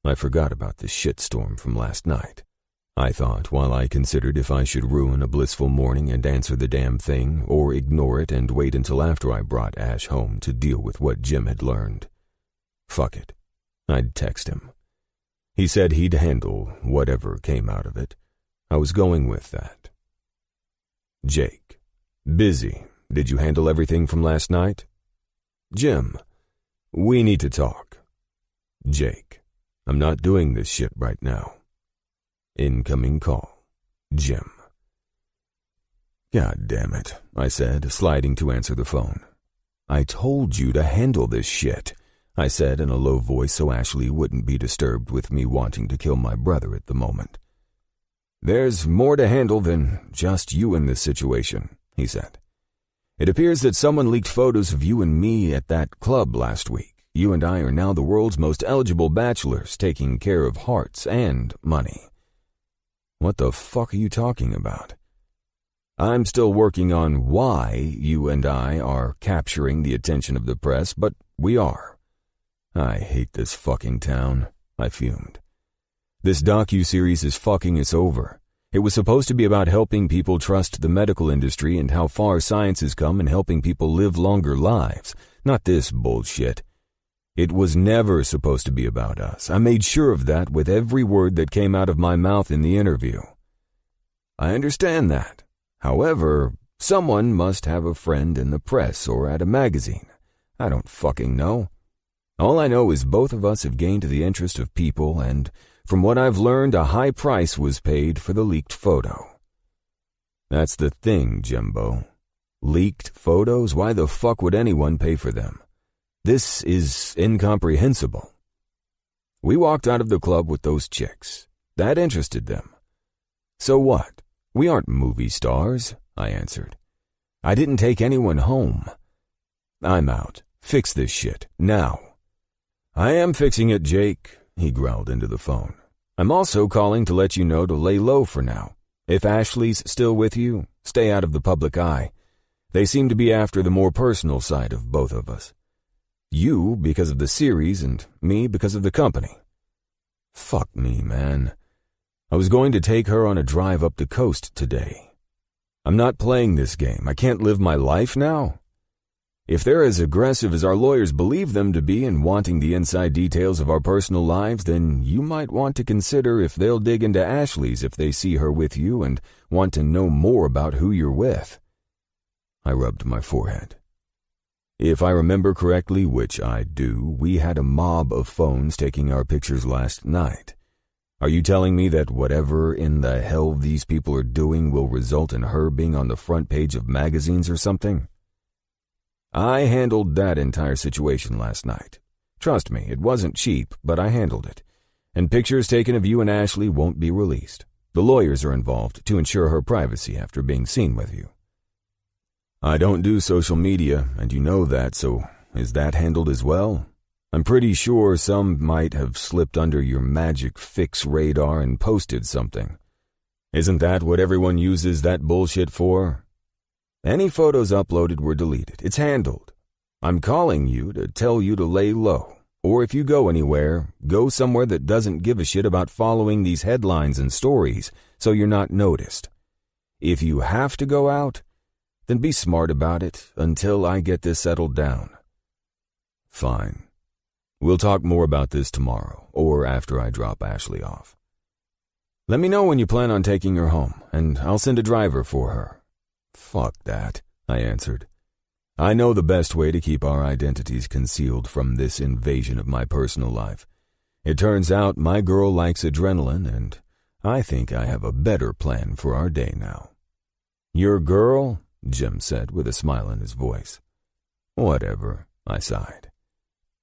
Speaker 2: I forgot about the shitstorm from last night. I thought while I considered if I should ruin a blissful morning and answer the damn thing, or ignore it and wait until after I brought Ash home to deal with what Jim had learned. Fuck it. I'd text him. He said he'd handle whatever came out of it. I was going with that. Jake. Busy. Did you handle everything from last night? Jim. We need to talk. Jake. I'm not doing this shit right now. Incoming call. Jim. God damn it, I said, sliding to answer the phone. I told you to handle this shit, I said in a low voice so Ashley wouldn't be disturbed with me wanting to kill my brother at the moment. There's more to handle than just you in this situation, he said. It appears that someone leaked photos of you and me at that club last week. You and I are now the world's most eligible bachelors, taking care of hearts and money. What the fuck are you talking about? I'm still working on why you and I are capturing the attention of the press, but we are. I hate this fucking town, I fumed. This docu-series is fucking us over. It was supposed to be about helping people trust the medical industry and how far science has come in helping people live longer lives, not this bullshit. It was never supposed to be about us. I made sure of that with every word that came out of my mouth in the interview. I understand that. However, someone must have a friend in the press or at a magazine. I don't fucking know. All I know is both of us have gained the interest of people, and from what I've learned, a high price was paid for the leaked photo. That's the thing, Jimbo. Leaked photos? Why the fuck would anyone pay for them? This is incomprehensible. We walked out of the club with those chicks. That interested them. So what? We aren't movie stars, I answered. I didn't take anyone home. I'm out. Fix this shit, now. I am fixing it, Jake, he growled into the phone. I'm also calling to let you know to lay low for now. If Ashley's still with you, stay out of the public eye. They seem to be after the more personal side of both of us. You because of the series and me because of the company. Fuck me, man. I was going to take her on a drive up the coast today. I'm not playing this game. I can't live my life now. If they're as aggressive as our lawyers believe them to be in wanting the inside details of our personal lives, then you might want to consider if they'll dig into Ashley's if they see her with you and want to know more about who you're with. I rubbed my forehead. If I remember correctly, which I do, we had a mob of phones taking our pictures last night. Are you telling me that whatever in the hell these people are doing will result in her being on the front page of magazines or something? I handled that entire situation last night. Trust me, it wasn't cheap, but I handled it. And pictures taken of you and Ashley won't be released. The lawyers are involved to ensure her privacy after being seen with you. I don't do social media, and you know that, so is that handled as well? I'm pretty sure some might have slipped under your magic fix radar and posted something. Isn't that what everyone uses that bullshit for? Any photos uploaded were deleted. It's handled. I'm calling you to tell you to lay low. Or if you go anywhere, go somewhere that doesn't give a shit about following these headlines and stories so you're not noticed. If you have to go out, then be smart about it until I get this settled down. Fine. We'll talk more about this tomorrow or after I drop Ashley off. Let me know when you plan on taking her home, and I'll send a driver for her. Fuck that, I answered. I know the best way to keep our identities concealed from this invasion of my personal life. It turns out my girl likes adrenaline, and I think I have a better plan for our day now. Your girl? Jim said with a smile in his voice. Whatever, I sighed.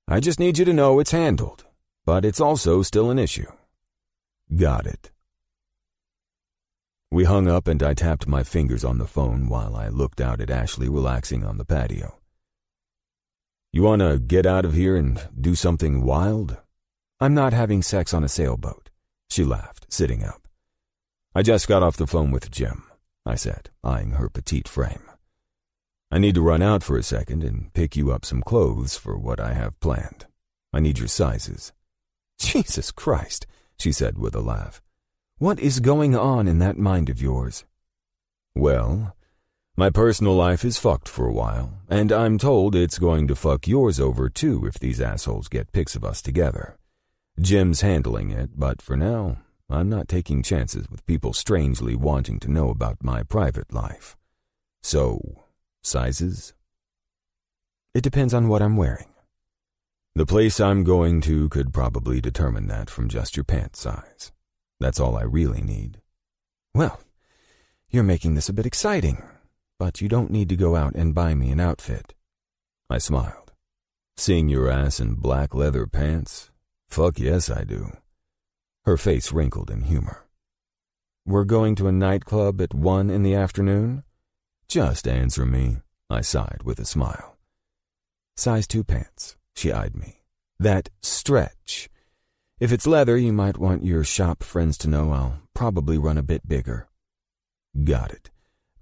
Speaker 2: I just need you to know it's handled, but it's also still an issue. Got it. We hung up and I tapped my fingers on the phone while I looked out at Ashley relaxing on the patio. You want to get out of here and do something wild? I'm not having sex on a sailboat, she laughed, sitting up. I just got off the phone with Jim, I said, eyeing her petite frame. I need to run out for a second and pick you up some clothes for what I have planned. I need your sizes. Jesus Christ, she said with a laugh. What is going on in that mind of yours? Well, my personal life is fucked for a while, and I'm told it's going to fuck yours over too if these assholes get pics of us together. Jim's handling it, but for now, I'm not taking chances with people strangely wanting to know about my private life. So, sizes? It depends on what I'm wearing. The place I'm going to could probably determine that from just your pant size. That's all I really need. Well, you're making this a bit exciting, but you don't need to go out and buy me an outfit. I smiled. Seeing your ass in black leather pants? Fuck yes, I do. Her face wrinkled in humor. We're going to a nightclub at 1 in the afternoon? Just answer me, I sighed with a smile. Size 2 pants, she eyed me. That stretch. If it's leather, you might want your shop friends to know I'll probably run a bit bigger. Got it.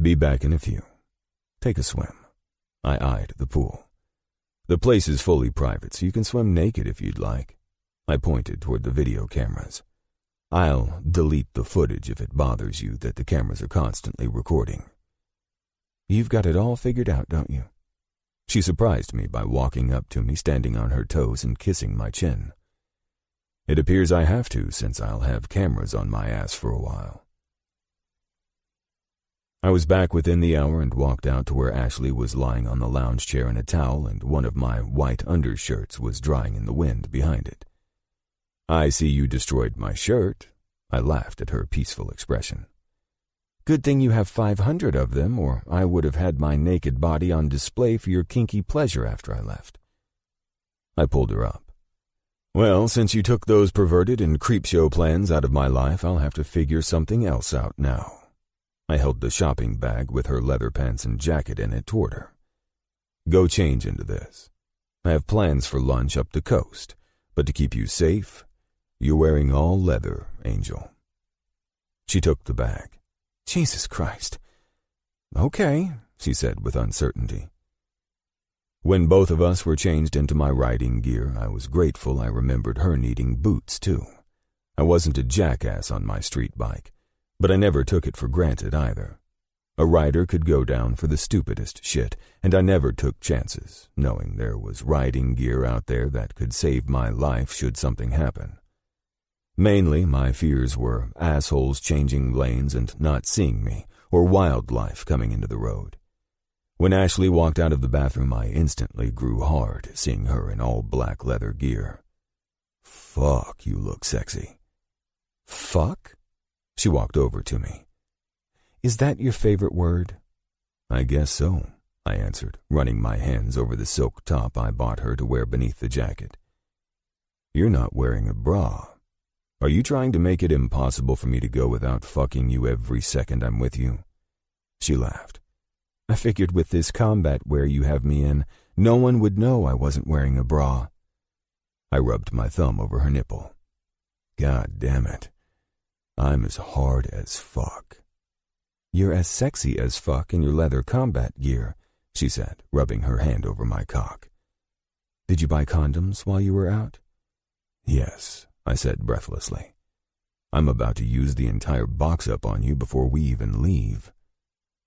Speaker 2: Be back in a few. Take a swim. I eyed the pool. The place is fully private, so you can swim naked if you'd like. I pointed toward the video cameras. I'll delete the footage if it bothers you that the cameras are constantly recording. You've got it all figured out, don't you? She surprised me by walking up to me, standing on her toes and kissing my chin. It appears I have to, since I'll have cameras on my ass for a while. I was back within the hour and walked out to where Ashley was lying on the lounge chair in a towel and one of my white undershirts was drying in the wind behind it. I see you destroyed my shirt. I laughed at her peaceful expression. Good thing you have 500 of them, or I would have had my naked body on display for your kinky pleasure after I left. I pulled her up. Well, since you took those perverted and creepshow plans out of my life, I'll have to figure something else out now. I held the shopping bag with her leather pants and jacket in it toward her. Go change into this. I have plans for lunch up the coast, but to keep you safe, you're wearing all leather, Angel. She took the bag. Jesus Christ. Okay, she said with uncertainty. When both of us were changed into my riding gear, I was grateful I remembered her needing boots, too. I wasn't a jackass on my street bike, but I never took it for granted either. A rider could go down for the stupidest shit, and I never took chances, knowing there was riding gear out there that could save my life should something happen. Mainly, my fears were assholes changing lanes and not seeing me, or wildlife coming into the road. When Ashley walked out of the bathroom, I instantly grew hard, seeing her in all black leather gear. Fuck, you look sexy. Fuck? She walked over to me. Is that your favorite word? I guess so, I answered, running my hands over the silk top I bought her to wear beneath the jacket. You're not wearing a bra. Are you trying to make it impossible for me to go without fucking you every second I'm with you? She laughed. I figured with this combat wear you have me in, no one would know I wasn't wearing a bra. I rubbed my thumb over her nipple. God damn it. I'm as hard as fuck. "You're as sexy as fuck in your leather combat gear," she said, rubbing her hand over my cock. "Did you buy condoms while you were out?" "Yes," I said breathlessly. "I'm about to use the entire box up on you before we even leave."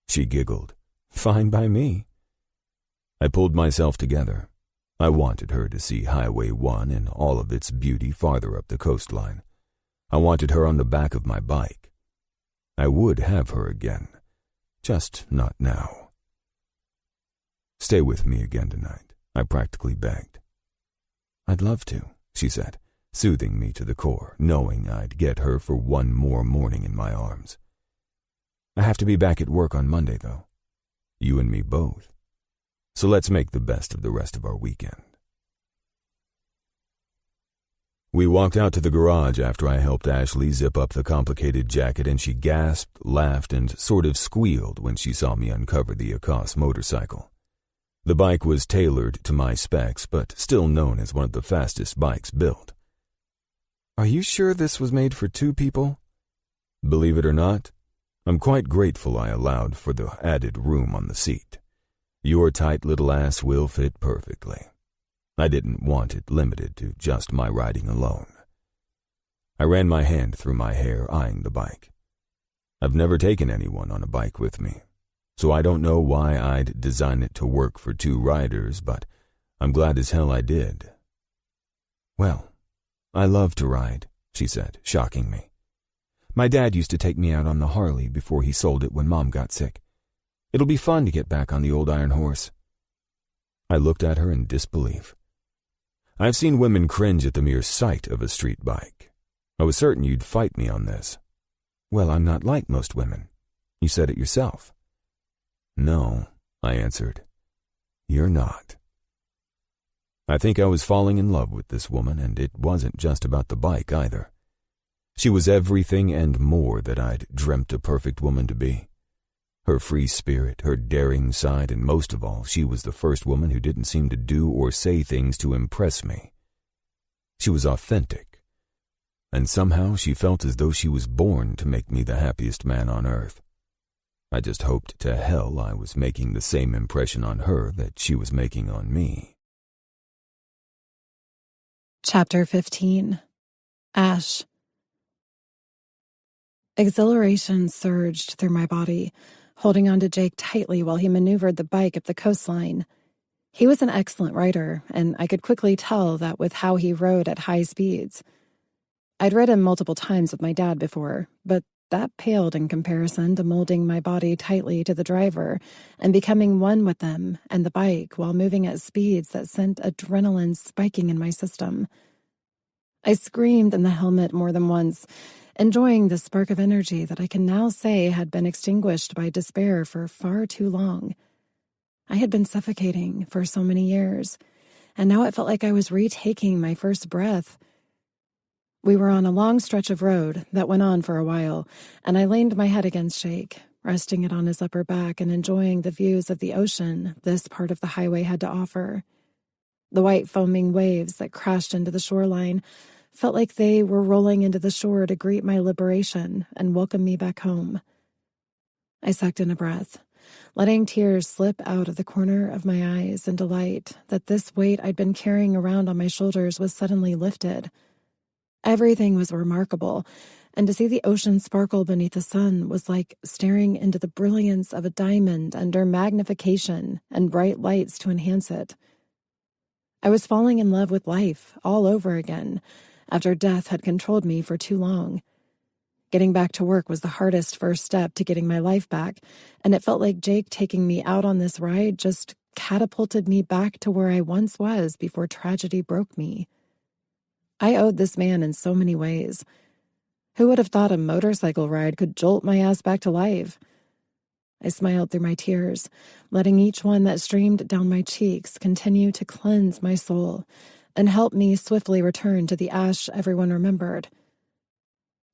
Speaker 2: She giggled. "Fine by me." I pulled myself together. I wanted her to see Highway 1 in all of its beauty farther up the coastline. I wanted her on the back of my bike. I would have her again, just not now. "Stay with me again tonight," I practically begged. "I'd love to," she said, soothing me to the core, knowing I'd get her for one more morning in my arms. "I have to be back at work on Monday, though." "You and me both. So let's make the best of the rest of our weekend." We walked out to the garage after I helped Ashley zip up the complicated jacket, and she gasped, laughed, and sort of squealed when she saw me uncover the Acos motorcycle. The bike was tailored to my specs, but still known as one of the fastest bikes built. "Are you sure this was made for 2 people?" "Believe it or not, I'm quite grateful I allowed for the added room on the seat. Your tight little ass will fit perfectly. I didn't want it limited to just my riding alone." I ran my hand through my hair, eyeing the bike. I've never taken anyone on a bike with me, so I don't know why I'd design it to work for 2 riders, but I'm glad as hell I did. "Well, I love to ride," she said, shocking me. "My dad used to take me out on the Harley before he sold it when Mom got sick. It'll be fun to get back on the old iron horse." I looked at her in disbelief. I've seen women cringe at the mere sight of a street bike. I was certain you'd fight me on this. "Well, I'm not like most women. You said it yourself." "No," I answered. "You're not." I think I was falling in love with this woman, and it wasn't just about the bike either. She was everything and more that I'd dreamt a perfect woman to be. Her free spirit, her daring side, and most of all, she was the first woman who didn't seem to do or say things to impress me. She was authentic, and somehow she felt as though she was born to make me the happiest man on earth. I just hoped to hell I was making the same impression on her that she was making on me.
Speaker 1: Chapter 15. Ash. Exhilaration surged through my body, holding on to Jake tightly while he maneuvered the bike up the coastline. He was an excellent rider, and I could quickly tell that with how he rode at high speeds. I'd ridden multiple times with my dad before, but that paled in comparison to molding my body tightly to the driver and becoming one with them and the bike while moving at speeds that sent adrenaline spiking in my system. I screamed in the helmet more than once, enjoying the spark of energy that I can now say had been extinguished by despair for far too long. I had been suffocating for so many years, and now it felt like I was retaking my first breath. We were on a long stretch of road that went on for a while, and I leaned my head against Jake, resting it on his upper back and enjoying the views of the ocean this part of the highway had to offer. The white foaming waves that crashed into the shoreline felt like they were rolling into the shore to greet my liberation and welcome me back home. I sucked in a breath, letting tears slip out of the corner of my eyes in delight that this weight I'd been carrying around on my shoulders was suddenly lifted. Everything was remarkable, and to see the ocean sparkle beneath the sun was like staring into the brilliance of a diamond under magnification and bright lights to enhance it. I was falling in love with life all over again, after death had controlled me for too long. Getting back to work was the hardest first step to getting my life back, and it felt like Jake taking me out on this ride just catapulted me back to where I once was before tragedy broke me. I owed this man in so many ways. Who would have thought a motorcycle ride could jolt my ass back to life? I smiled through my tears, letting each one that streamed down my cheeks continue to cleanse my soul and help me swiftly return to the Ash everyone remembered.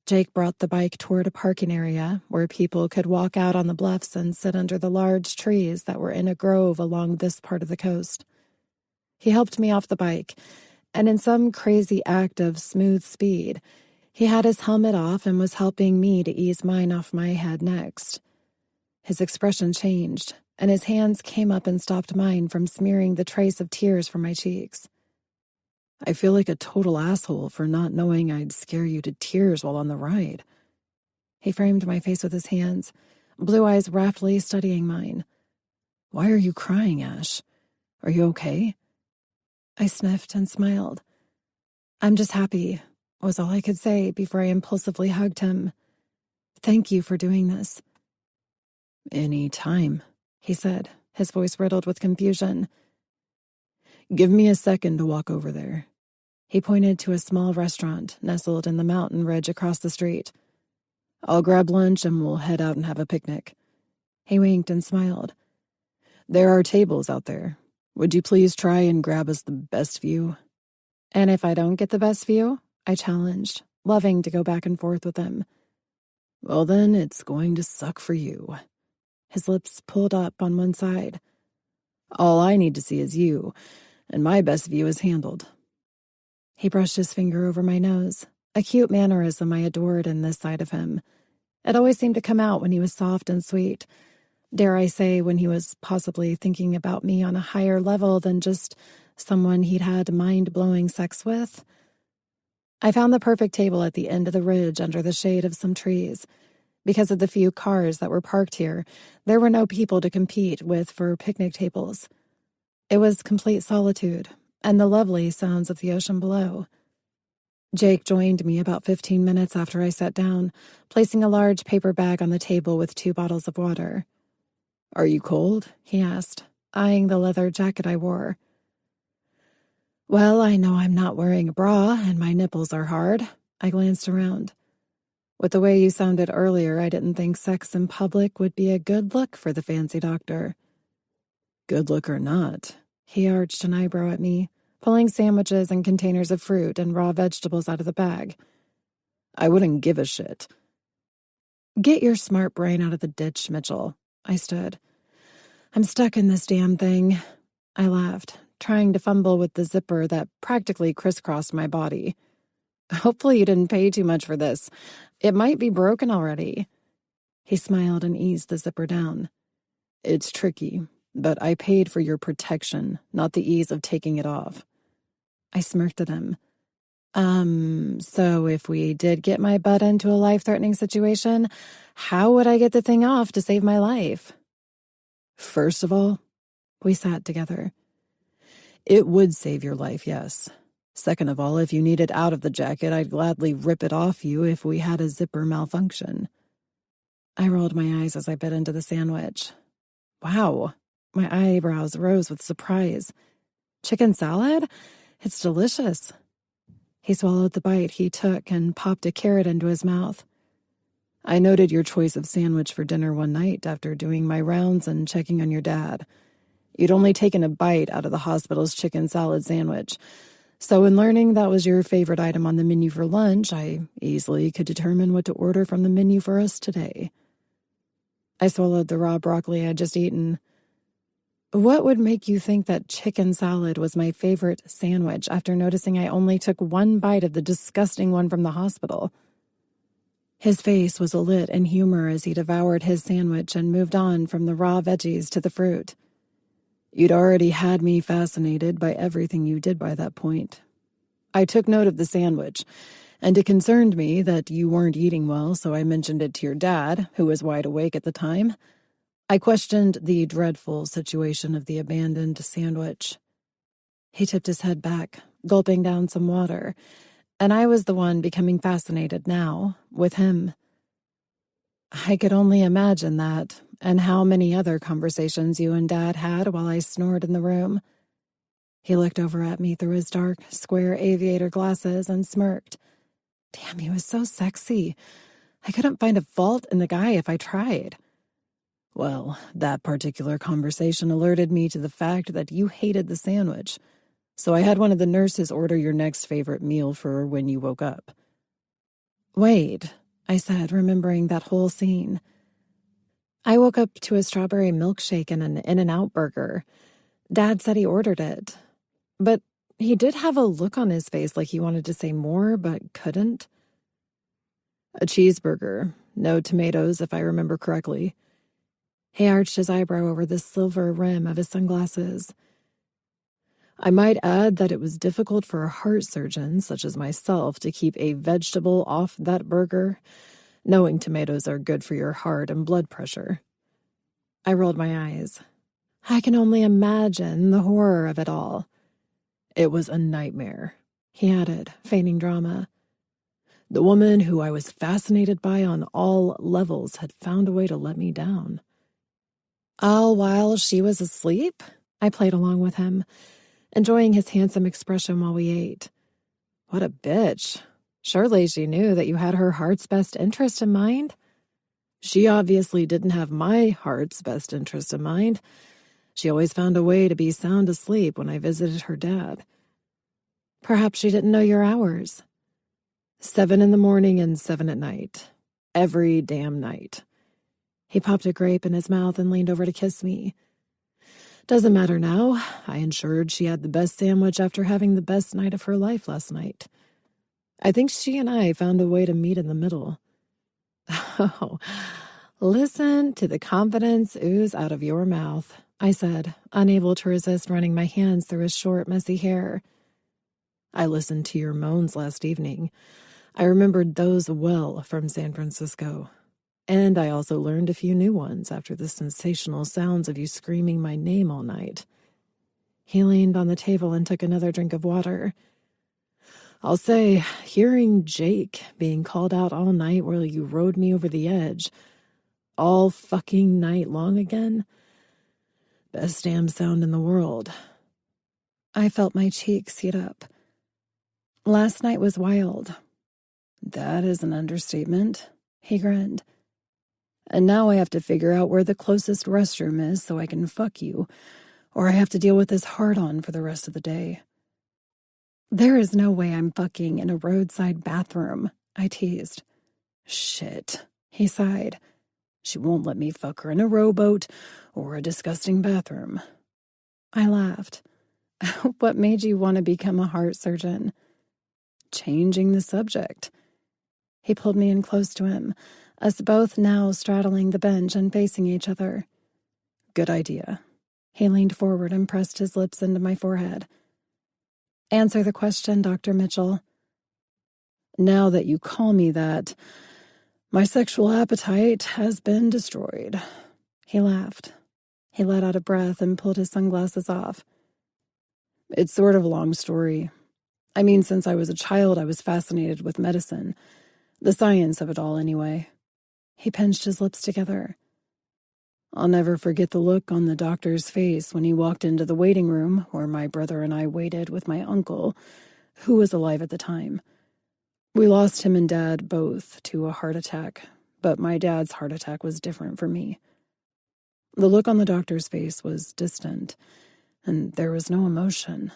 Speaker 1: Jake brought the bike toward a parking area where people could walk out on the bluffs and sit under the large trees that were in a grove along this part of the coast. He helped me off the bike, and in some crazy act of smooth speed, he had his helmet off and was helping me to ease mine off my head next. His expression changed, and his hands came up and stopped mine from smearing the trace of tears from my cheeks. I feel like a total asshole for not knowing I'd scare you to tears while on the ride. He framed my face with his hands, blue eyes raptly studying mine. Why are you crying, Ash? Are you okay? I sniffed and smiled. I'm just happy, was all I could say before I impulsively hugged him. Thank you for doing this. Any time, he said, his voice riddled with confusion. Give me a second to walk over there. He pointed to a small restaurant nestled in the mountain ridge across the street. I'll grab lunch and we'll head out and have a picnic. He winked and smiled. There are tables out there. Would you please try and grab us the best view? And if I don't get the best view? I challenged, loving to go back and forth with him. Well then, it's going to suck for you. His lips pulled up on one side. All I need to see is you, and my best view is handled. He brushed his finger over my nose, a cute mannerism I adored in this side of him. It always seemed to come out when he was soft and sweet. Dare I say, when he was possibly thinking about me on a higher level than just someone he'd had mind-blowing sex with? I found the perfect table at the end of the ridge under the shade of some trees. Because of the few cars that were parked here, there were no people to compete with for picnic tables. It was complete solitude, and the lovely sounds of the ocean below. Jake joined me about 15 minutes after I sat down, placing a large paper bag on the table with 2 bottles of water. Are you cold? He asked, eyeing the leather jacket I wore. Well, I know I'm not wearing a bra, and my nipples are hard. I glanced around. With the way you sounded earlier, I didn't think sex in public would be a good look for the fancy doctor. Good look or not, he arched an eyebrow at me, pulling sandwiches and containers of fruit and raw vegetables out of the bag. I wouldn't give a shit. Get your smart brain out of the ditch, Mitchell. I stood. I'm stuck in this damn thing. I laughed, trying to fumble with the zipper that practically crisscrossed my body. Hopefully you didn't pay too much for this. It might be broken already. He smiled and eased the zipper down. It's tricky, but I paid for your protection, not the ease of taking it off. I smirked at him. So if we did get my butt into a life-threatening situation, how would I get the thing off to save my life? First of all, we sat together. It would save your life, yes. Second of all, if you need it out of the jacket, I'd gladly rip it off you if we had a zipper malfunction. I rolled my eyes as I bit into the sandwich. Wow, my eyebrows rose with surprise. Chicken salad? It's delicious. He swallowed the bite he took and popped a carrot into his mouth. I noted your choice of sandwich for dinner one night after doing my rounds and checking on your dad. You'd only taken a bite out of the hospital's chicken salad sandwich. So in learning that was your favorite item on the menu for lunch, I easily could determine what to order from the menu for us today. I swallowed the raw broccoli I'd just eaten. What would make you think that chicken salad was my favorite sandwich after noticing I only took one bite of the disgusting one from the hospital? His face was alit in humor as he devoured his sandwich and moved on from the raw veggies to the fruit. You'd already had me fascinated by everything you did by that point. I took note of the sandwich, and it concerned me that you weren't eating well, so I mentioned it to your dad, who was wide awake at the time. I questioned the dreadful situation of the abandoned sandwich. He tipped his head back, gulping down some water, and I was the one becoming fascinated now, with him. I could only imagine that, and how many other conversations you and Dad had while I snored in the room. He looked over at me through his dark, square aviator glasses and smirked. Damn, he was so sexy. I couldn't find a fault in the guy if I tried. Well, that particular conversation alerted me to the fact that you hated the sandwich, so I had one of the nurses order your next favorite meal for when you woke up. Wait, I said, remembering that whole scene. I woke up to a strawberry milkshake and an In-N-Out burger. Dad said he ordered it. But he did have a look on his face like he wanted to say more, but couldn't. A cheeseburger, no tomatoes if I remember correctly. He arched his eyebrow over the silver rim of his sunglasses. I might add that it was difficult for a heart surgeon such as myself to keep a vegetable off that burger, knowing tomatoes are good for your heart and blood pressure. I rolled my eyes. I can only imagine the horror of it all. It was a nightmare, he added, feigning drama. The woman who I was fascinated by on all levels had found a way to let me down. All while she was asleep? I played along with him, enjoying his handsome expression while we ate. What a bitch. Surely she knew that you had her heart's best interest in mind? She obviously didn't have my heart's best interest in mind. She always found a way to be sound asleep when I visited her dad. Perhaps she didn't know your hours. 7 in the morning and 7 at night. Every damn night. He popped a grape in his mouth and leaned over to kiss me. Doesn't matter now. I ensured she had the best sandwich after having the best night of her life last night. I think she and I found a way to meet in the middle. Oh, listen to the confidence ooze out of your mouth, I said, unable to resist running my hands through his short, messy hair. I listened to your moans last evening. I remembered those well from San Francisco. And I also learned a few new ones after the sensational sounds of you screaming my name all night. He leaned on the table and took another drink of water. I'll say, hearing Jake being called out all night while you rode me over the edge, all fucking night long again, best damn sound in the world. I felt my cheeks heat up. Last night was wild. That is an understatement, he grinned. And now I have to figure out where the closest restroom is so I can fuck you, or I have to deal with this hard-on for the rest of the day. There is no way I'm fucking in a roadside bathroom, I teased. Shit, he sighed. She won't let me fuck her in a rowboat or a disgusting bathroom. I laughed. What made you want to become a heart surgeon? Changing the subject. He pulled me in close to him, us both now straddling the bench and facing each other. Good idea. He leaned forward and pressed his lips into my forehead. Answer the question, Dr. Mitchell. Now that you call me that, my sexual appetite has been destroyed. He laughed. He let out a breath and pulled his sunglasses off. It's sort of a long story. I mean, since I was a child, I was fascinated with medicine. The science of it all, anyway. He pinched his lips together. I'll never forget the look on the doctor's face when he walked into the waiting room where my brother and I waited with my uncle, who was alive at the time. We lost him and Dad both to a heart attack, but my dad's heart attack was different for me. The look on the doctor's face was distant, and there was no emotion.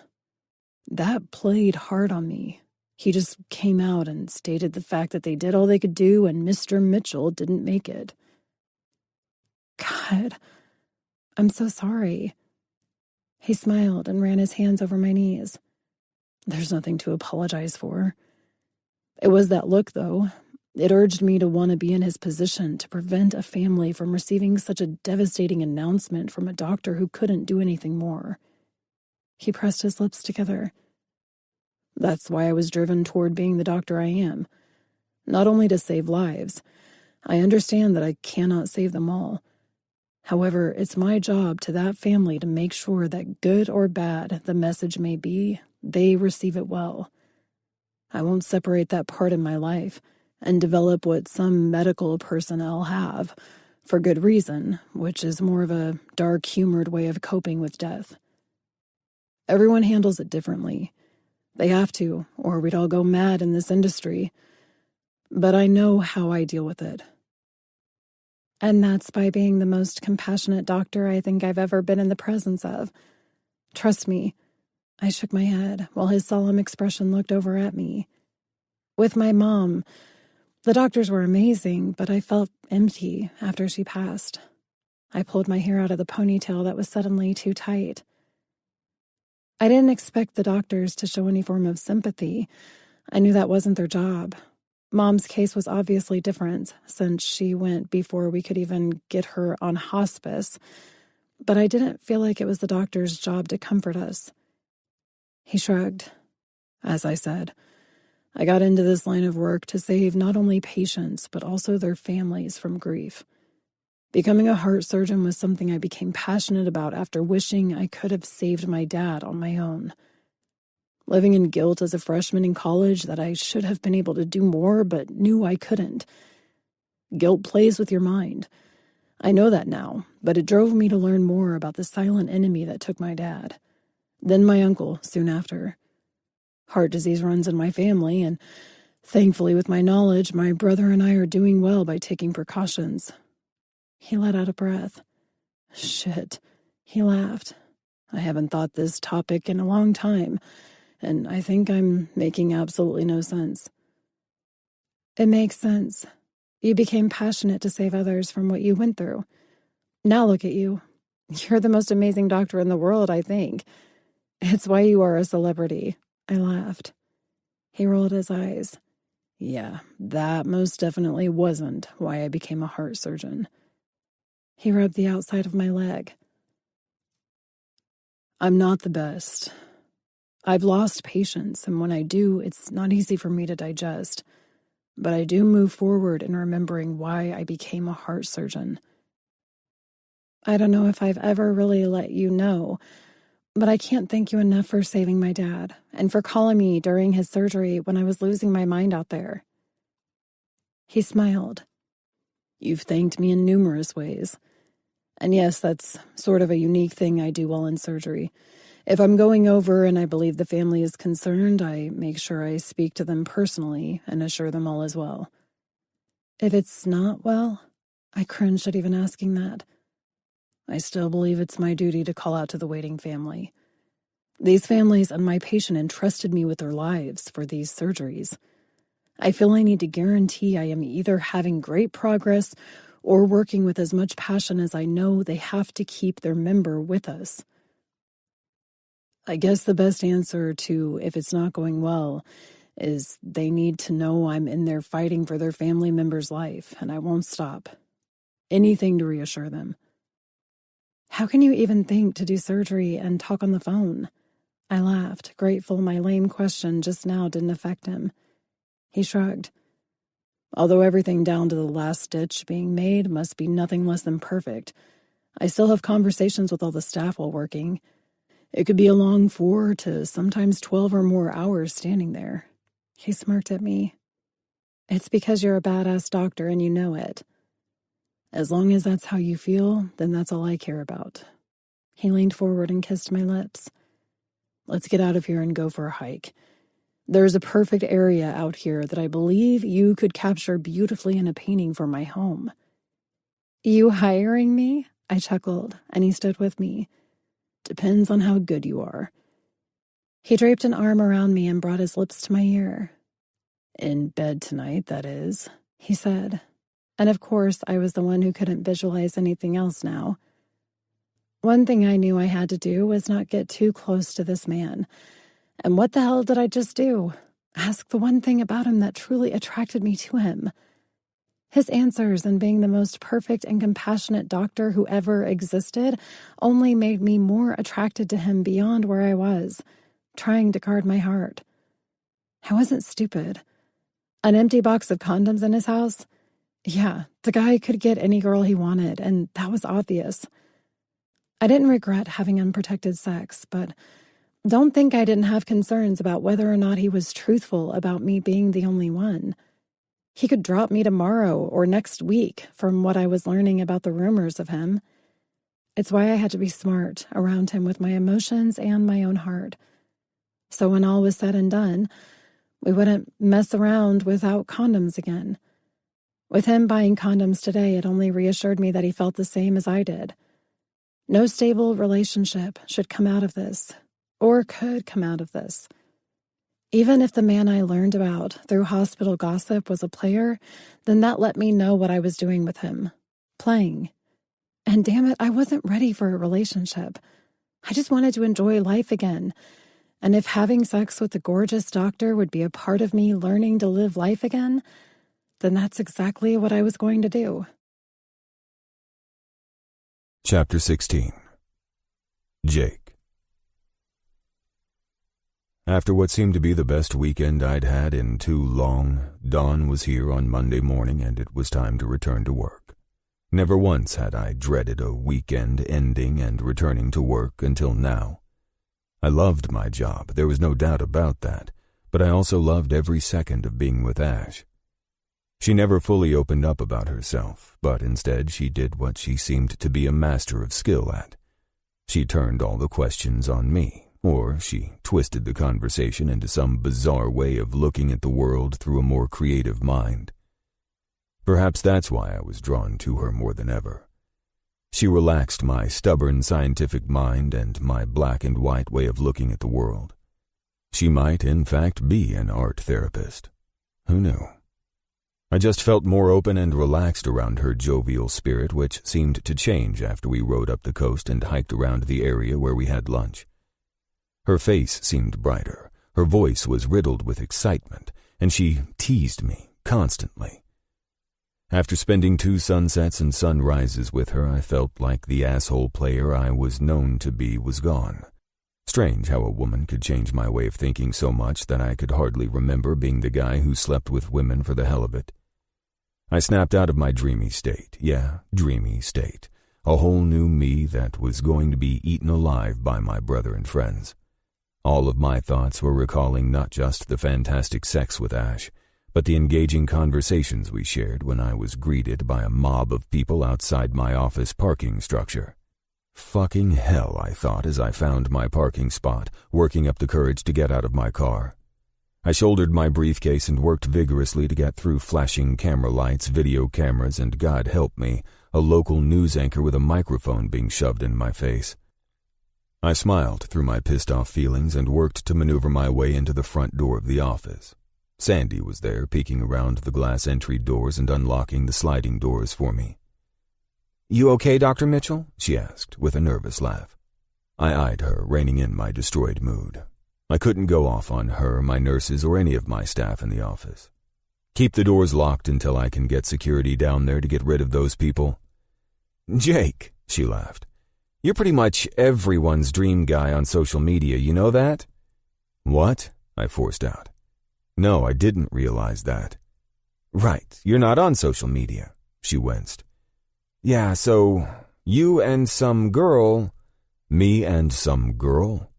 Speaker 1: That played hard on me. He just came out and stated the fact that they did all they could do and Mr. Mitchell didn't make it. God, I'm so sorry. He smiled and ran his hands over my knees. There's nothing to apologize for. It was that look, though. It urged me to want to be in his position to prevent a family from receiving such a devastating announcement from a doctor who couldn't do anything more. He pressed his lips together. That's why I was driven toward being the doctor I am. Not only to save lives. I understand that I cannot save them all. However, it's my job to that family to make sure that good or bad the message may be, they receive it well. I won't separate that part in my life and develop what some medical personnel have, for good reason, which is more of a dark-humored way of coping with death. Everyone handles it differently. They have to, or we'd all go mad in this industry. But I know how I deal with it. And that's by being the most compassionate doctor I think I've ever been in the presence of. Trust me. I shook my head while his solemn expression looked over at me. With my mom, the doctors were amazing, but I felt empty after she passed. I pulled my hair out of the ponytail that was suddenly too tight. I didn't expect the doctors to show any form of sympathy. I knew that wasn't their job. Mom's case was obviously different since she went before we could even get her on hospice, but I didn't feel like it was the doctor's job to comfort us. He shrugged. As I said, I got into this line of work to save not only patients, but also their families from grief. Becoming a heart surgeon was something I became passionate about after wishing I could have saved my dad on my own. Living in guilt as a freshman in college that I should have been able to do more but knew I couldn't. Guilt plays with your mind. I know that now, but it drove me to learn more about the silent enemy that took my dad. Then my uncle soon after. Heart disease runs in my family, and thankfully with my knowledge, my brother and I are doing well by taking precautions. He let out a breath. Shit, he laughed. I haven't thought this topic in a long time, and I think I'm making absolutely no sense. It makes sense. You became passionate to save others from what you went through. Now look at you. You're the most amazing doctor in the world, I think. It's why you are a celebrity. I laughed. He rolled his eyes. Yeah, that most definitely wasn't why I became a heart surgeon. He rubbed the outside of my leg. I'm not the best. I've lost patience, and when I do, it's not easy for me to digest. But I do move forward in remembering why I became a heart surgeon. I don't know if I've ever really let you know, but I can't thank you enough for saving my dad and for calling me during his surgery when I was losing my mind out there. He smiled. You've thanked me in numerous ways. And yes, that's sort of a unique thing I do while in surgery. If I'm going over and I believe the family is concerned, I make sure I speak to them personally and assure them all is well. If it's not well, I cringed at even asking that. I still believe it's my duty to call out to the waiting family. These families and my patient entrusted me with their lives for these surgeries. I feel I need to guarantee I am either having great progress or working with as much passion as I know they have to keep their member with us. I guess the best answer to if it's not going well is they need to know I'm in there fighting for their family member's life, and I won't stop. Anything to reassure them. How can you even think to do surgery and talk on the phone? I laughed, grateful my lame question just now didn't affect him. He shrugged. Although everything down to the last stitch being made must be nothing less than perfect, I still have conversations with all the staff while working. It could be a long 4 to sometimes 12 or more hours standing there. He smirked at me. It's because you're a badass doctor and you know it. As long as that's how you feel, then that's all I care about. He leaned forward and kissed my lips. Let's get out of here and go for a hike. There's a perfect area out here that I believe you could capture beautifully in a painting for my home. You hiring me? I chuckled, and he stood with me. Depends on how good you are. He draped an arm around me and brought his lips to my ear. In bed tonight, that is, he said. And of course, I was the one who couldn't visualize anything else now. One thing I knew I had to do was not get too close to this man. And what the hell did I just do? Ask the one thing about him that truly attracted me to him. His answers and being the most perfect and compassionate doctor who ever existed only made me more attracted to him beyond where I was, trying to guard my heart. I wasn't stupid. An empty box of condoms in his house? Yeah, the guy could get any girl he wanted, and that was obvious. I didn't regret having unprotected sex, but don't think I didn't have concerns about whether or not he was truthful about me being the only one. He could drop me tomorrow or next week from what I was learning about the rumors of him. It's why I had to be smart around him with my emotions and my own heart. So when all was said and done, we wouldn't mess around without condoms again. With him buying condoms today, it only reassured me that he felt the same as I did. No stable relationship should come out of this, or could come out of this. Even if the man I learned about through hospital gossip was a player, then that let me know what I was doing with him. Playing. And damn it, I wasn't ready for a relationship. I just wanted to enjoy life again. And if having sex with a gorgeous doctor would be a part of me learning to live life again, then that's exactly what I was going to do.
Speaker 2: Chapter 16. Jake. After what seemed to be the best weekend I'd had in too long, dawn was here on Monday morning and it was time to return to work. Never once had I dreaded a weekend ending and returning to work until now. I loved my job, there was no doubt about that, but I also loved every second of being with Ash. She never fully opened up about herself, but instead she did what she seemed to be a master of skill at. She turned all the questions on me, or she twisted the conversation into some bizarre way of looking at the world through a more creative mind. Perhaps that's why I was drawn to her more than ever. She relaxed my stubborn scientific mind and my black and white way of looking at the world. She might, in fact, be an art therapist. Who knew? I just felt more open and relaxed around her jovial spirit, which seemed to change after we rode up the coast and hiked around the area where we had lunch. Her face seemed brighter, her voice was riddled with excitement, and she teased me constantly. After spending 2 sunsets and sunrises with her, I felt like the asshole player I was known to be was gone. Strange how a woman could change my way of thinking so much that I could hardly remember being the guy who slept with women for the hell of it. I snapped out of my dreamy state, dreamy state, a whole new me that was going to be eaten alive by my brother and friends. All of my thoughts were recalling not just the fantastic sex with Ash, but the engaging conversations we shared when I was greeted by a mob of people outside my office parking structure. Fucking hell, I thought as I found my parking spot, working up the courage to get out of my car. I shouldered my briefcase and worked vigorously to get through flashing camera lights, video cameras, and God help me, a local news anchor with a microphone being shoved in my face. I smiled through my pissed-off feelings and worked to maneuver my way into the front door of the office. Sandy was there, peeking around the glass entry doors and unlocking the sliding doors for me. "You okay, Dr. Mitchell?" she asked, with a nervous laugh. I eyed her, reining in my destroyed mood. I couldn't go off on her, my nurses, or any of my staff in the office. "Keep the doors locked until I can get security down there to get rid of those people." "Jake," she laughed, "you're pretty much everyone's dream guy on social media, you know that?" "What?" I forced out. "No, I didn't realize that." "Right, you're not on social media," she winced. "Yeah, so you and some girl—" "Me and some girl?"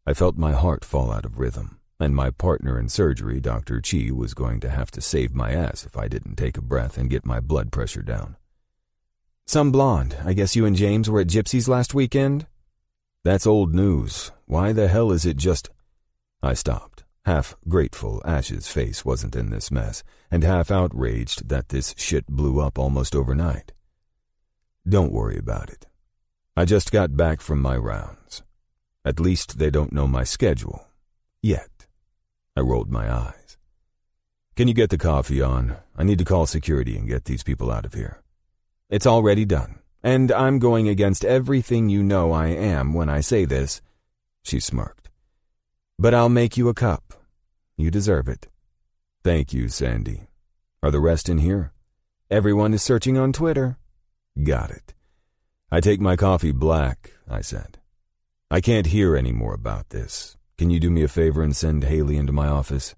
Speaker 2: I felt my heart fall out of rhythm, and my partner in surgery, Dr. Chi, was going to have to save my ass if I didn't take a breath and get my blood pressure down. "Some blonde. I guess you and James were at Gypsy's last weekend?" "That's old news. Why the hell is it just—" I stopped, half grateful Ash's face wasn't in this mess, and half outraged that this shit blew up almost overnight. "Don't worry about it. I just got back from my rounds. At least they don't know my schedule. Yet." I rolled my eyes. "Can you get the coffee on? I need to call security and get these people out of here." "It's already done, and I'm going against everything you know I am when I say this," she smirked. "But I'll make you a cup. You deserve it." "Thank you, Sandy. Are the rest in here?" "Everyone is searching on Twitter." "Got it. I take my coffee black," I said. "I can't hear any more about this. Can you do me a favor and send Haley into my office?"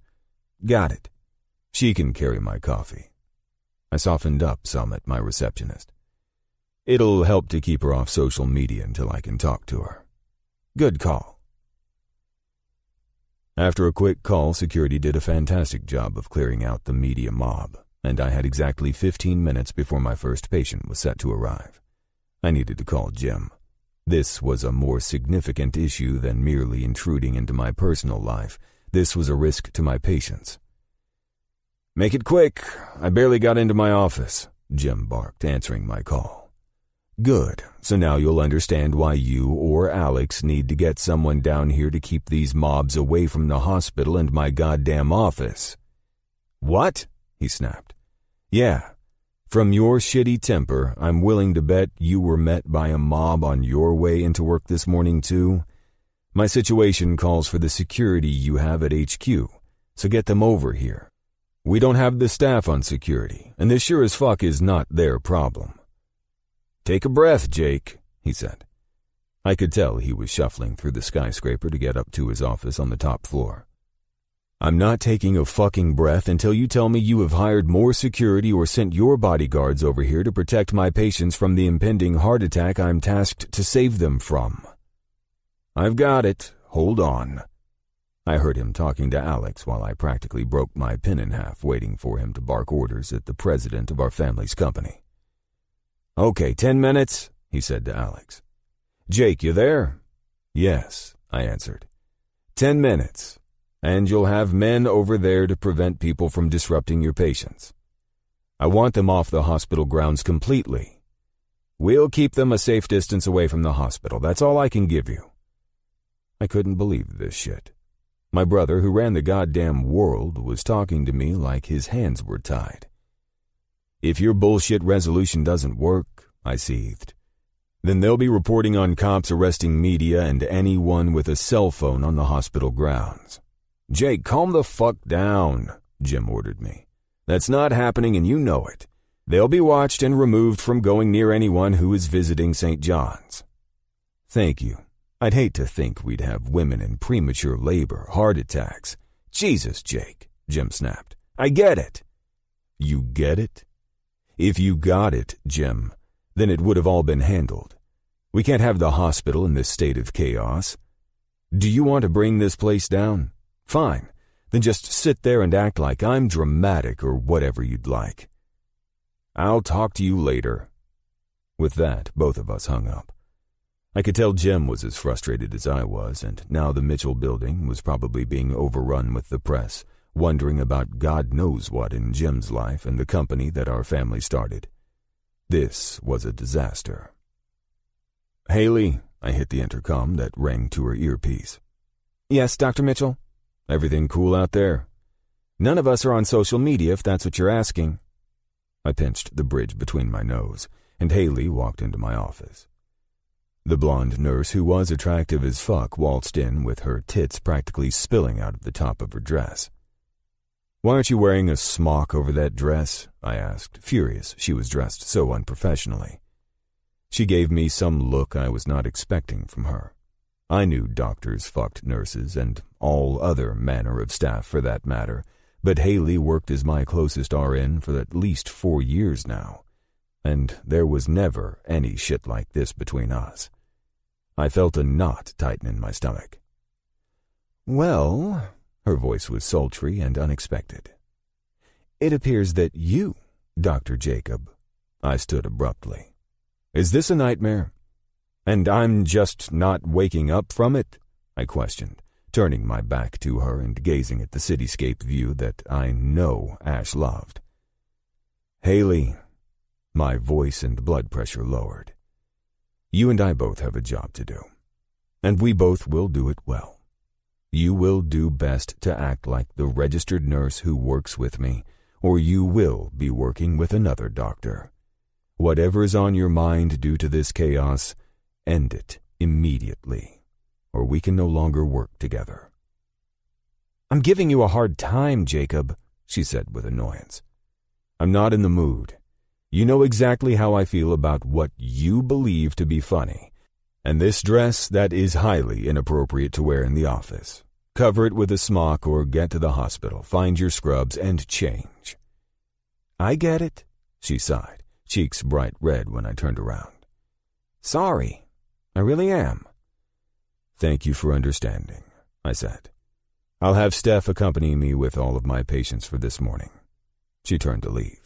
Speaker 2: "Got it." "She can carry my coffee." I softened up some at my receptionist. "It'll help to keep her off social media until I can talk to her." "Good call." After a quick call, security did a fantastic job of clearing out the media mob, and I had exactly 15 minutes before my first patient was set to arrive. I needed to call Jim. This was a more significant issue than merely intruding into my personal life. This was a risk to my patients. "Make it quick. I barely got into my office," Jim barked, answering my call. "Good. So now you'll understand why you or Alex need to get someone down here to keep these mobs away from the hospital and my goddamn office." "What?" he snapped. "Yeah. From your shitty temper, I'm willing to bet you were met by a mob on your way into work this morning, too. My situation calls for the security you have at HQ, so get them over here. We don't have the staff on security, and this sure as fuck is not their problem." "Take a breath, Jake," he said. I could tell he was shuffling through the skyscraper to get up to his office on the top floor. "I'm not taking a fucking breath until you tell me you have hired more security or sent your bodyguards over here to protect my patients from the impending heart attack I'm tasked to save them from." "I've got it. Hold on." I heard him talking to Alex while I practically broke my pen in half waiting for him to bark orders at the president of our family's company. "Okay, 10 minutes, he said to Alex. "Jake, you there?" "Yes," I answered. 10 minutes, and you'll have men over there to prevent people from disrupting your patients. I want them off the hospital grounds completely. We'll keep them a safe distance away from the hospital. That's all I can give you." I couldn't believe this shit. My brother, who ran the goddamn world, was talking to me like his hands were tied. "If your bullshit resolution doesn't work," I seethed, "then they'll be reporting on cops arresting media and anyone with a cell phone on the hospital grounds." "Jake, calm the fuck down," Jim ordered me. "That's not happening and you know it. They'll be watched and removed from going near anyone who is visiting St. John's." "Thank you. I'd hate to think we'd have women in premature labor, heart attacks." "Jesus, Jake," Jim snapped. "I get it." "You get it? If you got it, Jim, then it would have all been handled. We can't have the hospital in this state of chaos. Do you want to bring this place down? Fine, then just sit there and act like I'm dramatic or whatever you'd like." "I'll talk to you later." With that, both of us hung up. I could tell Jim was as frustrated as I was, and now the Mitchell building was probably being overrun with the press, wondering about God knows what in Jim's life and the company that our family started. This was a disaster. "Haley," I hit the intercom that rang to her earpiece.
Speaker 1: "Yes, Dr. Mitchell?"
Speaker 2: "Everything cool out there?"
Speaker 1: "None of us are on social media, if that's what you're asking."
Speaker 2: I pinched the bridge between my nose, and Haley walked into my office. The blonde nurse, who was attractive as fuck, waltzed in with her tits practically spilling out of the top of her dress. "Why aren't you wearing a smock over that dress?" I asked, furious she was dressed so unprofessionally. She gave me some look I was not expecting from her. I knew doctors fucked nurses, and all other manner of staff for that matter, but Haley worked as my closest RN for at least 4 years now, and there was never any shit like this between us. I felt a knot tighten in my stomach. "Well," her voice was sultry and unexpected, "it appears that you, Dr. Jacob." I stood abruptly. "Is this a nightmare? And I'm just not waking up from it?" I questioned, turning my back to her and gazing at the cityscape view that I know Ash loved. "Haley," my voice and blood pressure lowered, "you and I both have a job to do, and we both will do it well. You will do best to act like the registered nurse who works with me, or you will be working with another doctor. Whatever is on your mind due to this chaos, end it immediately, or we can no longer work together." "I'm giving you a hard time, Jacob," she said with annoyance. "I'm not in the mood. You know exactly how I feel about what you believe to be funny, and this dress that is highly inappropriate to wear in the office. Cover it with a smock or get to the hospital, find your scrubs, and change." "I get it," she sighed, cheeks bright red when I turned around. "Sorry, I really am." "Thank you for understanding," I said. "I'll have Steph accompany me with all of my patients for this morning." She turned to leave.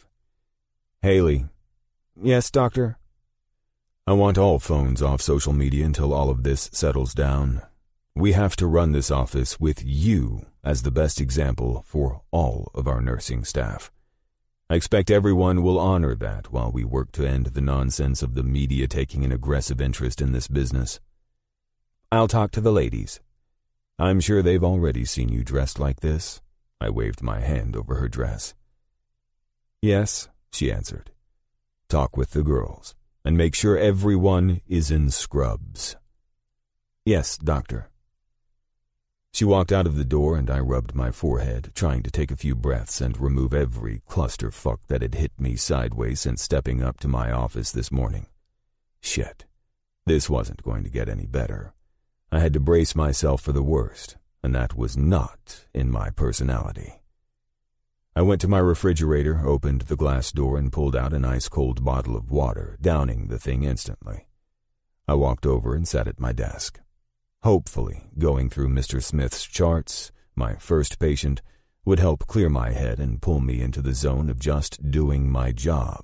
Speaker 2: "Haley."
Speaker 1: "Yes, doctor?"
Speaker 2: "I want all phones off social media until all of this settles down. We have to run this office with you as the best example for all of our nursing staff. I expect everyone will honor that while we work to end the nonsense of the media taking an aggressive interest in this business." "I'll talk to the ladies." "I'm sure they've already seen you dressed like this." I waved my hand over her dress. "Yes," she answered. "Talk with the girls, and make sure everyone is in scrubs." "Yes, doctor." She walked out of the door and I rubbed my forehead, trying to take a few breaths and remove every clusterfuck that had hit me sideways since stepping up to my office this morning. Shit. This wasn't going to get any better. I had to brace myself for the worst, and that was not in my personality. I went to my refrigerator, opened the glass door, and pulled out an ice-cold bottle of water, downing the thing instantly. I walked over and sat at my desk. Hopefully, going through Mr. Smith's charts, my first patient, would help clear my head and pull me into the zone of just doing my job.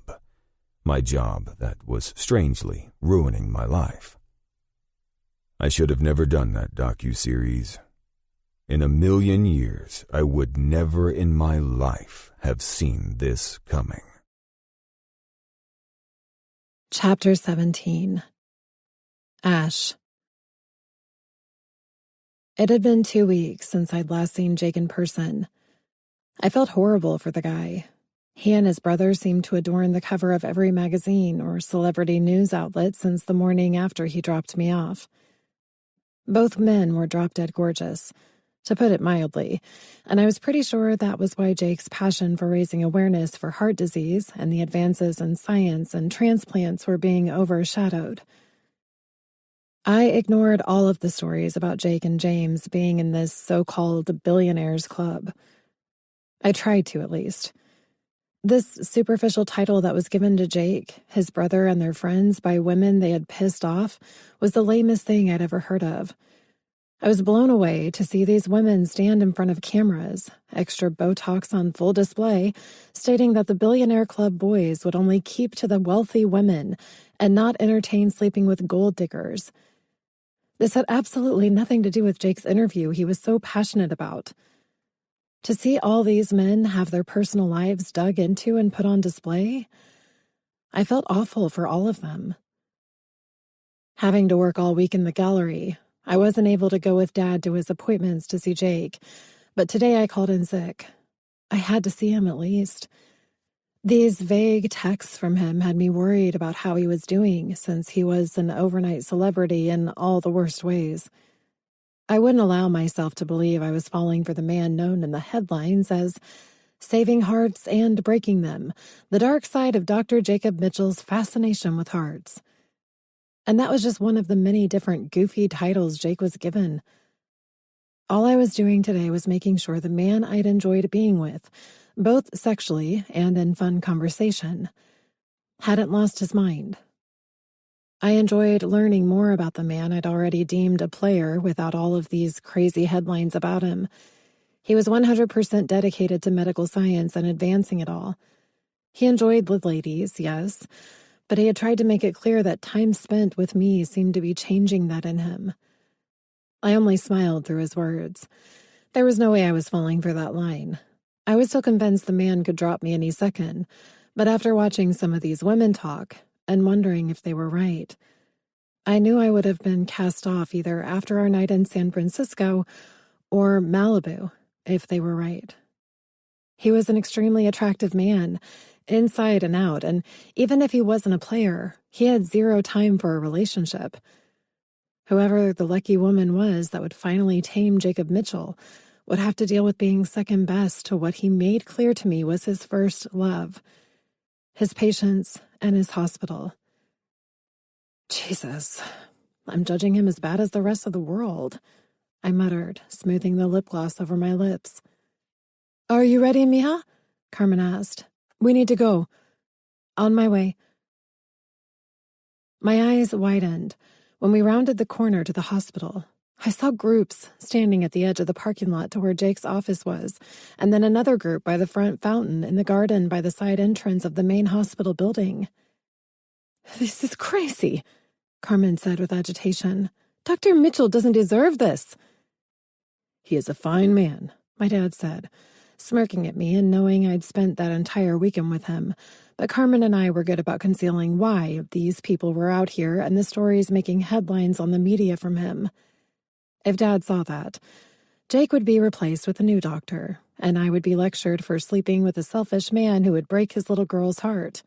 Speaker 2: My job that was strangely ruining my life. I should have never done that docuseries. In a million years, I would never in my life have seen this coming.
Speaker 1: Chapter 17. Ash. It had been 2 weeks since I'd last seen Jake in person. I felt horrible for the guy. He and his brother seemed to adorn the cover of every magazine or celebrity news outlet since the morning after he dropped me off. Both men were drop-dead gorgeous, to put it mildly, and I was pretty sure that was why Jake's passion for raising awareness for heart disease and the advances in science and transplants were being overshadowed. I ignored all of the stories about Jake and James being in this so-called Billionaires club. I tried to, at least. This superficial title that was given to Jake, his brother, and their friends by women they had pissed off was the lamest thing I'd ever heard of. I was blown away to see these women stand in front of cameras, extra Botox on full display, stating that the Billionaire Club boys would only keep to the wealthy women and not entertain sleeping with gold diggers. This had absolutely nothing to do with Jake's interview he was so passionate about. To see all these men have their personal lives dug into and put on display, I felt awful for all of them. Having to work all week in the gallery, I wasn't able to go with Dad to his appointments to see Jake, but today I called in sick. I had to see him at least. These vague texts from him had me worried about how he was doing, since he was an overnight celebrity in all the worst ways. I wouldn't allow myself to believe I was falling for the man known in the headlines as saving hearts and breaking them, the dark side of Dr. Jacob Mitchell's fascination with hearts. And that was just one of the many different goofy titles Jake was given. All I was doing today was making sure the man I'd enjoyed being with, both sexually and in fun conversation, hadn't lost his mind. I enjoyed learning more about the man I'd already deemed a player without all of these crazy headlines about him. He was 100% dedicated to medical science and advancing it all. He enjoyed the ladies, yes, but he had tried to make it clear that time spent with me seemed to be changing that in him. I only smiled through his words. There was no way I was falling for that line. I was still convinced the man could drop me any second, but after watching some of these women talk and wondering if they were right, I knew I would have been cast off either after our night in San Francisco or Malibu if they were right. He was an extremely attractive man, inside and out, and even if he wasn't a player, he had zero time for a relationship. Whoever the lucky woman was that would finally tame Jacob Mitchell would have to deal with being second best to what he made clear to me was his first love, his patients and his hospital. Jesus, I'm judging him as bad as the rest of the world, I muttered, smoothing the lip gloss over my lips. Are you ready, mija? Carmen asked. We need to go. On my way. My eyes widened when we rounded the corner to the hospital. I saw groups standing at the edge of the parking lot to where Jake's office was, and then another group by the front fountain in the garden by the side entrance of the main hospital building. This is crazy, Carmen said with agitation. Dr. Mitchell doesn't deserve this. He is a fine man, my dad said, smirking at me and knowing I'd spent that entire weekend with him. But Carmen and I were good about concealing why these people were out here and the stories making headlines on the media from him. If Dad saw that, Jake would be replaced with a new doctor, and I would be lectured for sleeping with a selfish man who would break his little girl's heart.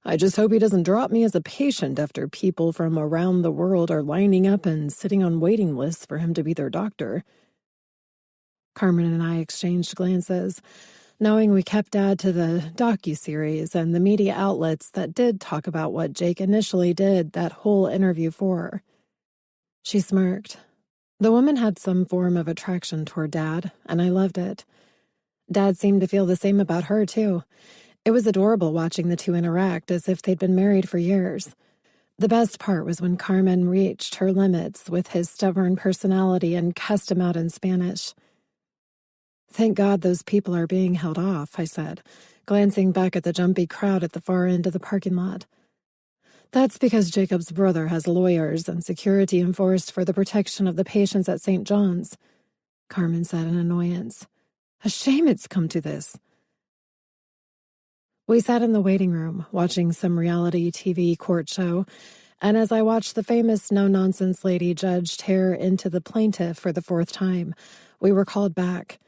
Speaker 1: I just hope he doesn't drop me as a patient after people from around the world are lining up and sitting on waiting lists for him to be their doctor." Carmen and I exchanged glances, knowing we kept Dad to the docuseries and the media outlets that did talk about what Jake initially did that whole interview for. She smirked. The woman had some form of attraction toward Dad, and I loved it. Dad seemed to feel the same about her, too. It was adorable watching the two interact as if they'd been married for years. The best part was when Carmen reached her limits with his stubborn personality and cussed him out in Spanish. "Thank God those people are being held off," I said, glancing back at the jumpy crowd at the far end of the parking lot. "That's because Jacob's brother has lawyers and security enforced for the protection of the patients at St. John's," Carmen said in annoyance. "A shame it's come to this." We sat in the waiting room, watching some reality TV court show, and as I watched the famous no-nonsense lady judge tear into the plaintiff for the 4th time, we were called back.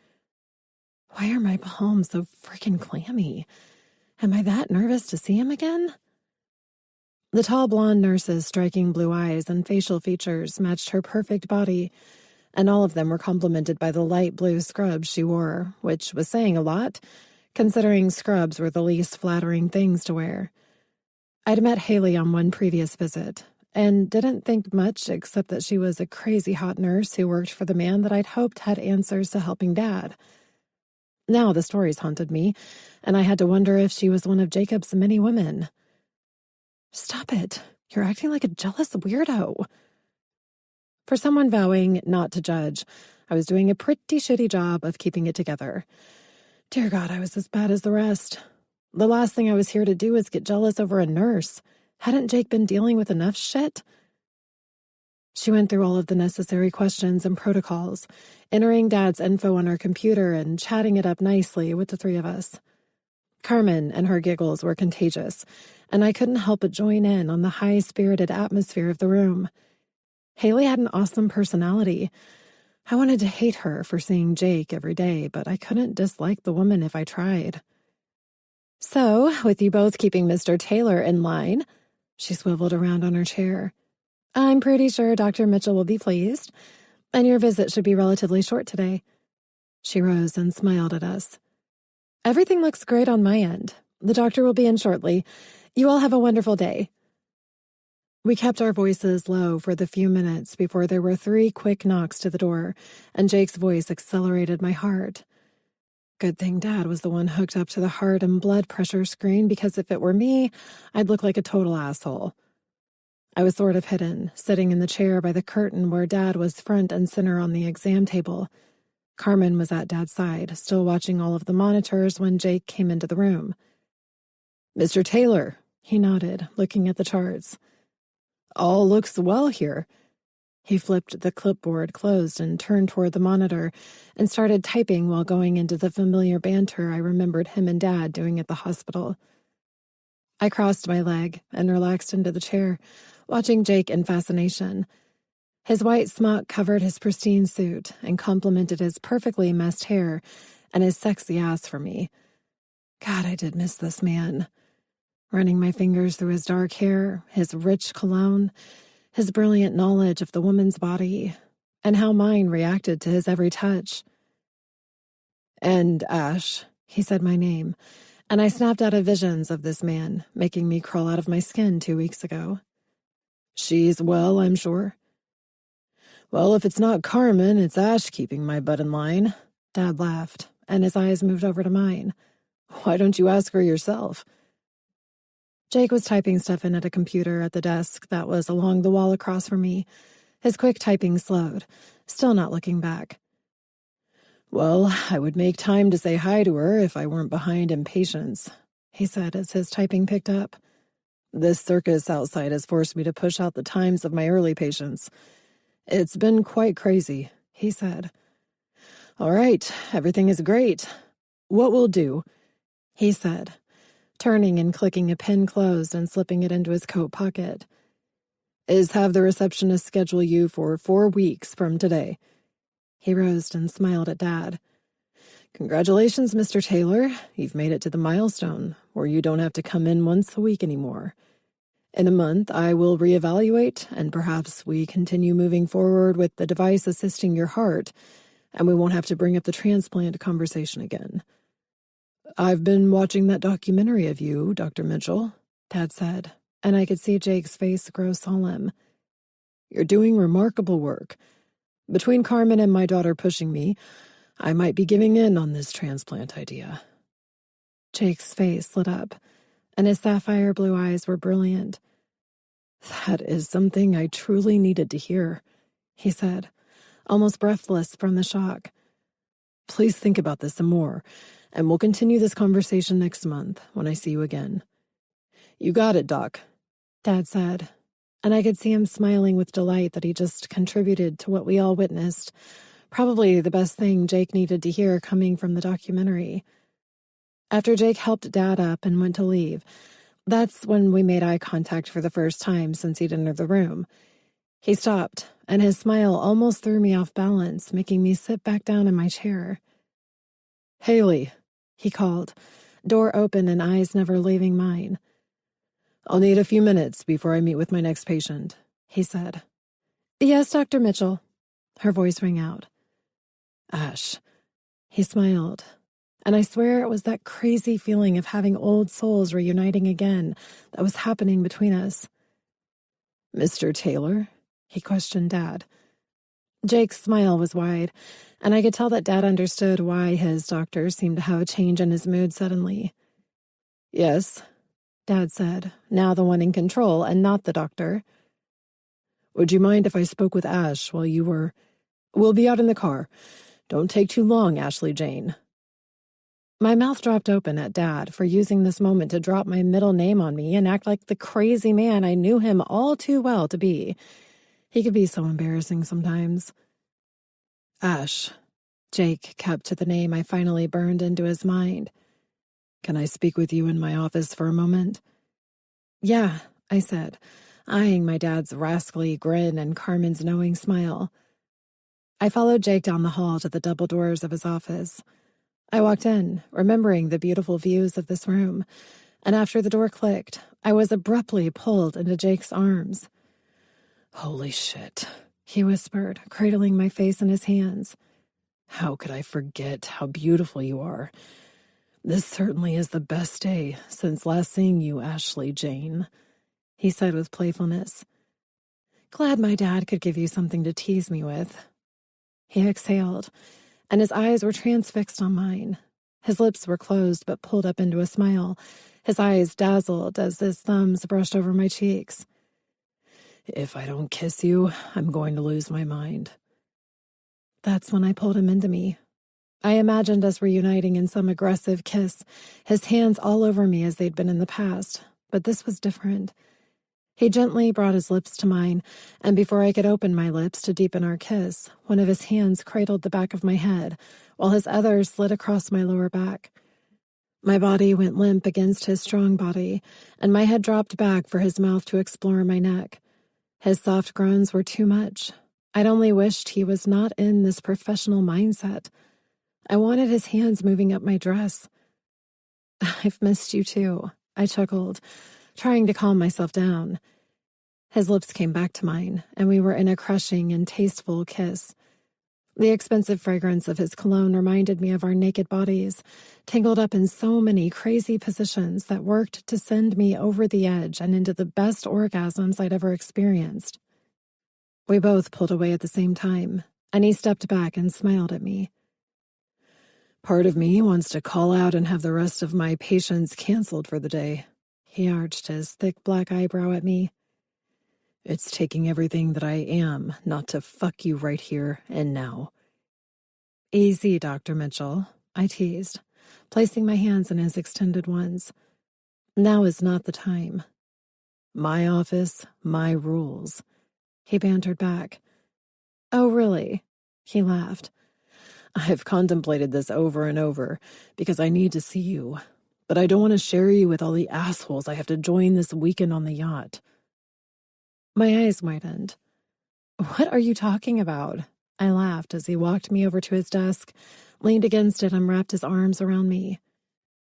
Speaker 1: Why are my palms so freaking clammy? Am I that nervous to see him again? The tall blonde nurse's striking blue eyes and facial features matched her perfect body, and all of them were complemented by the light blue scrubs she wore, which was saying a lot, considering scrubs were the least flattering things to wear. I'd met Haley on one previous visit, and didn't think much except that she was a crazy hot nurse who worked for the man that I'd hoped had answers to helping Dad. Now the stories haunted me, and I had to wonder if she was one of Jacob's many women. "Stop it. You're acting like a jealous weirdo." For someone vowing not to judge, I was doing a pretty shitty job of keeping it together. Dear God, I was as bad as the rest. The last thing I was here to do was get jealous over a nurse. Hadn't Jake been dealing with enough shit? She went through all of the necessary questions and protocols, entering Dad's info on her computer and chatting it up nicely with the three of us. Carmen and her giggles were contagious, and I couldn't help but join in on the high-spirited atmosphere of the room. Haley had an awesome personality. I wanted to hate her for seeing Jake every day, but I couldn't dislike the woman if I tried. "So, with you both keeping Mr. Taylor in line," she swiveled around on her chair, "I'm pretty sure Dr. Mitchell will be pleased, and your visit should be relatively short today." She rose and smiled at us. "Everything looks great on my end. The doctor will be in shortly. You all have a wonderful day." We kept our voices low for the few minutes before there were 3 quick knocks to the door, and Jake's voice accelerated my heart. Good thing Dad was the one hooked up to the heart and blood pressure screen, because if it were me, I'd look like a total asshole. I was sort of hidden, sitting in the chair by the curtain where Dad was front and center on the exam table. Carmen was at Dad's side, still watching all of the monitors when Jake came into the room. "Mr. Taylor," he nodded, looking at the charts. "All looks well here." He flipped the clipboard closed and turned toward the monitor and started typing while going into the familiar banter I remembered him and Dad doing at the hospital. I crossed my leg and relaxed into the chair, watching Jake in fascination. His white smock covered his pristine suit and complemented his perfectly messed hair and his sexy ass for me. God, I did miss this man. Running my fingers through his dark hair, his rich cologne, his brilliant knowledge of the woman's body, and how mine reacted to his every touch. "And Ash," he said my name, and I snapped out of visions of this man, making me crawl out of my skin 2 weeks ago. "She's well, I'm sure." "Well, if it's not Carmen, it's Ash keeping my butt in line." Dad laughed, and his eyes moved over to mine. "Why don't you ask her yourself?" Jake was typing stuff in at a computer at the desk that was along the wall across from me. His quick typing slowed, still not looking back. "Well, I would make time to say hi to her if I weren't behind in patients," he said as his typing picked up. "This circus outside has forced me to push out the times of my early patients. It's been quite crazy," he said. "All right, everything is great. What we'll do," he said, turning and clicking a pen closed and slipping it into his coat pocket, "is have the receptionist schedule you for 4 weeks from today." He rose and smiled at Dad. "Congratulations, Mr. Taylor. You've made it to the milestone. where you don't have to come in once a week anymore. In a month, I will reevaluate, and perhaps we continue moving forward with the device assisting your heart, and we won't have to bring up the transplant conversation again. I've been watching that documentary of you, Dr. Mitchell, Dad said, and I could see Jake's face grow solemn. You're doing remarkable work. Between Carmen and my daughter pushing me, I might be giving in on this transplant idea. Jake's face lit up, and his sapphire blue eyes were brilliant. That is something I truly needed to hear, he said, almost breathless from the shock. Please think about this some more, and we'll continue this conversation next month when I see you again. You got it, Doc, Dad said, and I could see him smiling with delight that he just contributed to what we all witnessed, probably the best thing Jake needed to hear coming from the documentary. After Jake helped Dad up and went to leave, that's when we made eye contact for the first time since he'd entered the room. He stopped, and his smile almost threw me off balance, making me sit back down in my chair. Haley, he called, door open and eyes never leaving mine. I'll need a few minutes before I meet with my next patient, he said. Yes, Dr. Mitchell, her voice rang out. Ash, he smiled, and I swear it was that crazy feeling of having old souls reuniting again that was happening between us. Mr. Taylor? He questioned Dad. Jake's smile was wide, and I could tell that Dad understood why his doctor seemed to have a change in his mood suddenly. Yes, Dad said, now the one in control and not the doctor. Would you mind if I spoke with Ash while you were... We'll be out in the car. Don't take too long, Ashley Jane. My mouth dropped open at Dad for using this moment to drop my middle name on me and act like the crazy man I knew him all too well to be. He could be so embarrassing sometimes. Ash. Jake kept to the name I finally burned into his mind. Can I speak with you in my office for a moment? Yeah, I said, eyeing my dad's rascally grin and Carmen's knowing smile. I followed Jake down the hall to the double doors of his office. I walked in, remembering the beautiful views of this room, and after the door clicked, I was abruptly pulled into Jake's arms. Holy shit, he whispered, cradling my face in his hands. How could I forget how beautiful you are? This certainly is the best day since last seeing you, Ashley Jane, he said with playfulness. Glad my dad could give you something to tease me with. He exhaled, and his eyes were transfixed on mine. His lips were closed but pulled up into a smile, his eyes dazzled as his thumbs brushed over my cheeks. If I don't kiss you, I'm going to lose my mind. That's when I pulled him into me. I imagined us reuniting in some aggressive kiss, his hands all over me as they'd been in the past, but this was different. He gently brought his lips to mine, and before I could open my lips to deepen our kiss, one of his hands cradled the back of my head, while his other slid across my lower back. My body went limp against his strong body, and my head dropped back for his mouth to explore my neck. His soft groans were too much. I'd only wished he was not in this professional mindset. I wanted his hands moving up my dress. I've missed you too, I chuckled, trying to calm myself down. His lips came back to mine, and we were in a crushing and tasteful kiss. The expensive fragrance of his cologne reminded me of our naked bodies, tangled up in so many crazy positions that worked to send me over the edge and into the best orgasms I'd ever experienced. We both pulled away at the same time, and he stepped back and smiled at me. Part of me wants to call out and have the rest of my patients canceled for the day. He arched his thick black eyebrow at me. It's taking everything that I am not to fuck you right here and now. Easy, Dr. Mitchell, I teased, placing my hands in his extended ones. Now is not the time. My office, my rules. He bantered back. Oh, really? He laughed. I've contemplated this over and over because I need to see you, but I don't want to share you with all the assholes I have to join this weekend on the yacht. My eyes widened. What are you talking about? I laughed as he walked me over to his desk, leaned against it and wrapped his arms around me.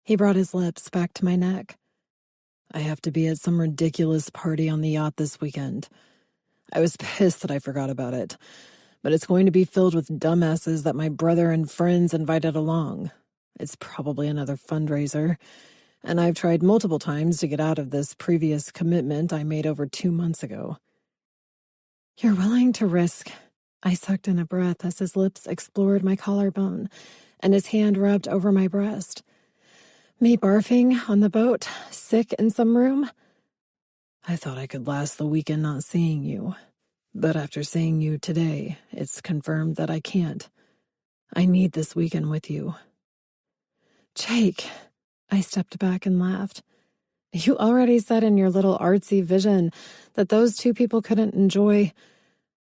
Speaker 1: He brought his lips back to my neck. I have to be at some ridiculous party on the yacht this weekend. I was pissed that I forgot about it, but it's going to be filled with dumbasses that my brother and friends invited along. It's probably another fundraiser, and I've tried multiple times to get out of this previous commitment I made over 2 months ago. You're willing to risk. I sucked in a breath as his lips explored my collarbone and his hand rubbed over my breast. Me barfing on the boat, sick in some room? I thought I could last the weekend not seeing you, but after seeing you today, it's confirmed that I can't. I need this weekend with you. Jake, I stepped back and laughed. You already said in your little artsy vision that those two people couldn't enjoy,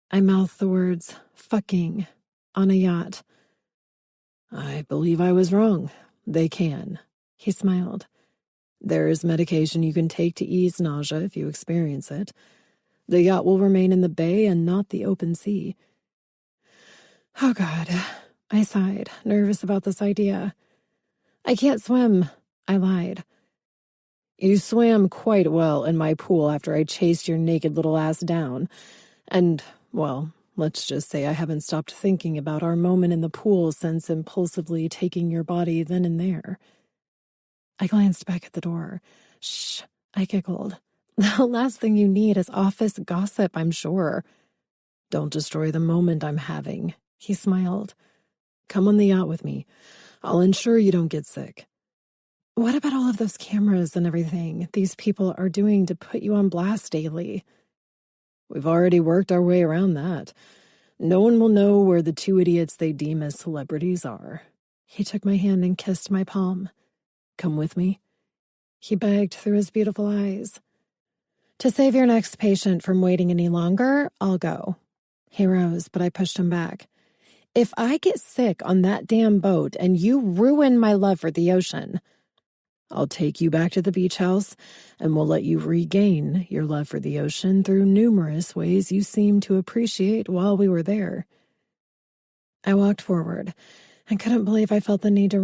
Speaker 1: I mouthed the words, fucking, on a yacht. I believe I was wrong. They can. He smiled. There is medication you can take to ease nausea if you experience it. The yacht will remain in the bay and not the open sea. Oh, God, I sighed, nervous about this idea. I can't swim, I lied. You swam quite well in my pool after I chased your naked little ass down. And, well, let's just say I haven't stopped thinking about our moment in the pool since impulsively taking your body then and there. I glanced back at the door. Shh, I giggled. The last thing you need is office gossip, I'm sure. Don't destroy the moment I'm having, he smiled. Come on the yacht with me. I'll ensure you don't get sick. What about all of those cameras and everything these people are doing to put you on blast daily? We've already worked our way around that. No one will know where the two idiots they deem as celebrities are. He took my hand and kissed my palm. Come with me? He begged through his beautiful eyes. To save your next patient from waiting any longer, I'll go. He rose, but I pushed him back. If I get sick on that damn boat and you ruin my love for the ocean, I'll take you back to the beach house and we'll let you regain your love for the ocean through numerous ways you seemed to appreciate while we were there. I walked forward and couldn't believe I felt the need to